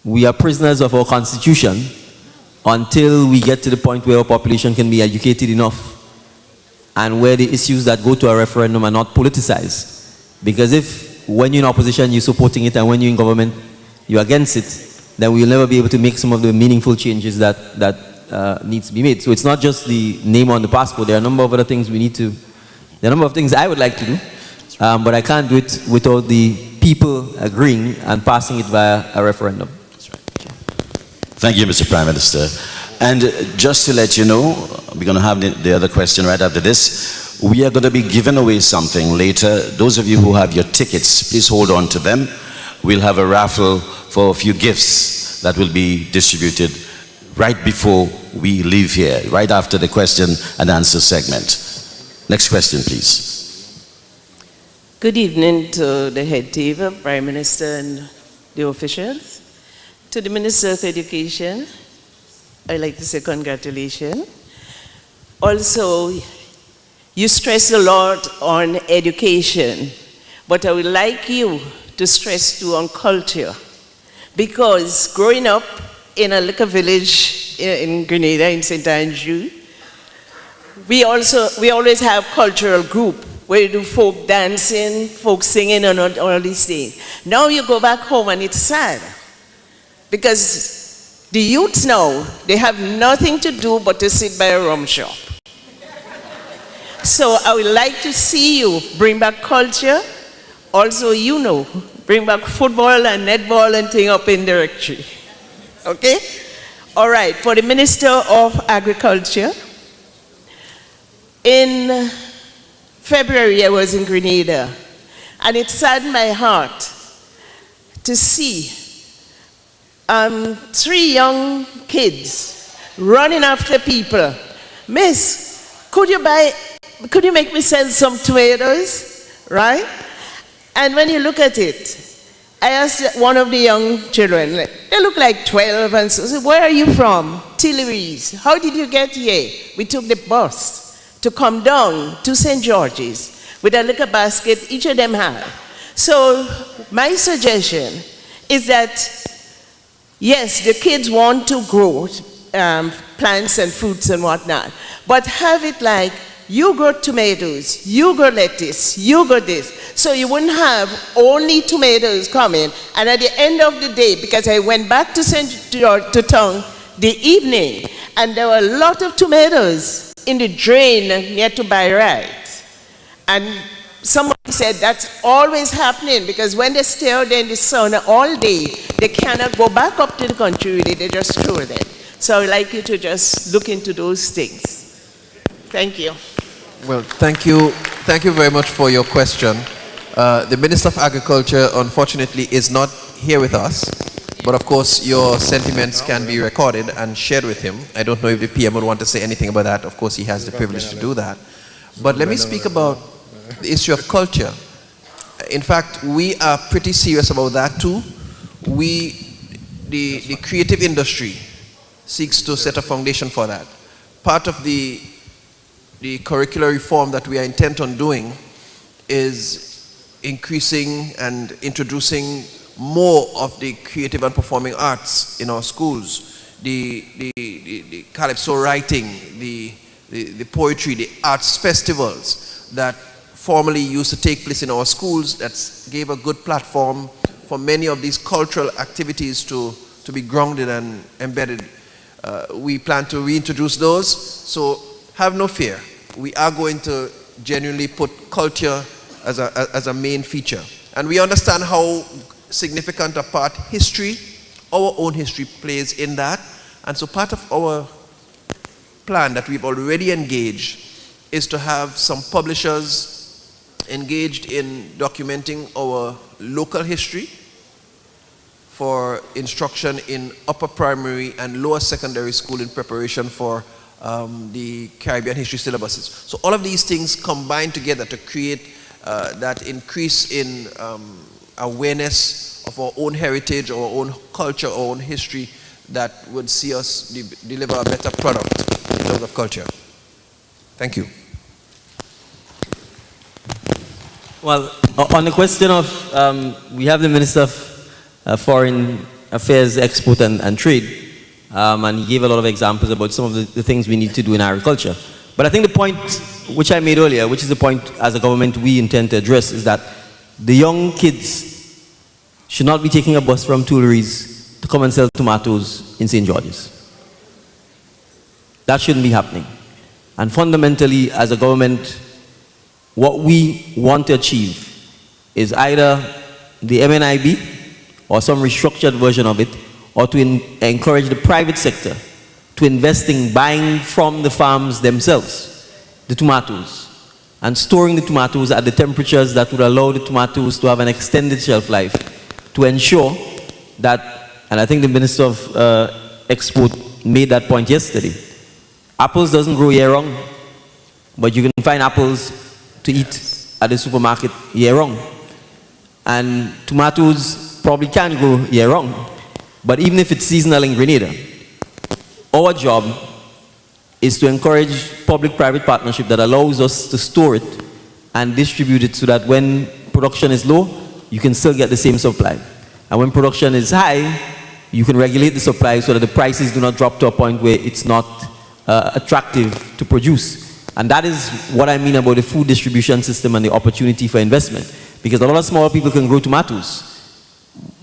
we are prisoners of our constitution until we get to the point where our population can be educated enough and where the issues that go to a referendum are not politicized. Because if when you're in opposition you're supporting it and when you're in government you're against it, then we'll never be able to make some of the meaningful changes that needs to be made. So it's not just the name on the passport. There are a number of other things we need to, there are a number of things I would like to do, but I can't do it without the people agreeing and passing it via a referendum. Thank you, Mr. Prime Minister. And just to let you know, we're going to have the other question right after this. We are going to be giving away something later. Those of you who have your tickets, please hold on to them. We'll have a raffle for a few gifts that will be distributed right before we leave here, right after the question and answer segment. Next question, please. Good evening to the head table, Prime Minister and the officials. To the Minister of Education, I'd like to say congratulations. Also, you stress a lot on education, but I would like you to stress too on culture. Because growing up in a little village in Grenada, in St. Andrew, we always have cultural group where you do folk dancing, folk singing, and all these things. Now you go back home and it's sad. Because the youths now, they have nothing to do but to sit by a rum shop. So I would like to see you bring back culture. Also, you know, bring back football and netball and thing up in directory. Okay? All right, for the Minister of Agriculture, in February I was in Grenada, and it saddened my heart to see 3 young kids running after people. Miss, could you make me sell some tomatoes, right? And when you look at it, I asked one of the young children, they look like 12 and so, I said, where are you from? Tuileries. How did you get here? We took the bus to come down to St. George's with a little basket each of them had. So my suggestion is that, yes, the kids want to grow plants and fruits and whatnot, but have it like, you grow tomatoes, you grow lettuce, you grow this. So you wouldn't have only tomatoes coming. And at the end of the day, because I went back to St. George to town the evening, and there were a lot of tomatoes in the drain near to Bayreuth. And someone said that's always happening because when they stay out there in the sun all day, they cannot go back up to the country really, they just throw them. So I'd like you to just look into those things. Thank you. Well, thank you very much for your question. The Minister of Agriculture, unfortunately, is not here with us, but of course, your sentiments can be recorded and shared with him. I don't know if the PM would want to say anything about that. Of course, he has the privilege to do that. But let me speak about the issue of culture. In fact, we are pretty serious about that too. The creative industry seeks to set a foundation for that. Part of the curricular reform that we are intent on doing is increasing and introducing more of the creative and performing arts in our schools. The calypso writing, the poetry, the arts festivals that formerly used to take place in our schools, that gave a good platform for many of these cultural activities to be grounded and embedded. We plan to reintroduce those, so have no fear. We are going to genuinely put culture as a main feature. And we understand how significant a part history, our own history, plays in that. And so part of our plan that we've already engaged is to have some publishers engaged in documenting our local history for instruction in upper primary and lower secondary school in preparation for the Caribbean history syllabuses. So all of these things combine together to create that increase in awareness of our own heritage, our own culture, our own history, that would see us deliver a better product in terms of culture. Thank you. Well, on the question of, we have the Minister of Foreign Affairs, Export and Trade, and he gave a lot of examples about some of the things we need to do in agriculture. But I think the point which I made earlier, which is the point as a government we intend to address, is that the young kids should not be taking a bus from Tuileries to come and sell tomatoes in St. George's. That shouldn't be happening. And fundamentally, as a government, what we want to achieve is either the MNIB or some restructured version of it, or to encourage the private sector to investing, buying from the farms themselves, the tomatoes, and storing the tomatoes at the temperatures that would allow the tomatoes to have an extended shelf life, to ensure that, and I think the Minister of Export made that point yesterday, apples doesn't grow year-round, but you can find apples to eat at the supermarket year-round. And tomatoes probably can grow year-round, but even if it's seasonal in Grenada, our job is to encourage public-private partnership that allows us to store it and distribute it so that when production is low, you can still get the same supply. And when production is high, you can regulate the supply so that the prices do not drop to a point where it's not attractive to produce. And that is what I mean about the food distribution system and the opportunity for investment. Because a lot of small people can grow tomatoes.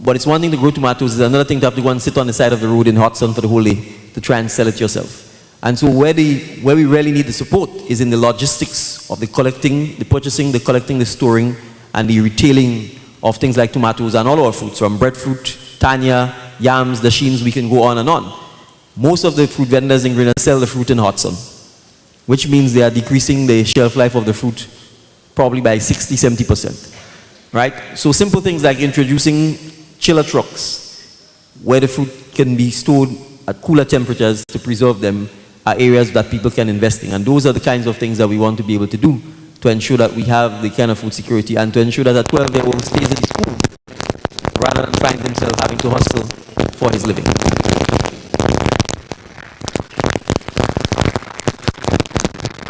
But it's one thing to grow tomatoes, it's another thing to have to go and sit on the side of the road in hot sun for the whole day to try and sell it yourself. And so where we really need the support is in the logistics of the collecting, the purchasing, the collecting, the storing, and the retailing of things like tomatoes and all our fruits, from breadfruit, tanya, yams, dashins, we can go on and on. Most of the fruit vendors in Grenada sell the fruit in hot sun, which means they are decreasing the shelf life of the fruit probably by 60–70%. Right? So simple things like introducing chiller trucks where the fruit can be stored at cooler temperatures to preserve them are areas that people can invest in. And those are the kinds of things that we want to be able to do to ensure that we have the kind of food security and to ensure that a 12-year-old stays in school rather than find himself having to hustle for his living.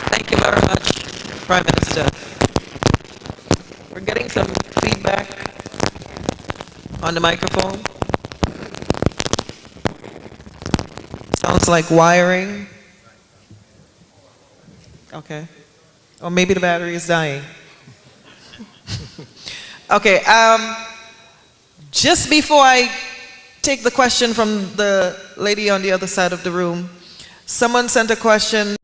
Thank you very much, Prime Minister. We're getting some feedback on the microphone. Sounds like wiring. Okay. Or maybe the battery is dying. Okay. Just before I take the question from the lady on the other side of the room, someone sent a question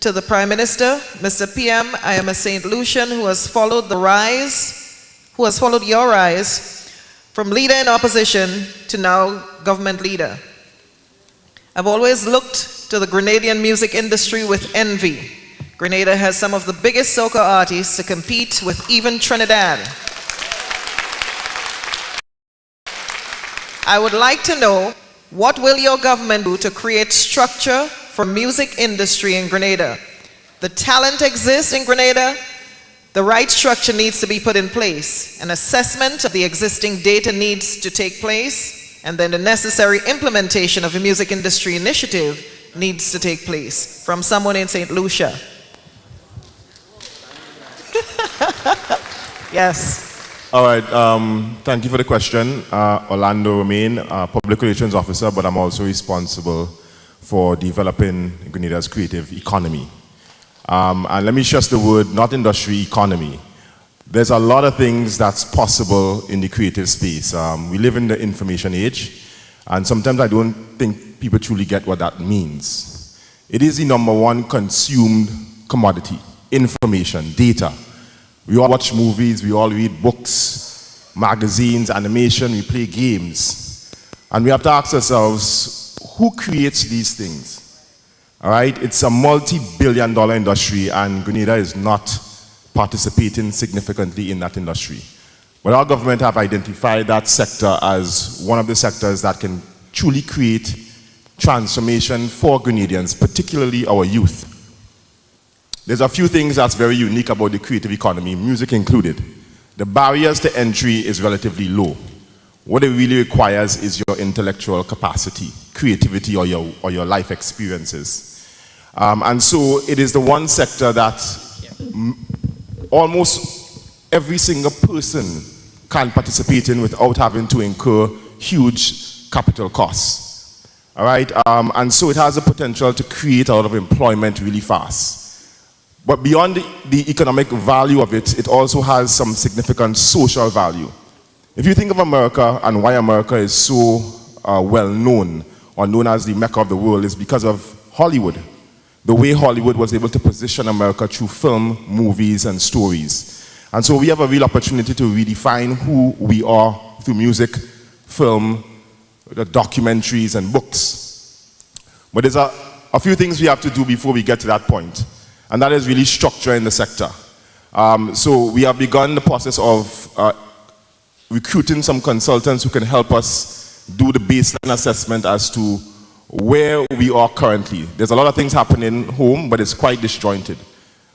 to the Prime Minister. Mr. PM, I am a St. Lucian who has followed your rise from leader in opposition to now government leader. I've always looked to the Grenadian music industry with envy. Grenada has some of the biggest soca artists to compete with even Trinidad. I would like to know, what will your government do to create structure for music industry in Grenada? The talent exists in Grenada. The right structure needs to be put in place. An assessment of the existing data needs to take place, and then the necessary implementation of a music industry initiative needs to take place. From someone in St. Lucia. Yes. All right, thank you for the question. Orlando Romain, Public Relations Officer, but I'm also responsible for developing Grenada's creative economy. And let me stress the word, not industry, economy. There's a lot of things that's possible in the creative space. We live in the information age, and sometimes I don't think people truly get what that means. It is the #1 consumed commodity, information, data. We all watch movies, we all read books, magazines, animation, we play games. And we have to ask ourselves, who creates these things? All right, it's a multi-billion-dollar industry, and Grenada is not participating significantly in that industry. But our government have identified that sector as one of the sectors that can truly create transformation for Grenadians, particularly our youth. There's a few things that's very unique about the creative economy, music included. The barriers to entry is relatively low. What it really requires is your intellectual capacity, creativity, or your life experiences. And so it is the one sector that almost every single person can participate in without having to incur huge capital costs. All right? And so it has the potential to create a lot of employment really fast. But beyond the economic value of it, it also has some significant social value. If you think of America and why America is so well known, or known as the Mecca of the world, is because of Hollywood. The way Hollywood was able to position America through film, movies, and stories. And so we have a real opportunity to redefine who we are through music, film, the documentaries, and books. But there's a few things we have to do before we get to that point, and that is really structuring the sector. So we have begun the process of recruiting some consultants who can help us do the baseline assessment as to where we are currently. There's a lot of things happening home, but it's quite disjointed.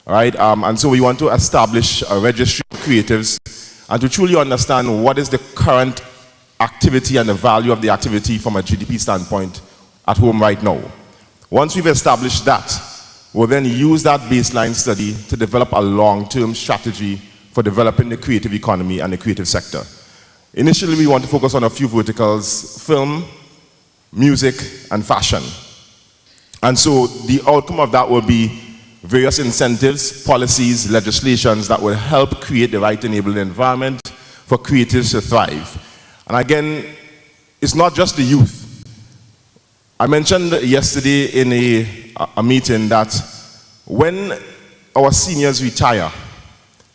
All right? And so we want to establish a registry of creatives and to truly understand what is the current activity and the value of the activity from a GDP standpoint at home right now. Once we've established that, we'll then use that baseline study to develop a long-term strategy for developing the creative economy and the creative sector. Initially, we want to focus on a few verticals: film, music, and fashion. And so the outcome of that will be various incentives, policies, legislations that will help create the right enabling environment for creatives to thrive. And again, it's not just the youth. I mentioned yesterday in a meeting that when our seniors retire,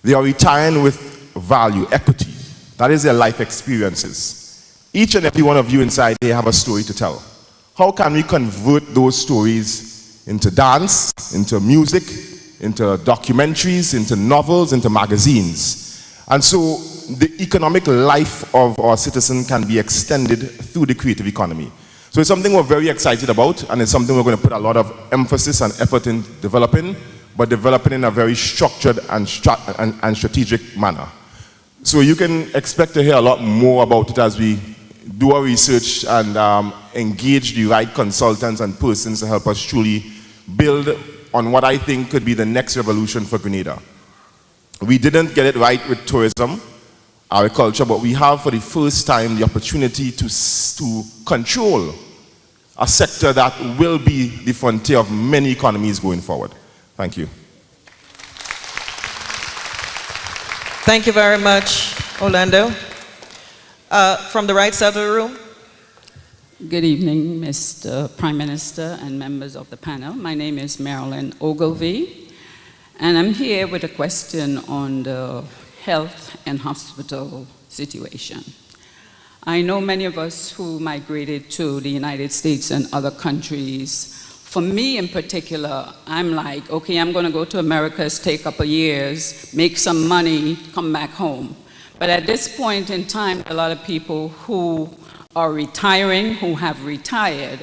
they are retiring with value, equity. That is their life experiences. Each and every one of you inside here have a story to tell. How can we convert those stories into dance, into music, into documentaries, into novels, into magazines? And so the economic life of our citizen can be extended through the creative economy. So it's something we're very excited about, and it's something we're going to put a lot of emphasis and effort in developing, but developing in a very structured and strategic manner. So you can expect to hear a lot more about it as we do our research and engage the right consultants and persons to help us truly build on what I think could be the next revolution for Grenada. We didn't get it right with tourism, agriculture, but we have for the first time the opportunity to control a sector that will be the frontier of many economies going forward. Thank you. Thank you very much, Orlando. From the right side of the room. Good evening, Mr. Prime Minister and members of the panel. My name is Marilyn Ogilvie, and I'm here with a question on the health and hospital situation. I know many of us who migrated to the United States and other countries. For me in particular, I'm like, okay, I'm going to go to America, stay a couple years, make some money, come back home. But at this point in time, a lot of people who are retiring, who have retired,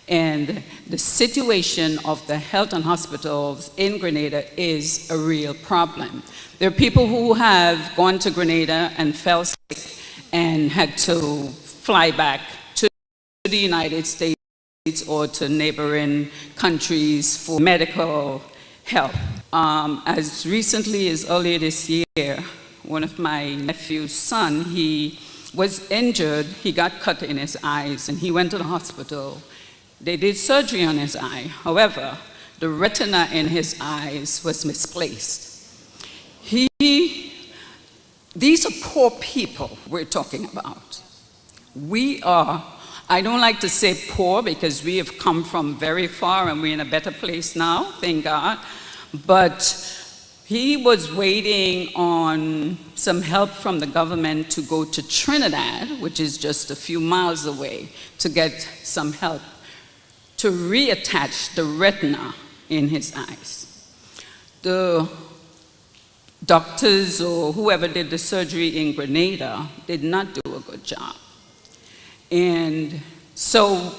and the situation of the health and hospitals in Grenada is a real problem. There are people who have gone to Grenada and fell sick and had to fly back to the United States or to neighboring countries for medical help. As recently as earlier this year, one of my nephew's son, he was injured, he got cut in his eyes, and he went to the hospital. They did surgery on his eye. However, the retina in his eyes was misplaced. These are poor people we're talking about. We are, I don't like to say poor because we have come from very far and we're in a better place now, thank God. But he was waiting on some help from the government to go to Trinidad, which is just a few miles away, to get some help to reattach the retina in his eyes. The doctors or whoever did the surgery in Grenada did not do a good job. And so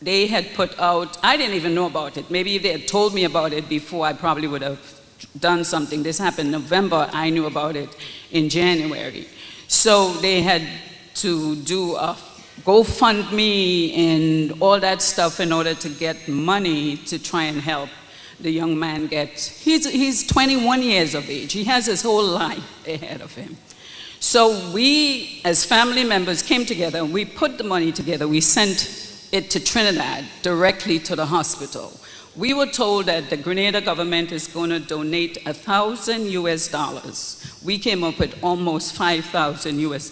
they had put out, I didn't even know about it. Maybe if they had told me about it before, I probably would have done something. This happened in November, I knew about it in January. So they had to do a GoFundMe and all that stuff in order to get money to try and help the young man get, he's 21 years of age. He has his whole life ahead of him. So we, as family members, came together and we put the money together. We sent it to Trinidad, directly to the hospital. We were told that the Grenada government is going to donate $1,000 US. We came up with almost $5,000 US.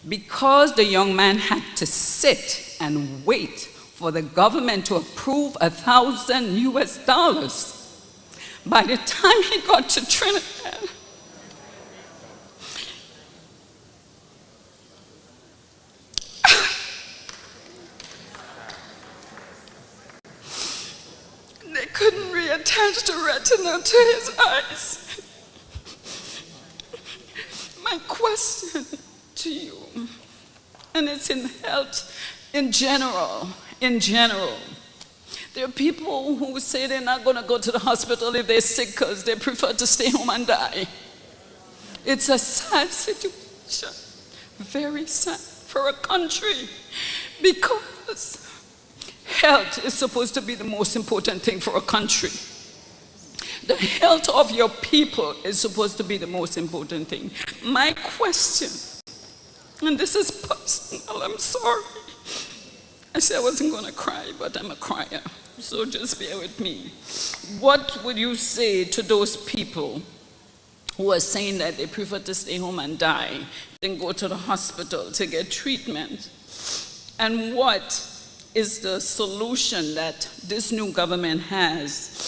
Because the young man had to sit and wait for the government to approve $1,000 US, by the time he got to Trinidad, couldn't reattach the retina to his eyes. My question to you, and it's in health in general, there are people who say they're not going to go to the hospital if they're sick because they prefer to stay home and die. It's a sad situation, very sad for a country, because health is supposed to be the most important thing for a country. The health of your people is supposed to be the most important thing. My question, and this is personal, I'm sorry. I said I wasn't going to cry, but I'm a crier, so just bear with me. What would you say to those people who are saying that they prefer to stay home and die than go to the hospital to get treatment? And what is the solution that this new government has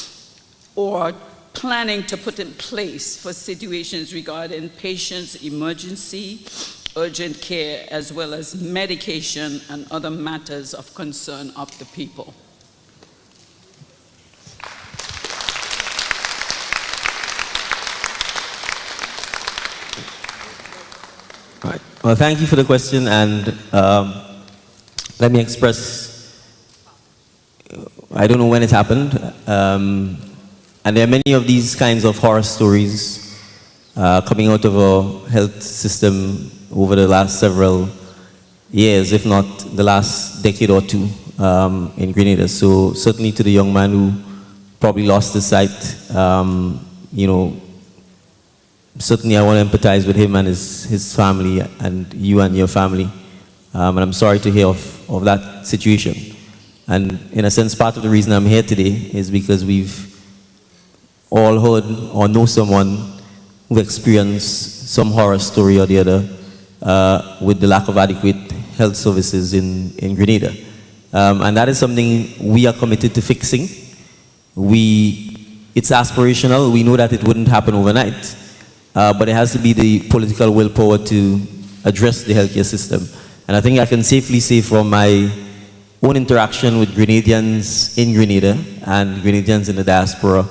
or planning to put in place for situations regarding patients' emergency, urgent care, as well as medication and other matters of concern of the people? Right. Well, thank you for the question, and let me express, I don't know when it happened, and there are many of these kinds of horror stories coming out of our health system over the last several years, if not the last decade or two in Grenada. So certainly to the young man who probably lost his sight, you know, certainly I want to empathize with him and his family and you and your family. And I'm sorry to hear of that situation. And in a sense, part of the reason I'm here today is because we've all heard or know someone who experienced some horror story or the other with the lack of adequate health services in Grenada. And that is something we are committed to fixing. It's aspirational. We know that it wouldn't happen overnight. But it has to be the political willpower to address the healthcare system. And I think I can safely say from my own interaction with Grenadians in Grenada and Grenadians in the diaspora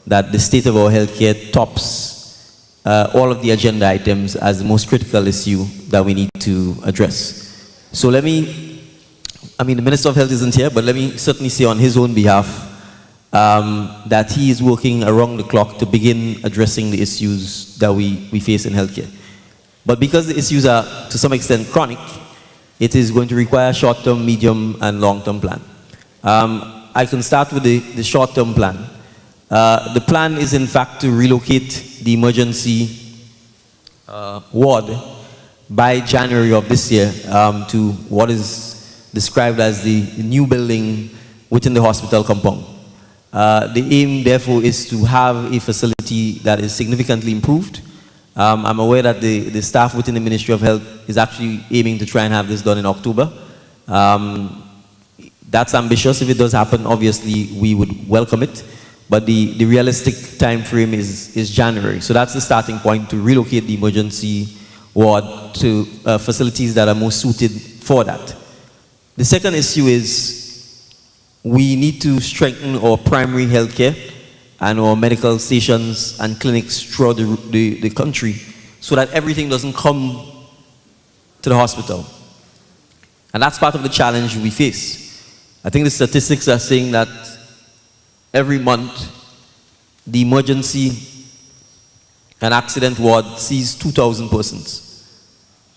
that the state of our healthcare tops all of the agenda items as the most critical issue that we need to address. So let me, I mean, the Minister of Health isn't here, but let me certainly say on his own behalf that he is working around the clock to begin addressing the issues that we face in healthcare. But because the issues are to some extent chronic, it is going to require a short-term, medium, and long-term plan. I can start with the short-term plan. The plan is in fact to relocate the emergency ward by January of this year to what is described as the new building within the hospital compound. The aim, therefore, is to have a facility that is significantly improved. I'm aware that the staff within the Ministry of Health is actually aiming to try and have this done in October. That's ambitious. If it does happen, obviously, we would welcome it. But the realistic time frame is January. So that's the starting point, to relocate the emergency ward to facilities that are more suited for that. The second issue is we need to strengthen our primary health care and our medical stations and clinics throughout the country so that everything doesn't come to the hospital. And that's part of the challenge we face. I think the statistics are saying that every month the emergency and accident ward sees 2,000 persons.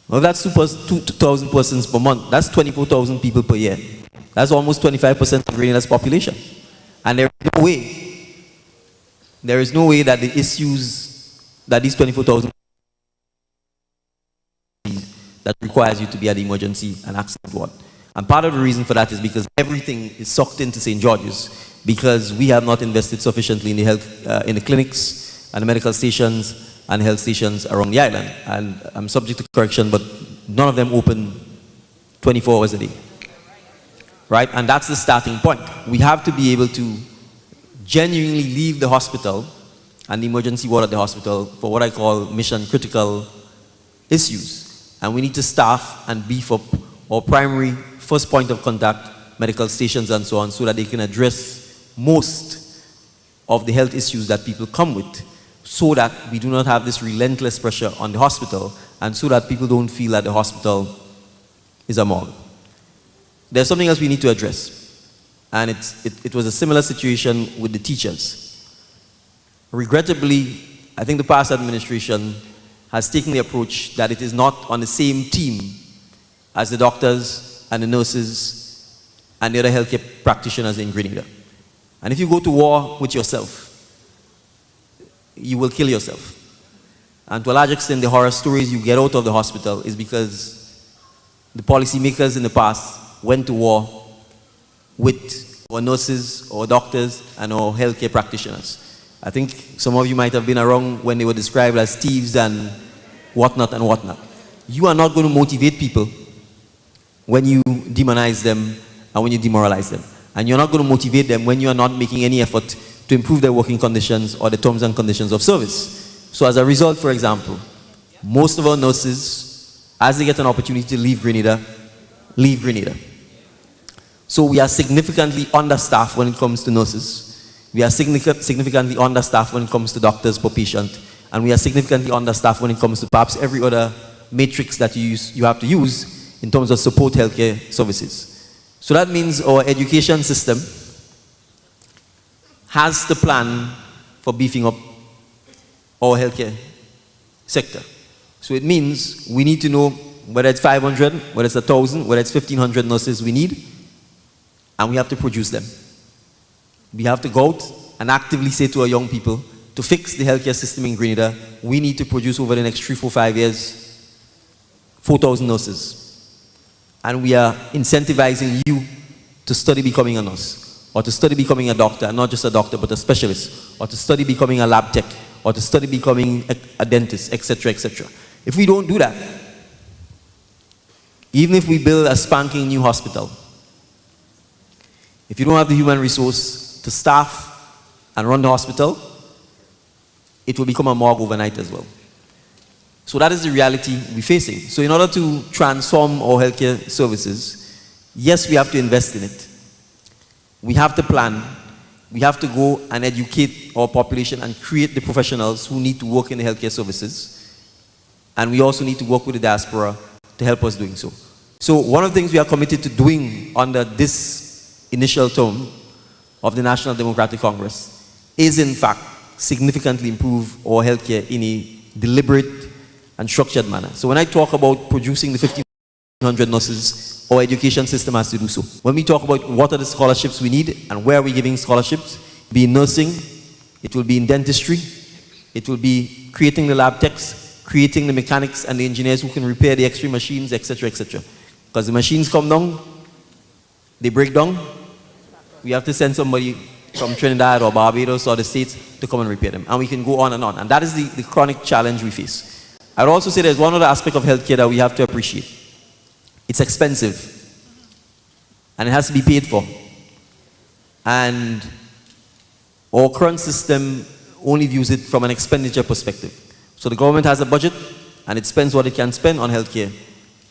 Well, that's 2,000 persons per month. That's 24,000 people per year. That's almost 25% of Grenada's population. And there is no way that the issues that these 24,000 that requires you to be at the emergency and accident ward. And part of the reason for that is because everything is sucked into St. George's, because we have not invested sufficiently in the health, in the clinics and the medical stations and health stations around the island. And I'm subject to correction, but none of them open 24 hours a day. Right? And that's the starting point. We have to be able to genuinely leave the hospital and the emergency ward at the hospital for what I call mission critical issues. And we need to staff and beef up our primary first point of contact, medical stations and so on, so that they can address most of the health issues that people come with, so that we do not have this relentless pressure on the hospital, and so that people don't feel that the hospital is a morgue. There's something else we need to address, and it was a similar situation with the teachers. Regrettably, I think the past administration has taken the approach that it is not on the same team as the doctors and the nurses and the other healthcare practitioners in Grenada. And if you go to war with yourself, you will kill yourself. And to a large extent, the horror stories you get out of the hospital is because the policymakers in the past went to war with our nurses, our doctors, and our healthcare practitioners. I think some of you might have been around when they were described as thieves and whatnot and whatnot. You are not going to motivate people when you demonize them and when you demoralize them. And you're not going to motivate them when you are not making any effort to improve their working conditions or the terms and conditions of service. So as a result, for example, most of our nurses, as they get an opportunity to leave Grenada, leave Grenada. So we are significantly understaffed when it comes to nurses. We are significantly understaffed when it comes to doctors per patient. And we are significantly understaffed when it comes to perhaps every other matrix that you have to use in terms of support healthcare services. So that means our education system has the plan for beefing up our healthcare sector. So it means we need to know whether it's 500, whether it's 1,000, whether it's 1,500 nurses we need, and we have to produce them. We have to go out and actively say to our young people, to fix the healthcare system in Grenada, we need to produce over the next 3, 4, 5 years, 4,000 nurses. And we are incentivizing you to study becoming a nurse, or to study becoming a doctor, and not just a doctor, but a specialist, or to study becoming a lab tech, or to study becoming a dentist, etc., etc. If we don't do that, even if we build a spanking new hospital, if you don't have the human resource to staff and run the hospital, it will become a morgue overnight as well. So that is the reality we're facing. So in order to transform our healthcare services, yes, we have to invest in it. We have to plan. We have to go and educate our population and create the professionals who need to work in the healthcare services. And we also need to work with the diaspora to help us doing so. So one of the things we are committed to doing under this initial term of the National Democratic Congress is, in fact, significantly improve our healthcare in a deliberate and structured manner. So when I talk about producing the 1,500 nurses, our education system has to do so. When we talk about what are the scholarships we need and where are we giving scholarships, it will be in nursing, it will be in dentistry, it will be creating the lab techs, creating the mechanics and the engineers who can repair the X-ray machines, etc., etc. Because the machines come down, they break down, we have to send somebody from Trinidad or Barbados or the States to come and repair them. And we can go on. And that is the chronic challenge we face. I'd also say there's one other aspect of healthcare that we have to appreciate. It's expensive. And it has to be paid for. And our current system only views it from an expenditure perspective. So the government has a budget and it spends what it can spend on healthcare.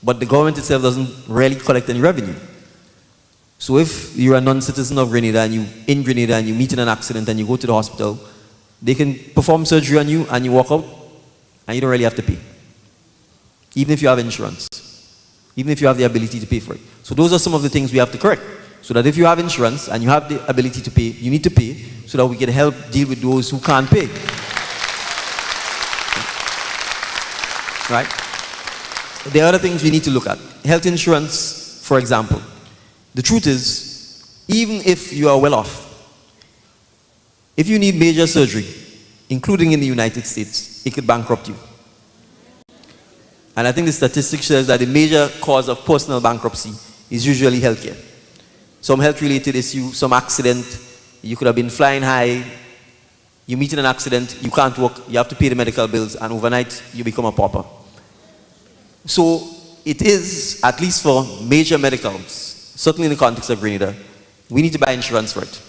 But the government itself doesn't really collect any revenue. So if you're a non-citizen of Grenada and you meet in an accident and you go to the hospital, they can perform surgery on you and you walk out and you don't really have to pay. Even if you have insurance. Even if you have the ability to pay for it. So those are some of the things we have to correct. So that if you have insurance and you have the ability to pay, you need to pay so that we can help deal with those who can't pay. Right? There are other things we need to look at. Health insurance, for example. The truth is, even if you are well off, if you need major surgery, including in the United States, it could bankrupt you. And I think the statistics says that the major cause of personal bankruptcy is usually healthcare. Some health-related issue, some accident, you could have been flying high, you meet in an accident, you can't work, you have to pay the medical bills, and overnight you become a pauper. So it is, at least for major medicals, certainly in the context of Grenada, we need to buy insurance for it.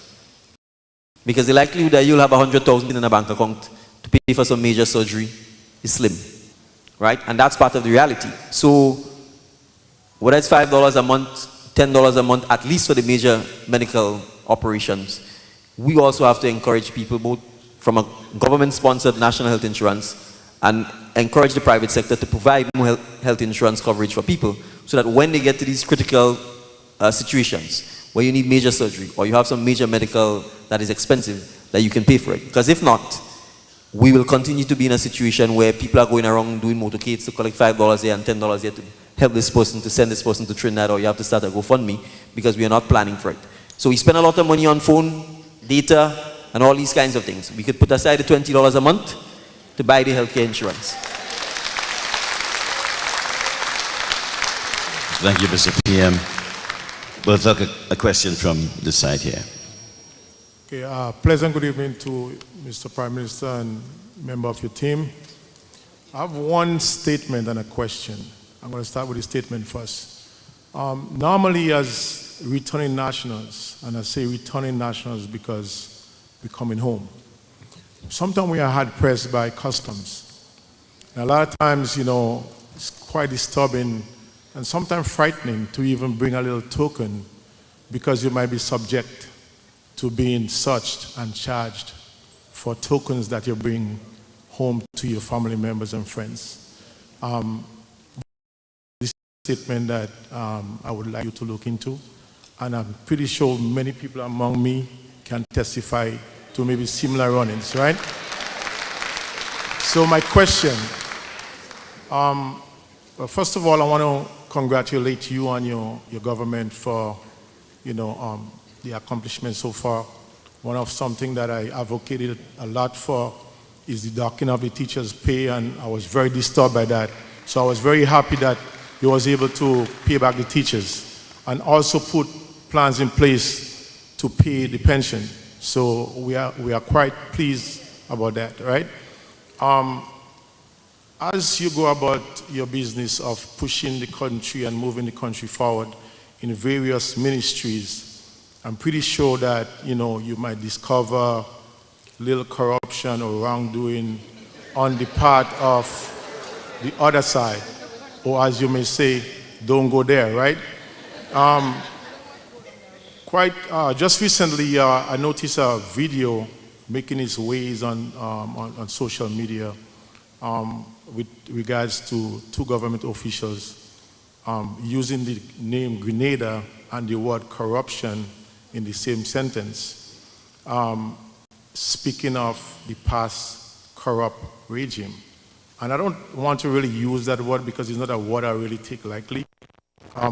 Because the likelihood that you'll have 100,000 in a bank account to pay for some major surgery is slim. Right? And that's part of the reality. So whether it's $5 a month, $10 a month, at least for the major medical operations, we also have to encourage people, both from a government-sponsored national health insurance and encourage the private sector to provide more health insurance coverage for people, so that when they get to these critical situations where you need major surgery or you have some major medical that is expensive, that you can pay for it. Because if not, we will continue to be in a situation where people are going around doing motorcades to collect $5 here and $10 here to help this person, to send this person to Trinidad, or you have to start a GoFundMe because we are not planning for it. So we spend a lot of money on phone, data, and all these kinds of things. We could put aside the $20 a month to buy the healthcare insurance. Thank you, Mr. PM. We'll take a question from this side here. Okay, pleasant good evening to Mr. Prime Minister and member of your team. I have one statement and a question. I'm going to start with the statement first. Normally, as returning nationals, and I say returning nationals because we're coming home, sometimes we are hard pressed by customs. And a lot of times, you know, it's quite disturbing and sometimes frightening to even bring a little token, because you might be subject to being searched and charged for tokens that you bring home to your family members and friends. This statement that I would like you to look into, and I'm pretty sure many people among me can testify to maybe similar run-ins, right? So my question, well, first of all, I want to congratulate you and your government for, you know, the accomplishments so far. One of something that I advocated a lot for is the docking of the teachers' pay, and I was very disturbed by that. So I was very happy that you was able to pay back the teachers and also put plans in place to pay the pension. So we are quite pleased about that, right? As you go about your business of pushing the country and moving the country forward in various ministries, I'm pretty sure that, you know, you might discover little corruption or wrongdoing on the part of the other side, or as you may say, don't go there, right? Just recently, I noticed a video making its ways on social media with regards to two government officials using the name Grenada and the word corruption in the same sentence, speaking of the past corrupt regime. And I don't want to really use that word because it's not a word I really take lightly,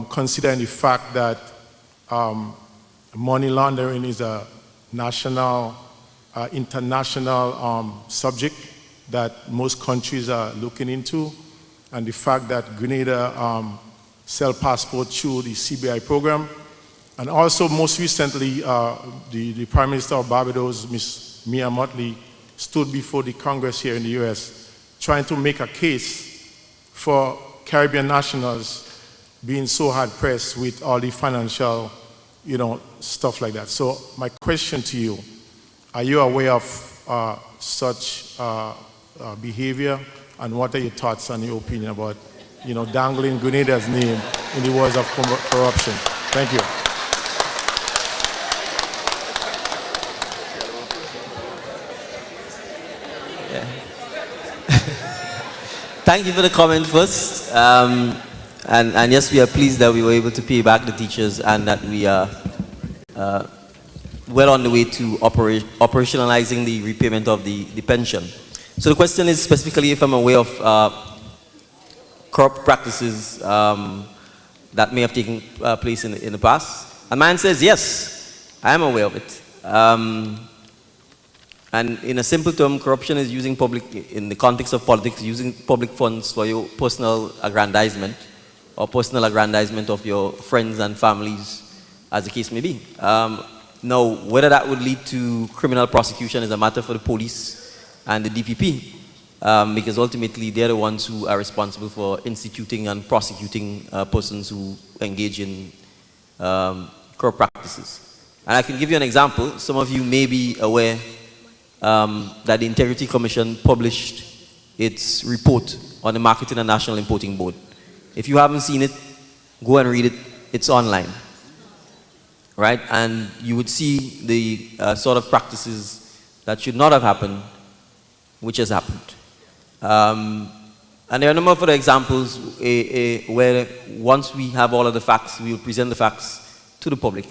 considering the fact that money laundering is a national, international subject that most countries are looking into, and the fact that Grenada sell passports through the CBI program. And also, most recently, the Prime Minister of Barbados, Ms. Mia Mottley, stood before the Congress here in the US trying to make a case for Caribbean nationals being so hard-pressed with all the financial, you know, stuff like that. So my question to you, are you aware of such behavior, and what are your thoughts and your opinion about, you know, dangling Grenada's name in the words of corruption? Thank you. Thank you for the comment first. And yes, we are pleased that we were able to pay back the teachers and that we are well on the way to operationalizing the repayment of the pension. So the question is specifically if I'm aware of corrupt practices that may have taken place in the past. And my answer is yes, I am aware of it. And in a simple term, corruption is using in the context of politics, using public funds for your personal aggrandizement or personal aggrandizement of your friends and families, as the case may be. Now, whether that would lead to criminal prosecution is a matter for the police and the DPP, because ultimately they're the ones who are responsible for instituting and prosecuting persons who engage in corrupt practices. And I can give you an example. Some of you may be aware that the Integrity Commission published its report on the Marketing and National Importing Board. If you haven't seen it, go and read it. It's online. right? And you would see the sort of practices that should not have happened, which has happened. And there are a number of other examples where once we have all of the facts, we will present the facts to the public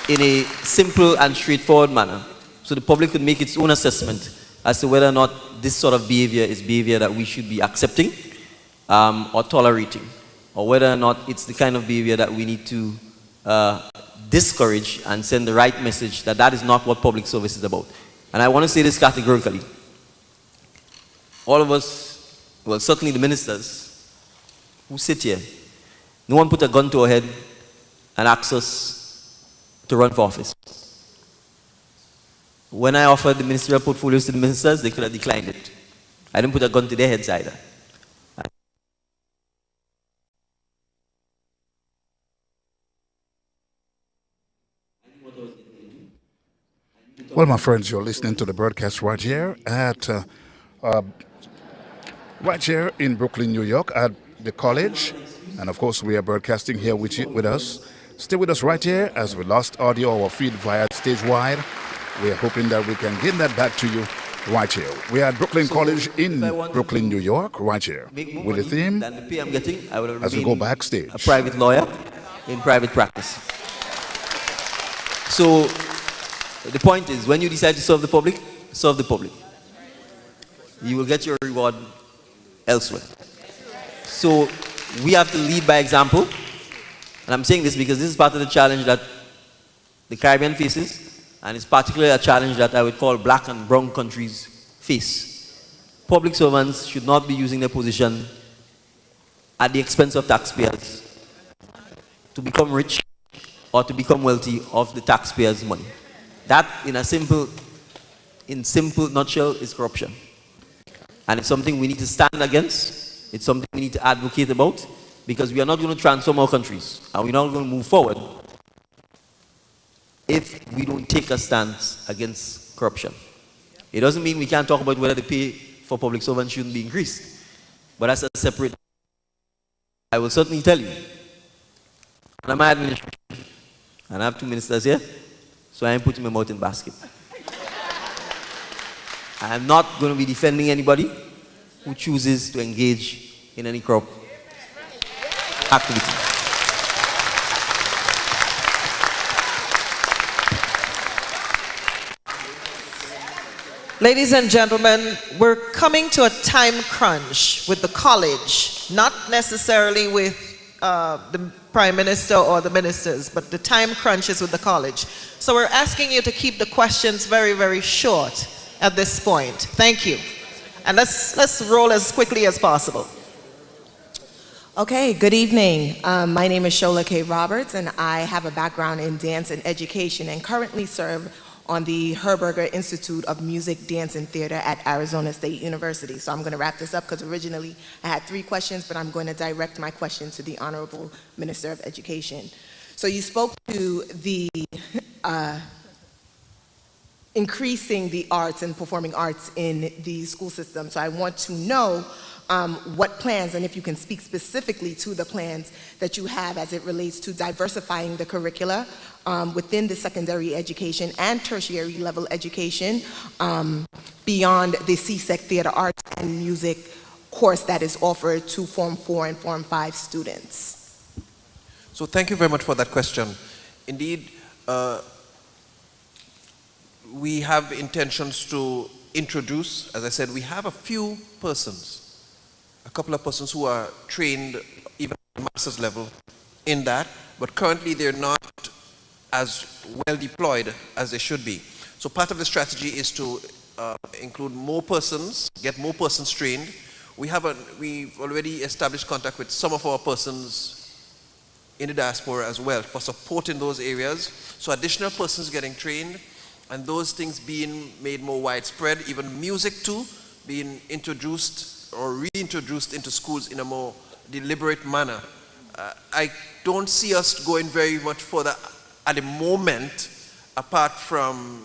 in a simple and straightforward manner, so the public could make its own assessment as to whether or not this sort of behavior is behavior that we should be accepting or tolerating, or whether or not it's the kind of behavior that we need to discourage and send the right message that that is not what public service is about. And I want to say this categorically. All of us, well, certainly the ministers who sit here, no one put a gun to our head and asked us to run for office. When I offered the ministerial portfolios to the ministers, they could have declined it. I didn't put a gun to their heads either. Well, my friends, you're listening to the broadcast right here at right here in Brooklyn, New York, at the college, and of course, we are broadcasting here with us. Stay with us right here as we lost audio or feed via stage wide. We are hoping that we can get that back to you right here. We are at Brooklyn College in Brooklyn, New York, right here, with the theme than the pay I'm getting, I would have as we go backstage. A private lawyer in private practice. So the point is, when you decide to serve the public, serve the public. You will get your reward elsewhere. So we have to lead by example. And I'm saying this because this is part of the challenge that the Caribbean faces, and it's particularly a challenge that I would call black and brown countries face. Public servants should not be using their position at the expense of taxpayers to become rich or to become wealthy off the taxpayers' money. That, in simple nutshell, is corruption. And it's something we need to stand against. It's something we need to advocate about, because we are not going to transform our countries, and we're not going to move forward if we don't take a stance against corruption. It doesn't mean we can't talk about whether the pay for public servants shouldn't be increased, but that's a separate. I will certainly tell you, and I'm my administration, and I have 2 ministers here, so I am putting my mouth in the basket. I am not going to be defending anybody who chooses to engage in any corrupt activity. Ladies and gentlemen, we're coming to a time crunch with the college, not necessarily with the Prime Minister or the ministers, but the time crunch is with the college. So we're asking you to keep the questions very, very short at this point. Thank you. And let's roll as quickly as possible. Okay, good evening. My name is Shola K. Roberts, and I have a background in dance and education and currently serve on the Herberger Institute of Music, Dance, and Theater at Arizona State University. So I'm going to wrap this up because originally I had 3 questions, but I'm going to direct my question to the Honorable Minister of Education. So you spoke to the increasing the arts and performing arts in the school system. So I want to know what plans, and if you can speak specifically to the plans that you have as it relates to diversifying the curricula within the secondary education and tertiary level education beyond the CSEC Theater Arts and Music course that is offered to Form 4 and Form 5 students. So thank you very much for that question. Indeed, we have intentions to introduce, as I said, we have a few persons, a couple of persons who are trained even at master's level in that, but currently they're not as well deployed as they should be. So part of the strategy is to include more persons, get more persons trained. We've already established contact with some of our persons in the diaspora as well for support in those areas. So additional persons getting trained, and those things being made more widespread, even music too, being introduced or reintroduced into schools in a more deliberate manner. I don't see us going very much further at the moment, apart from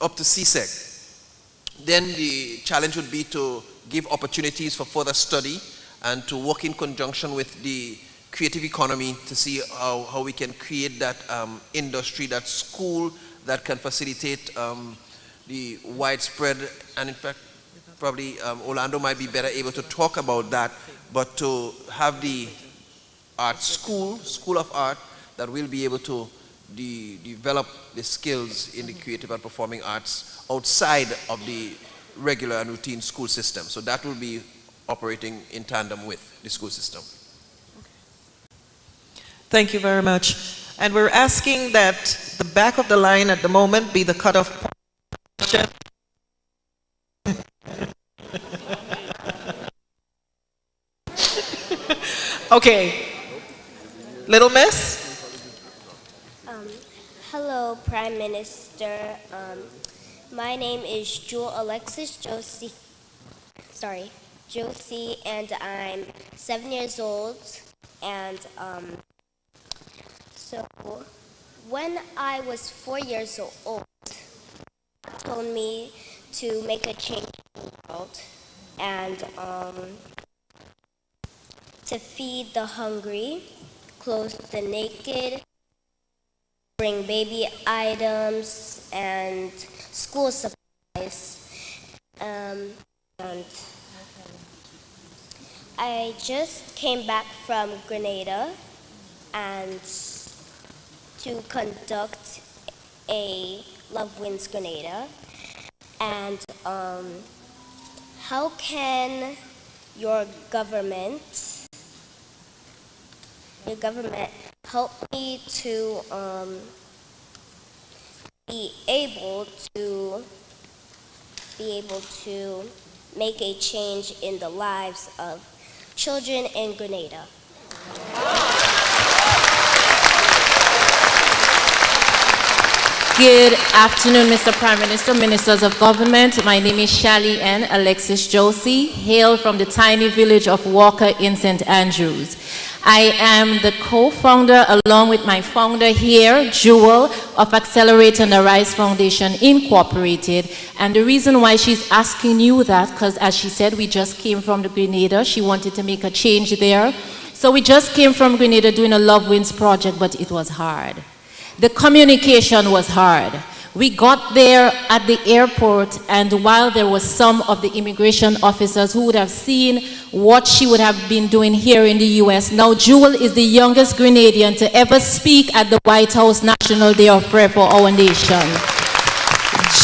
up to CSEC. Then the challenge would be to give opportunities for further study and to work in conjunction with the creative economy to see how we can create that industry, that school that can facilitate the widespread, and in fact, probably Orlando might be better able to talk about that, but to have the art school of art that will be able to develop the skills in the creative and performing arts outside of the regular and routine school system. So that will be operating in tandem with the school system. Thank you very much. And we're asking that the back of the line at the moment be the cutoff question. Okay. Little Miss? Hello, Prime Minister. My name is Jewel Alexis Josie. Josie, and I'm 7 years old. And so when I was 4 years old, God told me to make a change in the world and to feed the hungry, clothe the naked, bring baby items and school supplies. And I just came back from Grenada and to conduct a Love Wins Grenada. And how can your government help me to be able to make a change in the lives of children in Grenada? Good afternoon, Mr. Prime Minister, Ministers of Government. My name is Shally N. Alexis Josie, hail from the tiny village of Walker in St. Andrews. I am the co-founder, along with my founder here, Jewel, of Accelerate and Arise Foundation Incorporated. And the reason why she's asking you that, because as she said, we just came from the Grenada. She wanted to make a change there. So we just came from Grenada doing a Love Wins project, but it was hard. The communication was hard. We got there at the airport, and while there was some of the immigration officers who would have seen what she would have been doing here in the U.S. Now, Jewel is the youngest Grenadian to ever speak at the White House National Day of Prayer for our nation.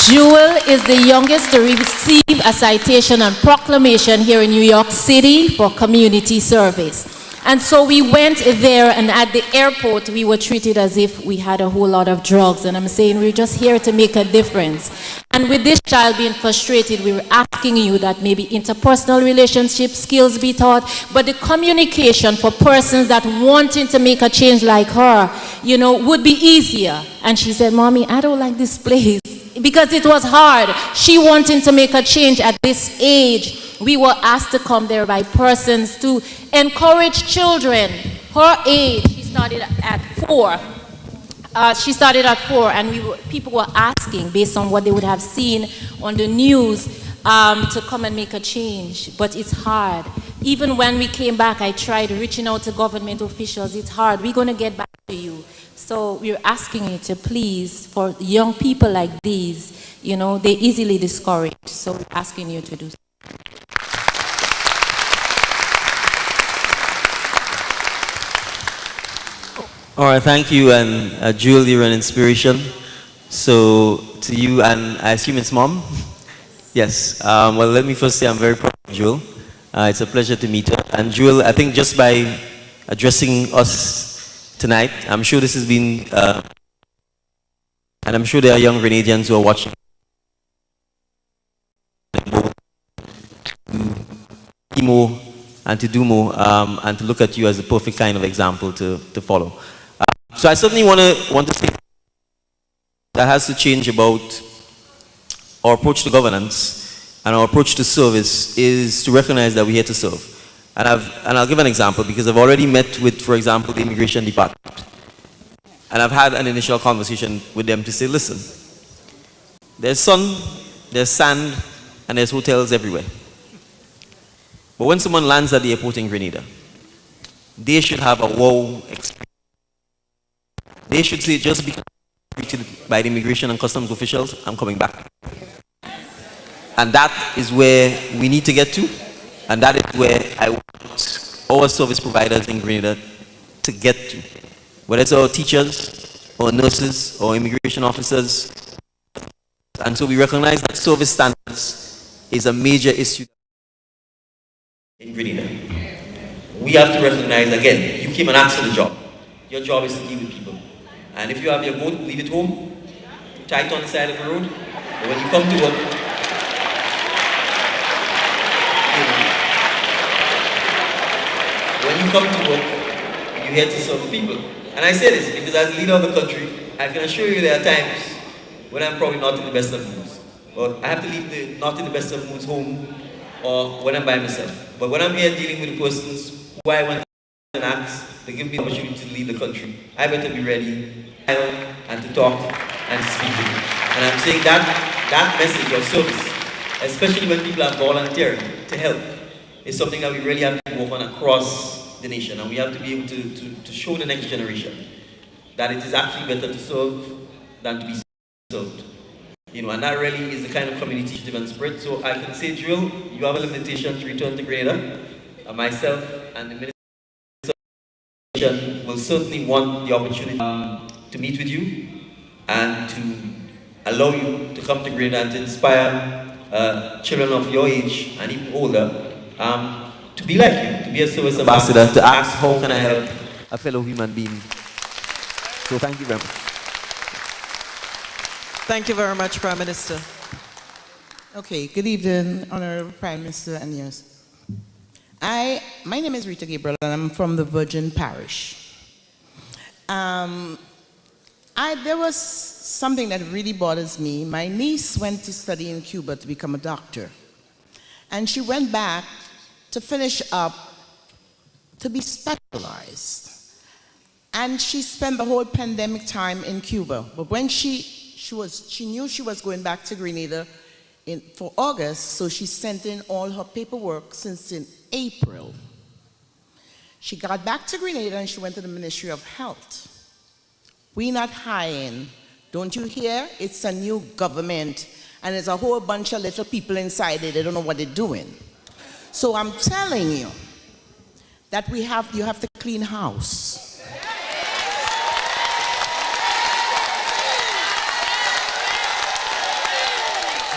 Jewel is the youngest to receive a citation and proclamation here in New York City for community service. And so we went there, and at the airport, we were treated as if we had a whole lot of drugs. And I'm saying we're just here to make a difference. And with this child being frustrated, we were asking you that maybe interpersonal relationship skills be taught, but the communication for persons that wanting to make a change like her, you know, would be easier. And she said, Mommy, I don't like this place. Because it was hard. She wanting to make a change at this age. We were asked to come there by persons to encourage children. Her age, she started at 4. And people were asking, based on what they would have seen on the news, to come and make a change. But it's hard. Even when we came back, I tried reaching out to government officials. It's hard. We're going to get back to you. So we're asking you to please, for young people like these, you know, they're easily discouraged. So we're asking you to do so. All right, thank you, and Jewel, you're an inspiration. So to you, and I assume it's Mom? Yes. Well, let me first say I'm very proud of Jewel. It's a pleasure to meet her. And Jewel, I think just by addressing us tonight, I'm sure this has been, and I'm sure there are young Grenadians who are watching, to be more and to do more, and to look at you as the perfect kind of example to follow. So I certainly want to say that has to change about our approach to governance, and our approach to service is to recognize that we're here to serve. And I'll give an example, because I've already met with, for example, the immigration department. And I've had an initial conversation with them to say, listen, there's sun, there's sand, and there's hotels everywhere. But when someone lands at the airport in Grenada, they should have a wow experience. They should say, just because I'm treated by the immigration and customs officials, I'm coming back. And that is where we need to get to, and that is where I want our service providers in Grenada to get to. Whether it's our teachers, or nurses, or immigration officers. And so we recognize that service standards is a major issue in Grenada. We have to recognize, again, you came and asked for the job. Your job is to deal with people. And if you have your boat, leave it home, tie it on the side of the road, but when you come to work, you're here to serve people. And I say this because as leader of the country, I can assure you there are times when I'm probably not in the best of moods. But I have to leave the not in the best of moods home or when I'm by myself. But when I'm here dealing with the persons who I went and asked to give me the opportunity to lead the country, I better be ready and to talk and to speak to you. And I'm saying that message of service, especially when people are volunteering to help, is something that we really have to work on across the nation. And we have to be able to show the next generation that it is actually better to serve than to be served. You know, and that really is the kind of community and spirit. So I can say, Joel, you have a limitation to return to Grenada. Myself and the minister will certainly want the opportunity to meet with you and to allow you to come to Grenada and to inspire children of your age and even older to be like you, to be a service ambassador, to ask how can I help a fellow human being. So thank you very much. Thank you very much, Prime Minister. Okay, good evening, Honorable Prime Minister and yours. My name is Rita Gabriel and I'm from the Virgin Parish. There was something that really bothers me. My niece went to study in Cuba to become a doctor. And she went back to finish up to be specialized. And she spent the whole pandemic time in Cuba. But when she knew she was going back to Grenada for August, so she sent in all her paperwork since in April. She got back to Grenada and she went to the Ministry of Health. We not high-end. Don't you hear? It's a new government and there's a whole bunch of little people inside it. They don't know what they're doing. So I'm telling you that you have to clean house.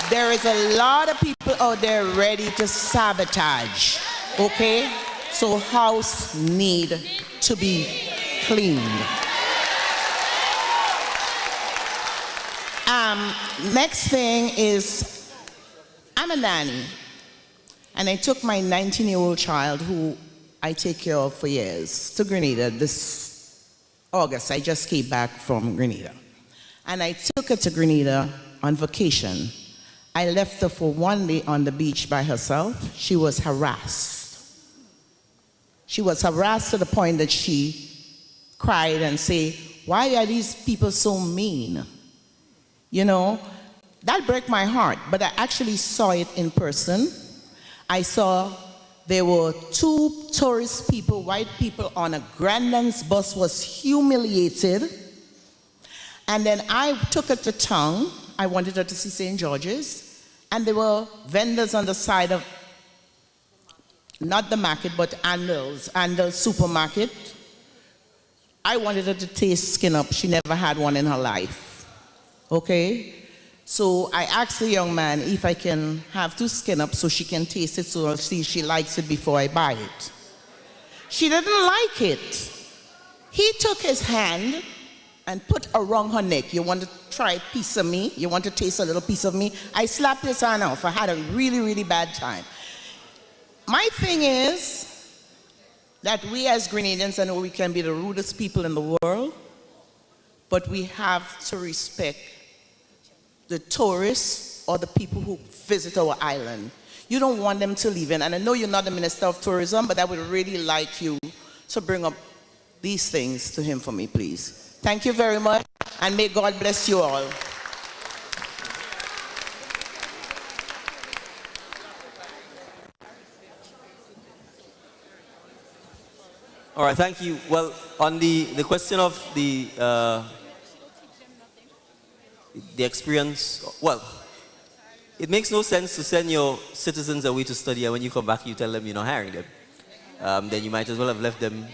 There is a lot of people out there ready to sabotage, okay? So house need to be cleaned. Next thing is, I'm a nanny, and I took my 19-year-old child, who I take care of for years, to Grenada this August. I just came back from Grenada. And I took her to Grenada on vacation. I left her for one day on the beach by herself. She was harassed. She was harassed to the point that she cried and said, "Why are these people so mean?" You know, that broke my heart, but I actually saw it in person. I saw there were two tourist people, white people, on a Grenadians bus, was humiliated. And then I took her to town. I wanted her to see St. George's, and there were vendors on the side of, not the market, but Andel's supermarket. I wanted her to taste skin up. She never had one in her life, okay? So I asked the young man if I can have 2 skin up so she can taste it, so I'll see if she likes it before I buy it. She didn't like it. He took his hand and put around her neck. "You want to try a piece of me? You want to taste a little piece of me?" I slapped his hand off. I had a really, really bad time. My thing is that we as Grenadians, I know we can be the rudest people in the world, but we have to respect the tourists or the people who visit our island. You don't want them to leave in. And I know you're not the Minister of Tourism, but I would really like you to bring up these things to him for me, please. Thank you very much, and may God bless you all. All right, thank you. Well, on the question of the experience, well, it makes no sense to send your citizens away to study, and when you come back, you tell them you're not hiring them. Then you might as well have left them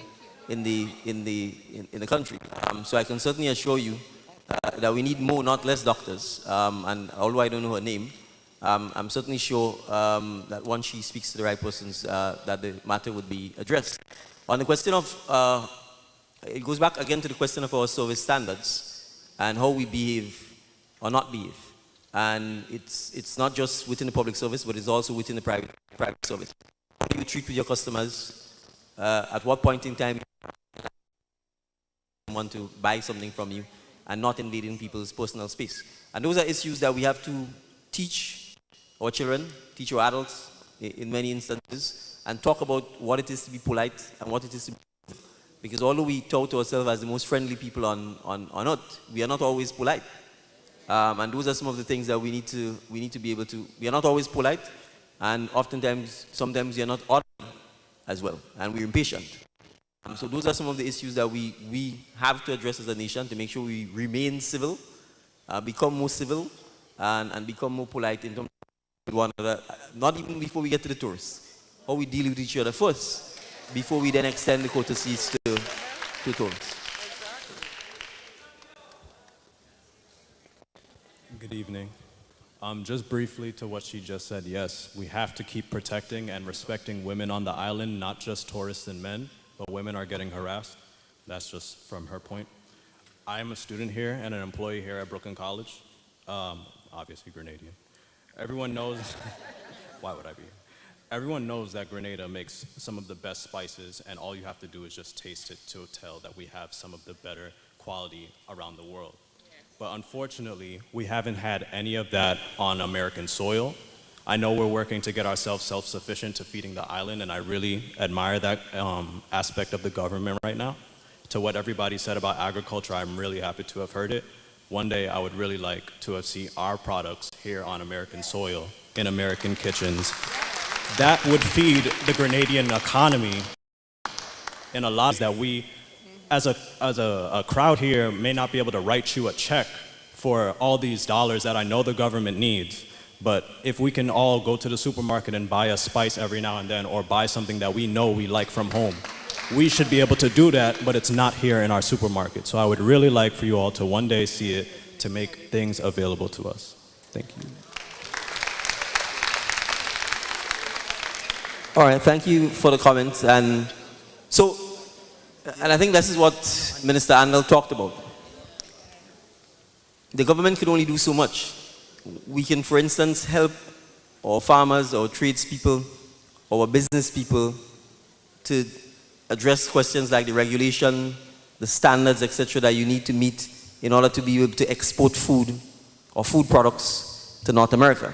in the country. So I can certainly assure you that we need more, not less doctors. And although I don't know her name, I'm certainly sure that once she speaks to the right persons, that the matter would be addressed. On the question of, it goes back again to the question of our service standards and how we behave or not behave. And it's not just within the public service, but it's also within the private service. How do you treat with your customers? At what point in time you want to buy something from you and not invading people's personal space? And those are issues that we have to teach our children, teach our adults in many instances, and talk about what it is to be polite and what it is to be. Because although we tout ourselves as the most friendly people on earth, we are not always polite. And those are some of the things that we need to be able to. We are not always polite, and sometimes we are not orderly as well, and we're impatient. So those are some of the issues that we have to address as a nation to make sure we remain civil, become more civil, and become more polite in terms of one another. Not even before we get to the tourists. How we deal with each other first, before we then extend the courtesies to tourists. Good evening. Just briefly to what she just said, yes, we have to keep protecting and respecting women on the island, not just tourists and men, but women are getting harassed. That's just from her point. I am a student here and an employee here at Brooklyn College, obviously Grenadian. Everyone knows, why would I be here? Everyone knows that Grenada makes some of the best spices, and all you have to do is just taste it to tell that we have some of the better quality around the world. But unfortunately, we haven't had any of that on American soil. I know we're working to get ourselves self-sufficient to feeding the island, and I really admire that aspect of the government right now. To what everybody said about agriculture, I'm really happy to have heard it. One day, I would really like to have seen our products here on American soil, in American kitchens. That would feed the Grenadian economy in a lot that we, as a crowd here, may not be able to write you a check for all these dollars that I know the government needs. But if we can all go to the supermarket and buy a spice every now and then, or buy something that we know we like from home, we should be able to do that, but it's not here in our supermarket. So I would really like for you all to one day see it, to make things available to us. Thank you. All right, thank you for the comments. And I think this is what Minister Andel talked about. The government can only do so much. We can, for instance, help our farmers, our tradespeople, our business people to address questions like the regulation, the standards, etc., that you need to meet in order to be able to export food or food products to North America.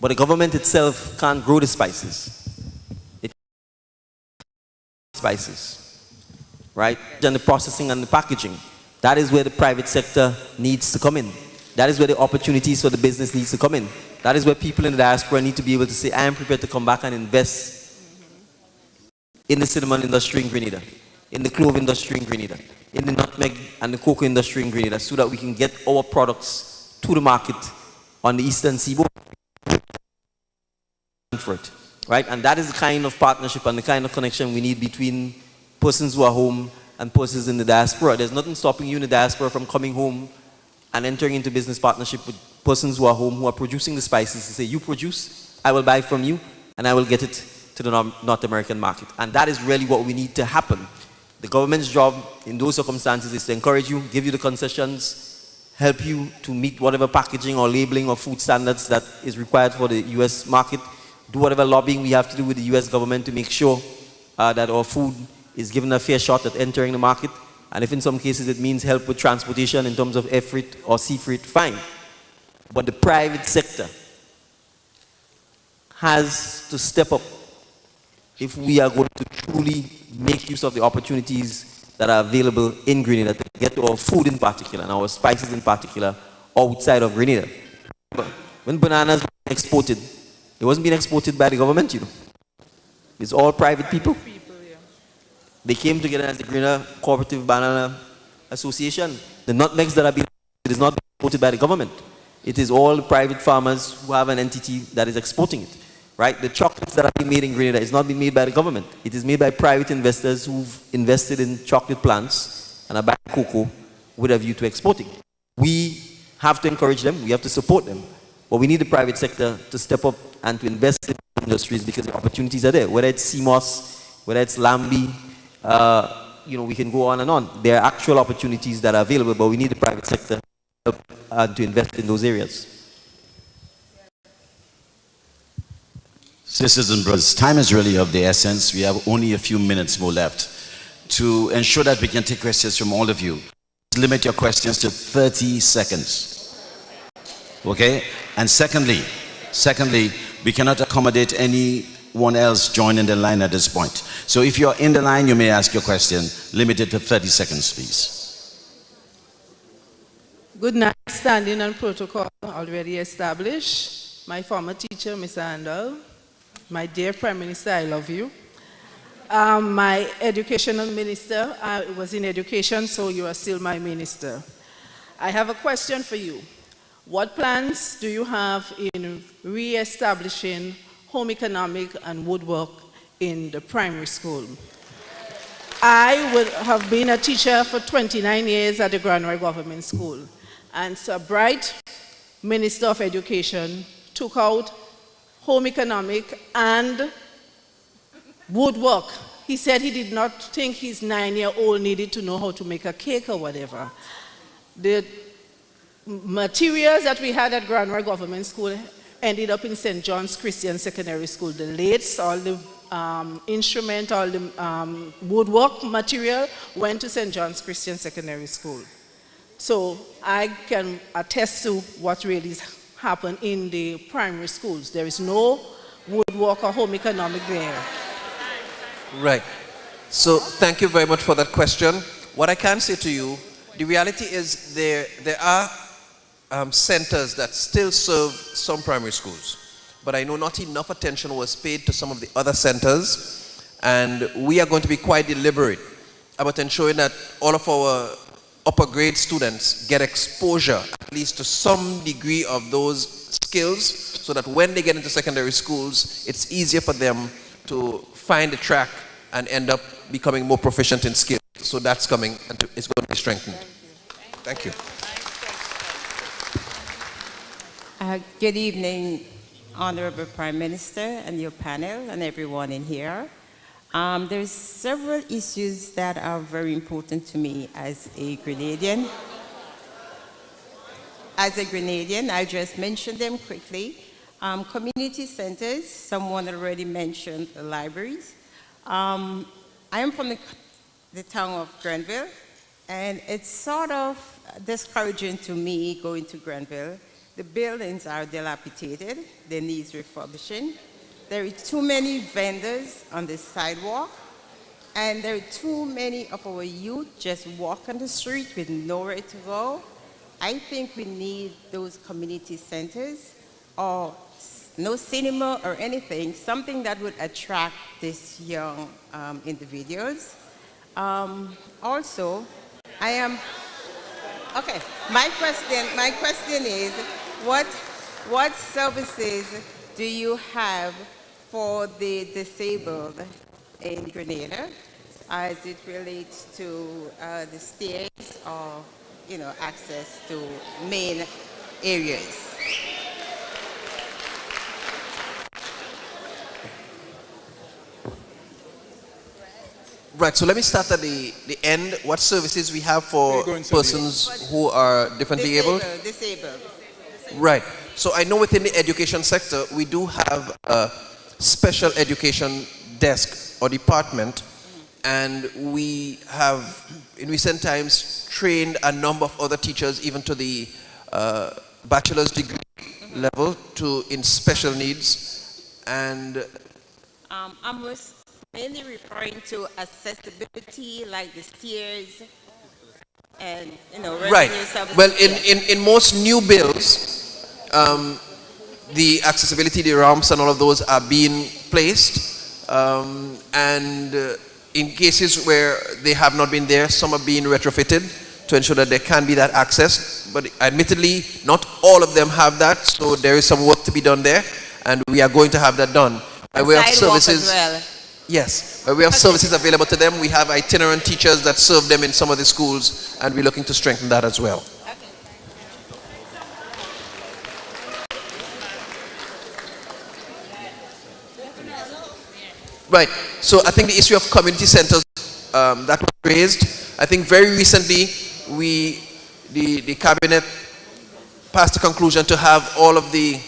But the government itself can't grow the spices. Right? And the processing and the packaging. That is where the private sector needs to come in. That is where the opportunities for the business needs to come in. That is where people in the diaspora need to be able to say, I am prepared to come back and invest in the cinnamon industry in Grenada, in the clove industry in Grenada, in the nutmeg and the cocoa industry in Grenada, so that we can get our products to the market on the eastern seaboard. For it. Right? And that is the kind of partnership and the kind of connection we need between persons who are home and persons in the diaspora. There's nothing stopping you in the diaspora from coming home and entering into business partnership with persons who are home, who are producing the spices, to say, you produce, I will buy from you, and I will get it to the North American market. And that is really what we need to happen. The government's job in those circumstances is to encourage you, give you the concessions, help you to meet whatever packaging or labeling or food standards that is required for the U.S. market, do whatever lobbying we have to do with the U.S. government to make sure that our food is given a fair shot at entering the market. And if in some cases it means help with transportation in terms of air freight or sea freight, fine. But the private sector has to step up if we are going to truly make use of the opportunities that are available in Grenada to get our food in particular and our spices in particular outside of Grenada. When bananas were exported, it wasn't being exported by the government, you know. It's all private people. They came together as the Grenada Cooperative Banana Association. The nutmegs that are being exported is not being exported by the government. It is all private farmers who have an entity that is exporting it, right? The chocolates that are being made in Grenada is not being made by the government. It is made by private investors who've invested in chocolate plants and are buying cocoa with a view to exporting. We have to encourage them, we have to support them, but we need the private sector to step up and to invest in industries because the opportunities are there. Whether it's CMOS, whether it's Lambi, we can go on and on. There are actual opportunities that are available, but we need the private sector to invest in those areas. Sisters and brothers, time is really of the essence. We have only a few minutes more left. To ensure that we can take questions from all of you, limit your questions to 30 seconds. Okay? And secondly, we cannot accommodate anyone else joining the line at this point. So if you're in the line, you may ask your question. Limit it to 30 seconds, please. Good night. Standing on protocol already established. My former teacher, Mr. Andal. My dear Prime Minister, I love you. My educational minister, I was in education, so you are still my minister. I have a question for you. What plans do you have in re-establishing home economic and woodwork in the primary school? I have been a teacher for 29 years at the Grenada Government School, and Sir Bright, Minister of Education, took out home economic and woodwork. He said he did not think his 9-year-old needed to know how to make a cake or whatever. The materials that we had at Grenada Government School ended up in St. John's Christian Secondary School. The laths, all the instrument, all the woodwork material went to St. John's Christian Secondary School. So I can attest to what really happened in the primary schools. There is no woodwork or home economic there. Right. So thank you very much for that question. What I can say to you, the reality is there are centers that still serve some primary schools, but I know not enough attention was paid to some of the other centers, and we are going to be quite deliberate about ensuring that all of our upper grade students get exposure at least to some degree of those skills so that when they get into secondary schools, it's easier for them to find a track and end up becoming more proficient in skills. So that's coming and it's going to be strengthened. Thank you. Good evening, Honorable Prime Minister and your panel and everyone in here. There's several issues that are very important to me as a Grenadian. As a Grenadian, I just mentioned them quickly. Community centers, someone already mentioned the libraries. I am from the town of Grenville, and it's sort of discouraging to me going to Grenville. The buildings are dilapidated, they need refurbishing. There are too many vendors on the sidewalk, and there are too many of our youth just walk on the street with nowhere to go. I think we need those community centers, or no cinema or anything, something that would attract these young individuals. Also, okay, my question is, what services do you have for the disabled in Grenada as it relates to the stairs or, access to main areas? Right, so let me start at the end. What services we have for persons who are differently able? Disabled. Right. So I know within the education sector, we do have a special education desk or department, and we have, in recent times, trained a number of other teachers, even to the bachelor's degree level, in special needs. And I'm mainly referring to accessibility, like the stairs, and right. Well, in most new builds, the accessibility, the ramps, and all of those are being placed, and in cases where they have not been there, some are being retrofitted to ensure that there can be that access. But admittedly, not all of them have that, so there is some work to be done there, and we are going to have that done. By way of services, as well. yes, by way of services available to them, we have itinerant teachers that serve them in some of the schools, and we're looking to strengthen that as well. Right, so I think the issue of community centers that was raised, I think very recently the cabinet passed a conclusion to have all of the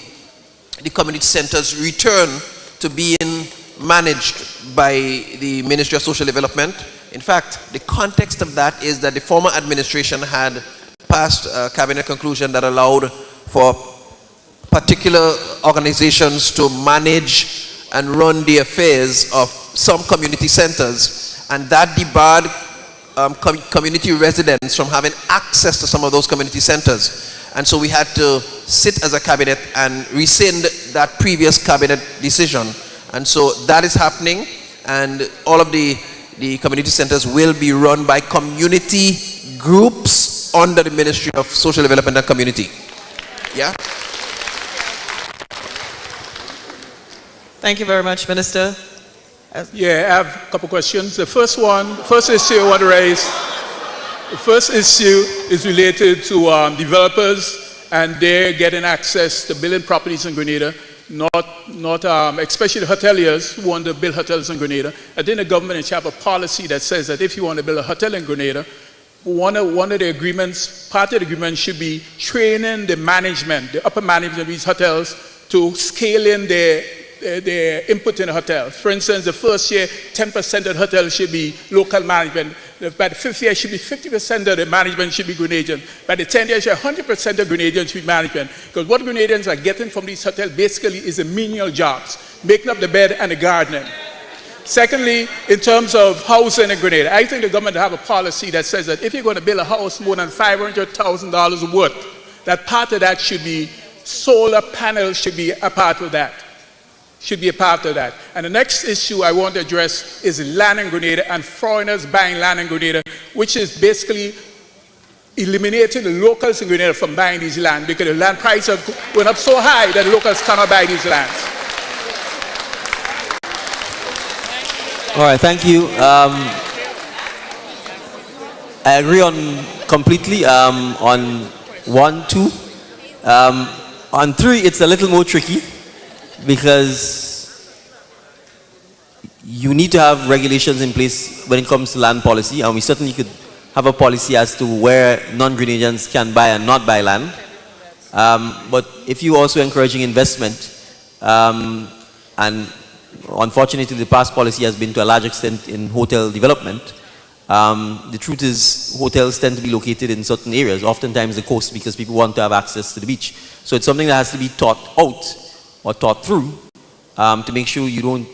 community centers return to being managed by the Ministry of Social Development. In fact, the context of that is that the former administration had passed a cabinet conclusion that allowed for particular organizations to manage and run the affairs of some community centers, and that debarred community residents from having access to some of those community centers. And so we had to sit as a cabinet and rescind that previous cabinet decision. And so that is happening, and all of the community centers will be run by community groups under the Ministry of Social Development and Community. Yeah? Thank you very much, Minister. Yeah, I have a couple questions. The first issue I want to raise, the first issue is related to developers and they're getting access to building properties in Grenada, especially the hoteliers who want to build hotels in Grenada. I think the government should have a policy that says that if you want to build a hotel in Grenada, one of the agreements, part of the agreement should be training the management, the upper management of these hotels to scale in their input in the hotels. For instance, the first year, 10% of the hotel should be local management. By the 5th year, it should be 50% of the management should be Grenadian. By the 10th year, 100% of Grenadians should be management. Because what Grenadians are getting from these hotels basically is the menial jobs, making up the bed and the gardening. Secondly, in terms of housing in Grenada, I think the government have a policy that says that if you're going to build a house more than $500,000 worth, that part of that should be solar panels should be a part of that. Should be a part of that. And the next issue I want to address is land in Grenada and foreigners buying land in Grenada, which is basically eliminating the locals in Grenada from buying these land because the land prices went up so high that the locals cannot buy these lands. All right, thank you. I agree on completely on 1, 2. On 3, it's a little more tricky, because you need to have regulations in place when it comes to land policy, and we certainly could have a policy as to where non-Grenadians can buy and not buy land. But if you're also encouraging investment, and unfortunately the past policy has been to a large extent in hotel development, the truth is hotels tend to be located in certain areas, oftentimes the coast, because people want to have access to the beach. So it's something that has to be thought out or thought through to make sure you don't,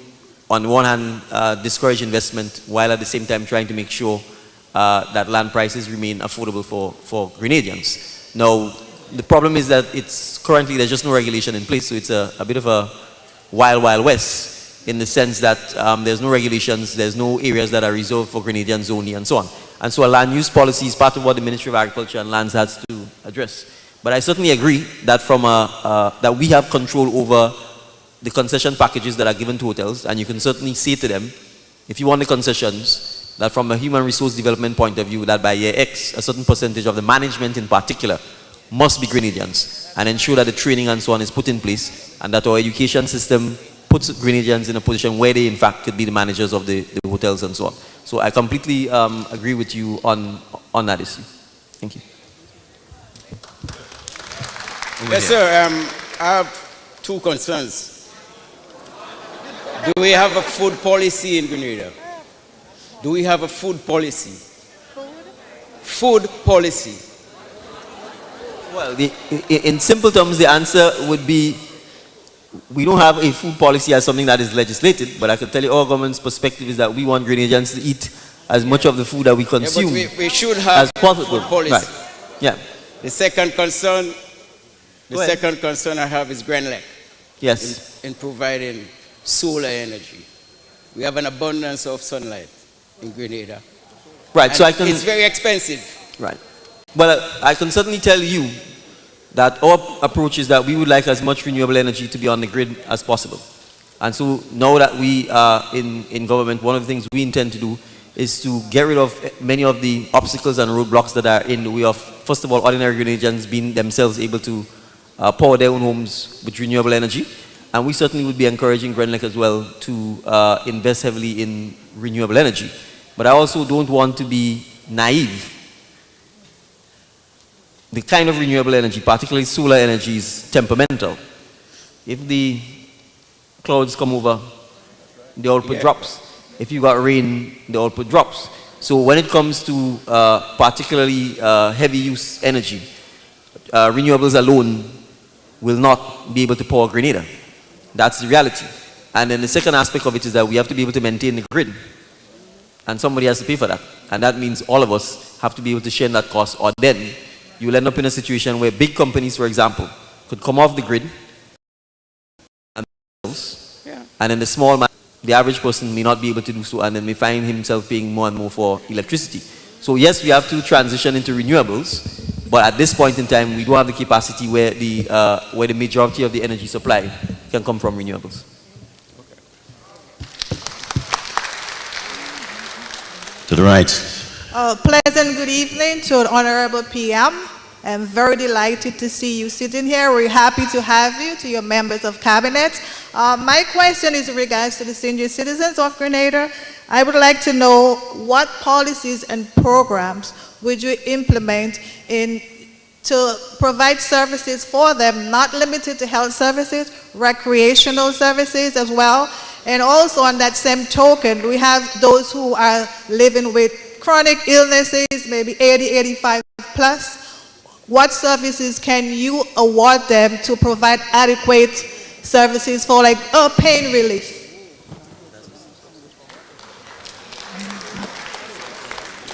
on one hand, discourage investment while at the same time trying to make sure that land prices remain affordable for Grenadians. Now, the problem is that currently there's just no regulation in place, so it's a bit of a wild, wild west in the sense that there's no regulations, there's no areas that are reserved for Grenadians only, and so on. And so a land use policy is part of what the Ministry of Agriculture and Lands has to address. But I certainly agree that that we have control over the concession packages that are given to hotels, and you can certainly say to them, if you want the concessions, that from a human resource development point of view, that by year X, a certain percentage of the management in particular must be Grenadians, and ensure that the training and so on is put in place, and that our education system puts Grenadians in a position where they in fact could be the managers of the hotels and so on. So I completely agree with you on that issue. Thank you. Yes, sir. I have 2 concerns. Do we have a food policy in Grenada? Do we have a food policy? Food policy. Well, in simple terms, the answer would be we don't have a food policy as something that is legislated, but I can tell you our government's perspective is that we want Grenadians to eat as much of the food that we consume we should have as possible. Food policy. Right. Yeah. The second concern I have is Grenlec. Yes. In providing solar energy. We have an abundance of sunlight. in Grenada. Right, so And I can... It's very expensive. Right. Well, I can certainly tell you that our approach is that we would like as much renewable energy to be on the grid as possible. And so now that we are in government, one of the things we intend to do is to get rid of many of the obstacles and roadblocks that are in the way of, first of all, ordinary Grenadians being themselves able to power their own homes with renewable energy. And we certainly would be encouraging Grenlec as well to invest heavily in renewable energy. But I also don't want to be naive. The kind of renewable energy, particularly solar energy, is temperamental. If the clouds come over, the output drops. If you got rain, the output drops. So when it comes to particularly heavy use energy, renewables alone will not be able to power Grenada. That's the reality. And then the second aspect of it is that we have to be able to maintain the grid. And somebody has to pay for that. And that means all of us have to be able to share in that cost, or then you'll end up in a situation where big companies, for example, could come off the grid and then the small man, the average person may not be able to do so, and then may find himself paying more and more for electricity. So yes, we have to transition into renewables, but at this point in time, we don't have the capacity where the majority of the energy supply can come from renewables. To the right. Pleasant good evening to the Honorable PM. I'm very delighted to see you sitting here. We're happy to have you, to your members of cabinet. My question is in regards to the senior citizens of Grenada. I would like to know what policies and programs would you implement to provide services for them, not limited to health services, recreational services as well. And also on that same token, we have those who are living with chronic illnesses, maybe 80, 85 plus. What services can you award them to provide adequate services for, like pain relief?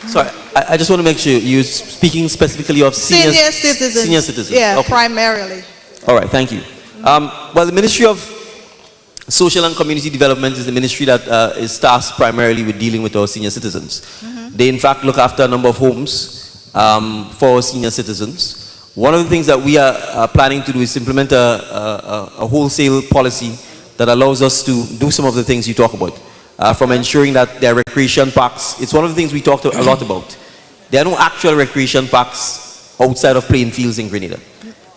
Sorry, I just want to make sure you're speaking specifically of senior citizens. Senior citizens. Yeah, okay. Primarily. All right, thank you. Well, the Ministry of Social and Community Development is the ministry that is tasked primarily with dealing with our senior citizens. They, in fact, look after a number of homes for senior citizens. One of the things that we are planning to do is implement a wholesale policy that allows us to do some of the things you talk about. From ensuring that there are recreation parks. It's one of the things we talked a lot about. There are no actual recreation parks outside of playing fields in Grenada.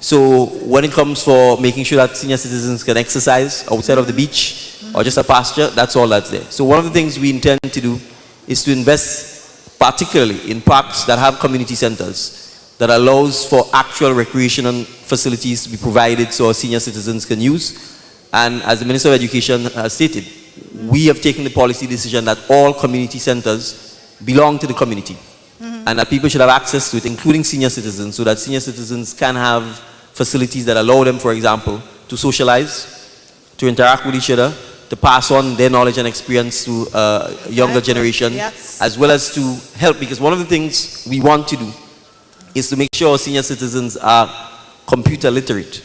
So when it comes for making sure that senior citizens can exercise outside of the beach or just a pasture, that's all that's there. So one of the things we intend to do is to invest particularly in parks that have community centers that allows for actual recreational facilities to be provided so our senior citizens can use. And as the Minister of Education has stated, we have taken the policy decision that all community centers belong to the community and that people should have access to it, including senior citizens, so that senior citizens can have facilities that allow them, for example, to socialize, to interact with each other, to pass on their knowledge and experience to a younger generation, as well as to help, because one of the things we want to do is to make sure senior citizens are computer literate.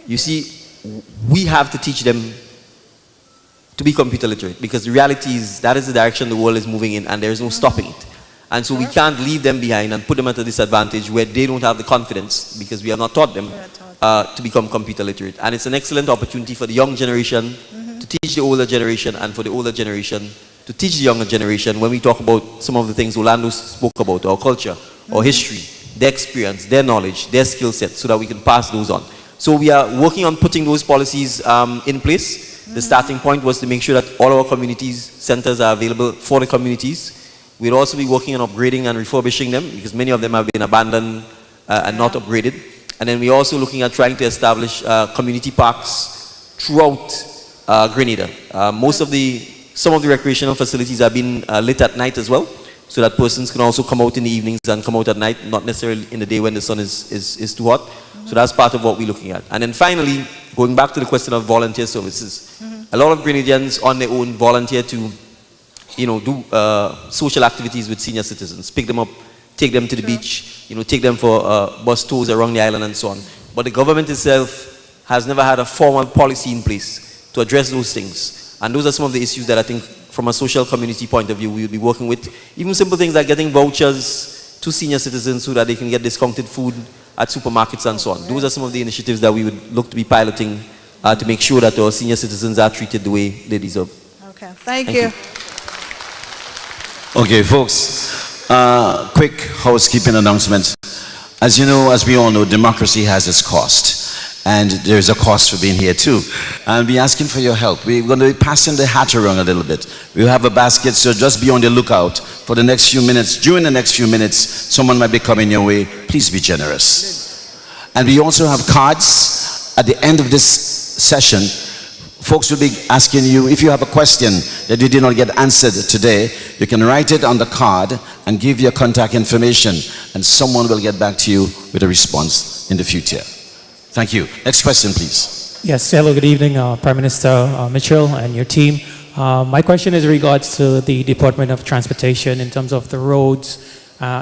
You see, we have to teach them to be computer literate, because the reality is that is the direction the world is moving in and there is no stopping it. And so we can't leave them behind and put them at a disadvantage where they don't have the confidence, because we have not taught them to become computer literate. And it's an excellent opportunity for the young generation to teach the older generation, and for the older generation to teach the younger generation when we talk about some of the things Orlando spoke about, our culture, our history, their experience, their knowledge, their skill set, so that we can pass those on. So we are working on putting those policies in place. The starting point was to make sure that all our communities centers are available for the communities. We'll also be working on upgrading and refurbishing them, because many of them have been abandoned and not upgraded. And then we're also looking at trying to establish community parks throughout Grenada. Some of the recreational facilities are being lit at night as well, so that persons can also come out in the evenings and come out at night, not necessarily in the day when the sun is too hot. So that's part of what we're looking at. And then finally, going back to the question of volunteer services, a lot of Grenadians on their own volunteer to, do social activities with senior citizens, pick them up, take them to the beach, take them for bus tours around the island and so on. But the government itself has never had a formal policy in place to address those things. And those are some of the issues that I think from a social community point of view we will be working with. Even simple things like getting vouchers to senior citizens so that they can get discounted food at supermarkets and so on. Those are some of the initiatives that we would look to be piloting to make sure that our senior citizens are treated the way they deserve. Okay, thank you. Okay, folks, quick housekeeping announcement. As you know, as we all know, democracy has its cost. And there's a cost for being here too. And we're asking for your help. We're going to be passing the hat around a little bit. We'll have a basket, so just be on the lookout for the next few minutes. During the next few minutes, someone might be coming your way. Please be generous. And we also have cards at the end of this session. Folks will be asking you, if you have a question that you did not get answered today, you can write it on the card and give your contact information, and someone will get back to you with a response in the future. Thank you. Next question, please. Yes, hello, good evening, Prime Minister Mitchell and your team. My question is in regards to the Department of Transportation in terms of the roads,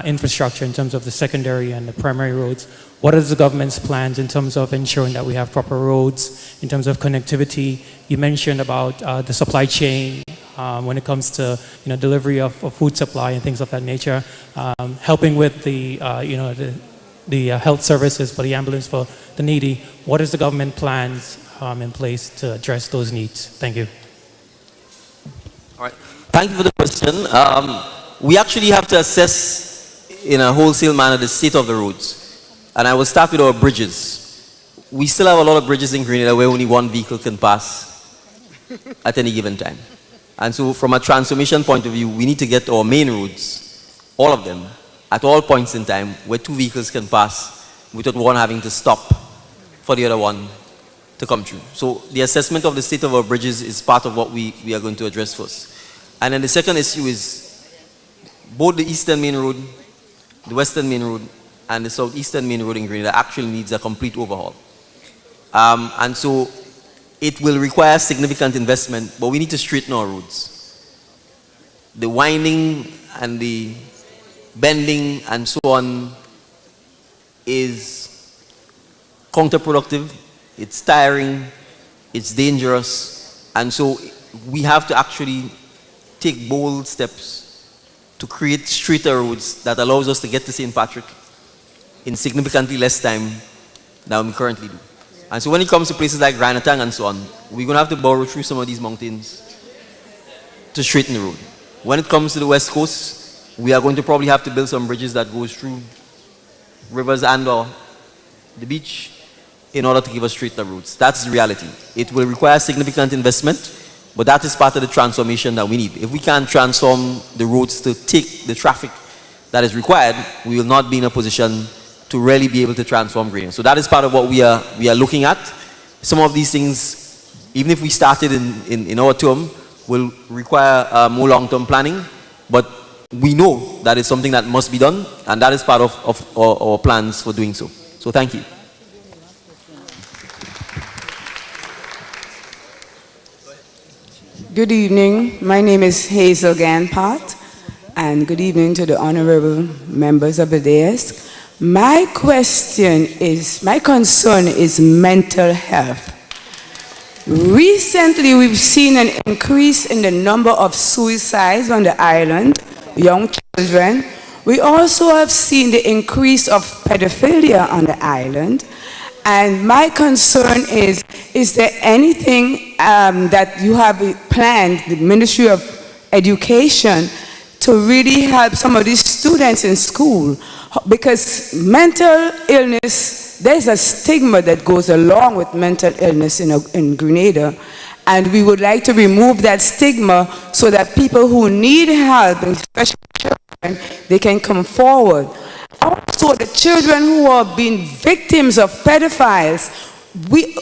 infrastructure, in terms of the secondary and the primary roads. What are the government's plans in terms of ensuring that we have proper roads, in terms of connectivity? You mentioned about the supply chain when it comes to delivery of food supply and things of that nature, helping with the health services for the ambulance for the needy. What is the government plans in place to address those needs? Thank you. All right. Thank you for the question. We actually have to assess in a wholesale manner the state of the roads. And I will start with our bridges. We still have a lot of bridges in Grenada where only one vehicle can pass at any given time. And so from a transformation point of view, we need to get our main roads, all of them, at all points in time where two vehicles can pass without one having to stop for the other one to come through. So the assessment of the state of our bridges is part of what we are going to address first. And then the second issue is both the eastern main road, the western main road, and the southeastern main road in Grenada actually needs a complete overhaul. And so it will require significant investment, but we need to straighten our roads. The winding and the bending and so on is counterproductive, it's tiring, it's dangerous, and so we have to actually take bold steps to create straighter roads that allows us to get to St. Patrick in significantly less time than we currently do. And so when it comes to places like Grenada and so on, we're going to have to burrow through some of these mountains to straighten the road. When it comes to the West Coast, we are going to probably have to build some bridges that goes through rivers and or the beach in order to give us straighter roads. That's the reality. It will require significant investment, but that is part of the transformation that we need. If we can't transform the roads to take the traffic that is required, we will not be in a position to really be able to transform Grenada. So that is part of what we are looking at. Some of these things, even if we started in our term, will require more long-term planning, but we know that is something that must be done, and that is part of our plans for doing so. So thank you. Good evening. My name is Hazel Ganpat, and good evening to the honorable members of the dais. My concern is mental health. Recently, we've seen an increase in the number of suicides on the island, young children. We also have seen the increase of pedophilia on the island. And my concern is there anything that you have planned, the Ministry of Education, to really help some of these students in school? Because mental illness, there's a stigma that goes along with mental illness in Grenada, and we would like to remove that stigma so that people who need help, especially children, they can come forward. Also, the children who are being victims of pedophiles,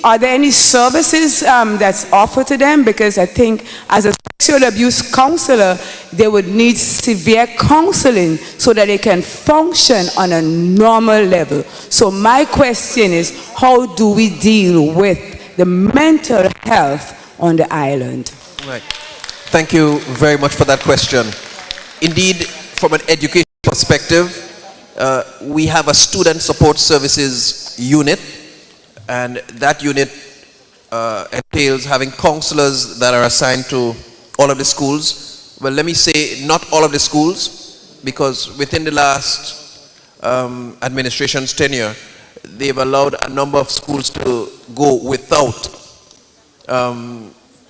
are there any services that's offered to them? Because I think as a sexual abuse counselor, they would need severe counseling so that they can function on a normal level. So my question is, how do we deal with the mental health on the island? Right. Thank you very much for that question. Indeed, from an education perspective, we have a student support services unit, and that unit entails having counselors that are assigned to all of the schools. Well, let me say not all of the schools, because within the last administration's tenure, they've allowed a number of schools to go without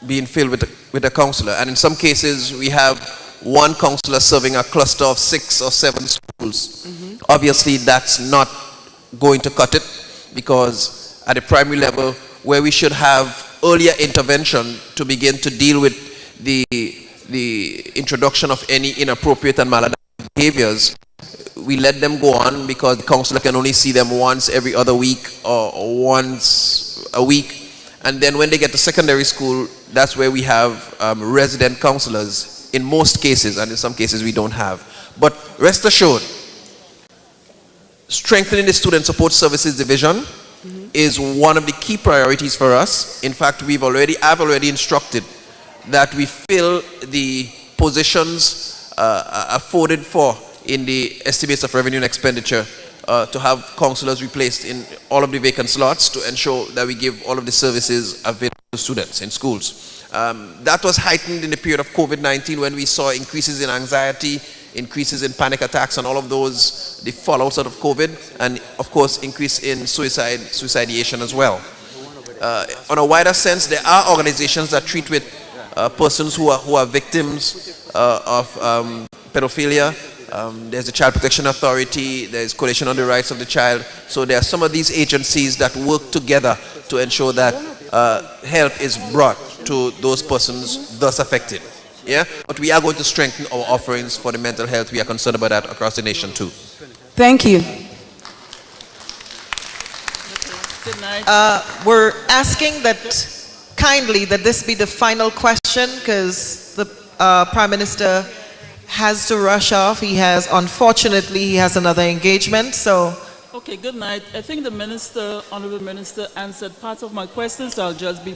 being filled with a counselor. And in some cases, we have one counselor serving a cluster of 6 or 7 schools. Obviously, that's not going to cut it, because at the primary level, where we should have earlier intervention to begin to deal with the introduction of any inappropriate and maladaptive behaviors, we let them go on because the counselor can only see them once every other week or once a week. And then when they get to secondary school, that's where we have resident counselors in most cases, and in some cases we don't have. But rest assured, strengthening the Student Support Services Division is one of the key priorities for us. In fact, I've already instructed that we fill the positions afforded for in the estimates of revenue and expenditure to have counselors replaced in all of the vacant slots to ensure that we give all of the services available to students in schools. That was heightened in the period of COVID-19 when we saw increases in anxiety, increases in panic attacks and all of those, the fallouts out of COVID, and of course increase in suicidation as well. On a wider sense, there are organizations that treat with persons who are victims of pedophilia. There's the Child Protection Authority, there's Coalition on the Rights of the Child. So there are some of these agencies that work together to ensure that help is brought to those persons thus affected. Yeah? But we are going to strengthen our offerings for the mental health. We are concerned about that across the nation too. Thank you. We're asking that kindly that this be the final question, because the Prime Minister has to rush off. Unfortunately, he has another engagement, so. Okay, good night. I think the Minister, Honorable Minister, answered part of my questions, so I'll just be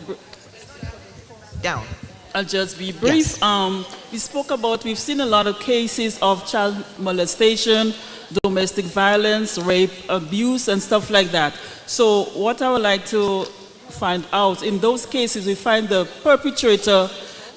down. I'll just be brief. Yes. We spoke about, we've seen a lot of cases of child molestation, domestic violence, rape, abuse, and stuff like that. So what I would like to find out, in those cases, we find the perpetrator,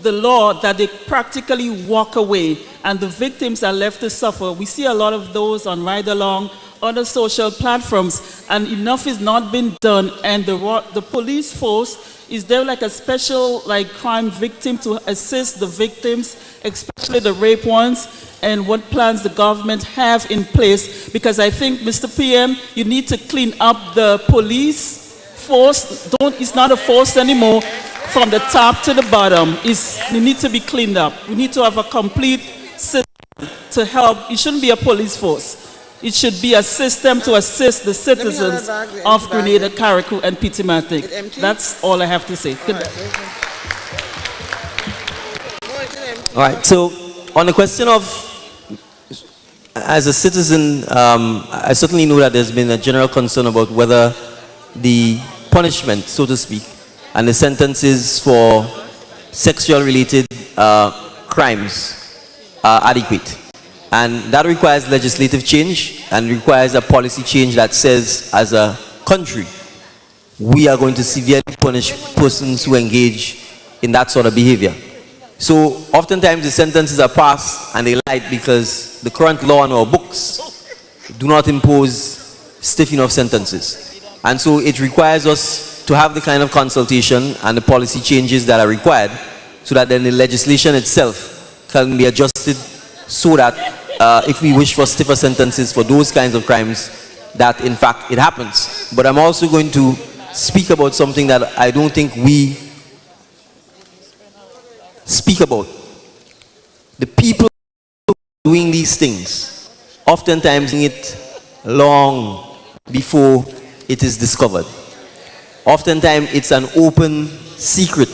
the law that they practically walk away, and the victims are left to suffer. We see a lot of those on Ride Along, other social platforms, and enough is not been done, and the police force, is there like a special crime victim to assist the victims, especially the rape ones, and what plans the government have in place? Because I think, Mr. PM, you need to clean up the police force. It's not a force anymore from the top to the bottom. It needs to be cleaned up. We need to have a complete system to help. It shouldn't be a police force. It should be a system to assist the citizens of Grenada, Carriacou, and Pitimatic. That's all I have to say. Good night. All right, so on the question of, as a citizen, I certainly know that there's been a general concern about whether the punishment, so to speak, and the sentences for sexual-related crimes are adequate. And that requires legislative change and requires a policy change that says, as a country, we are going to severely punish persons who engage in that sort of behavior. So oftentimes the sentences are passed and they light because the current law in our books do not impose stiff enough sentences. And so it requires us to have the kind of consultation and the policy changes that are required so that then the legislation itself can be adjusted so that if we wish for stiffer sentences for those kinds of crimes, that in fact it happens. But I'm also going to speak about something that I don't think we speak about. The people doing these things, oftentimes it long before it is discovered. Oftentimes it's an open secret.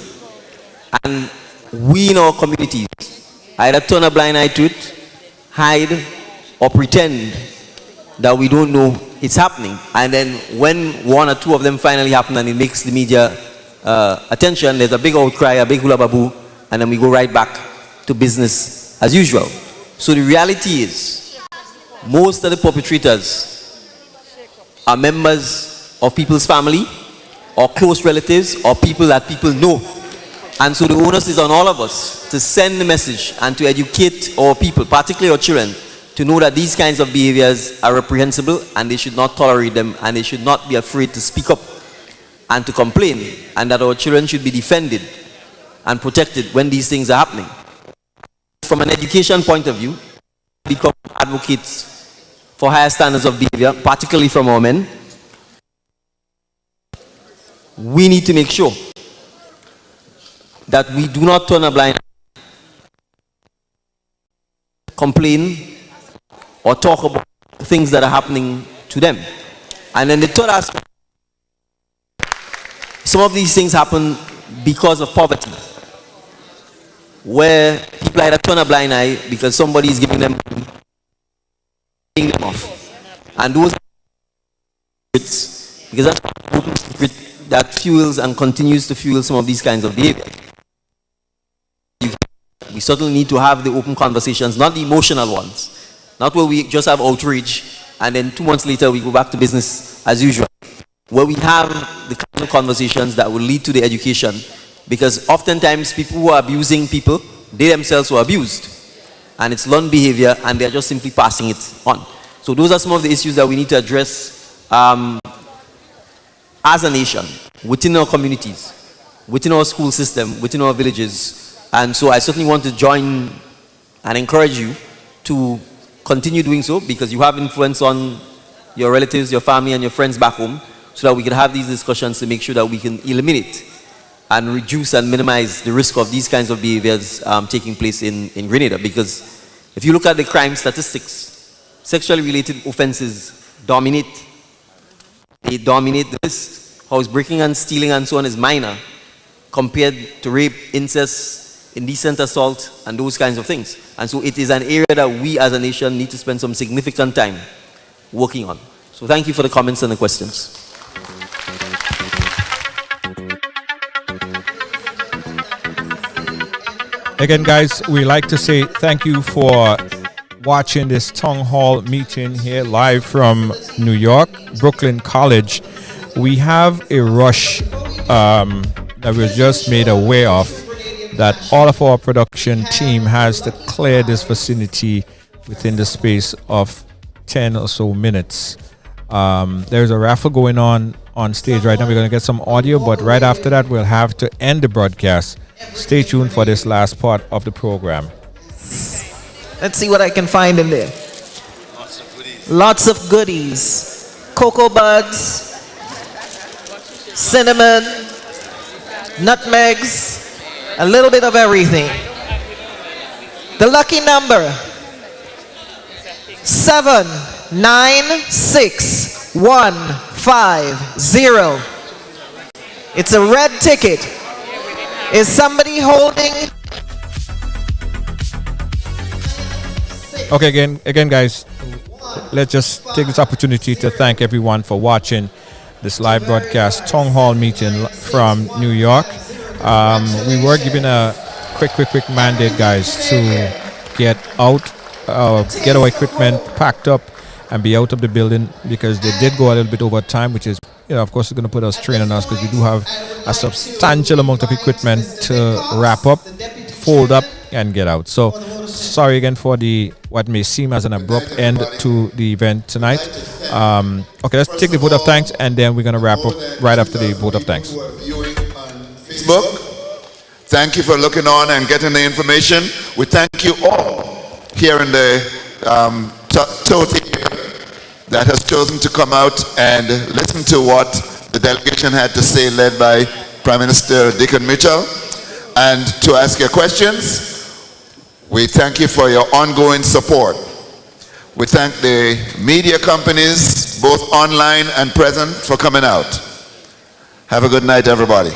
And we in our communities either turn a blind eye to it, hide, or pretend that we don't know it's happening. And then when one or two of them finally happen and it makes the media attention, there's a big outcry, a big hula baboo, and then we go right back to business as usual. So the reality is, most of the perpetrators are members of people's family, or close relatives or people that people know. And so the onus is on all of us to send the message and to educate our people, particularly our children, to know that these kinds of behaviors are reprehensible and they should not tolerate them and they should not be afraid to speak up and to complain, and that our children should be defended and protected when these things are happening. From an education point of view, become advocates for higher standards of behavior, particularly from our men. We need to make sure that we do not turn a blind eye, complain, or talk about things that are happening to them. And then the third aspect, some of these things happen because of poverty, where people either turn a blind eye because somebody is giving them money, paying them off. And those secrets, because that's an open secret that fuels and continues to fuel some of these kinds of behavior. We certainly need to have the open conversations, not the emotional ones. Not where we just have outrage and then 2 months later we go back to business as usual. Where we have the kind of conversations that will lead to the education. Because oftentimes people who are abusing people, they themselves were abused. And it's learned behavior and they're just simply passing it on. So those are some of the issues that we need to address as a nation, within our communities, within our school system, within our villages. And so I certainly want to join and encourage you to continue doing so, because you have influence on your relatives, your family, and your friends back home, so that we can have these discussions to make sure that we can eliminate and reduce and minimize the risk of these kinds of behaviors taking place in Grenada. Because if you look at the crime statistics, sexually related offenses dominate. They dominate the list. Housebreaking and stealing and so on is minor compared to rape, incest, indecent assault, and those kinds of things. And so it is an area that we as a nation need to spend some significant time working on. So thank you for the comments and the questions. Again, guys, we like to say thank you for watching this town hall meeting here live from New York, Brooklyn College. We have a rush that we just made aware of, that all of our production team has to clear this vicinity within the space of 10 or so minutes. There's a raffle going on stage right now. We're going to get some audio, but right after that we'll have to end the broadcast. Stay tuned for this last part of the program. Let's see what I can find in there. Lots of goodies. Cocoa buds, cinnamon, nutmegs, a little bit of everything. The lucky number 796150. It's a red ticket. Is somebody holding? Okay, again, guys, let's just take this opportunity to thank everyone for watching this live broadcast town hall meeting from New York. We were given a quick mandate, guys, to get out, get our equipment packed up and be out of the building, because they did go a little bit over time, which is, of course, it's going to put us strain on us, because we do have a substantial amount of equipment to wrap up, fold up, and get out. So sorry again for what may seem as an abrupt end to the event tonight. Okay, let's take the vote of thanks, and then we're going to wrap up right after the vote of thanks. Facebook, thank you for looking on and getting the information. We thank you all here in the total that has chosen to come out and listen to what the delegation had to say, led by Prime Minister Dickon Mitchell, and to ask your questions. We thank you for your ongoing support. We thank the media companies, both online and present, for coming out. Have a good night, everybody.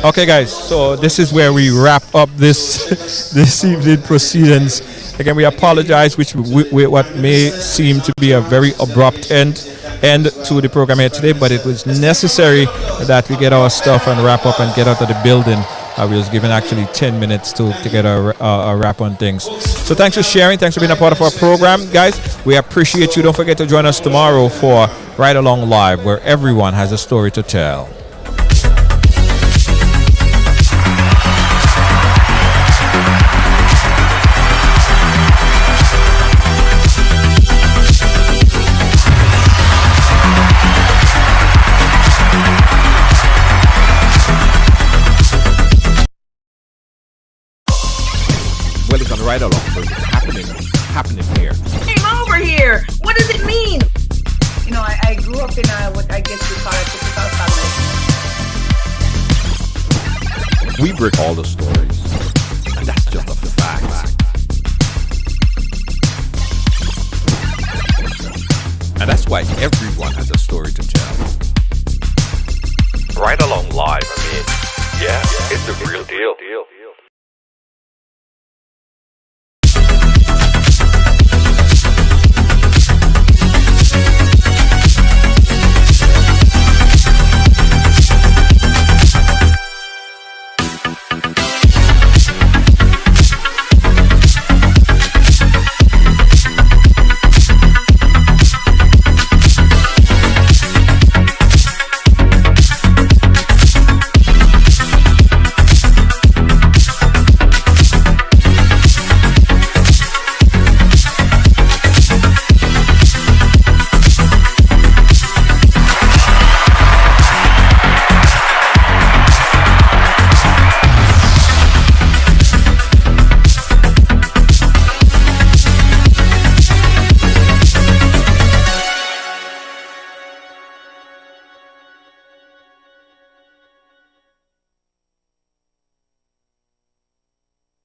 Okay, guys, so this is where we wrap up this evening proceedings. Again, we apologize with what may seem to be a very abrupt end to the program here today, but it was necessary that we get our stuff and wrap up and get out of the building We was given actually 10 minutes to get a wrap on things. So thanks for sharing. Thanks for being a part of our program, guys. We appreciate you. Don't forget to join us tomorrow for Ride Along Live, where everyone has a story to tell. Well, it's on the Ride Along, so it's happening here. Came over here. What does it mean? You know, I grew up in what I guess we call a typical family. We break all the stories, and that's just a fact. And that's why everyone has a story to tell. Ride Along Live, I mean, yeah, it's a real deal.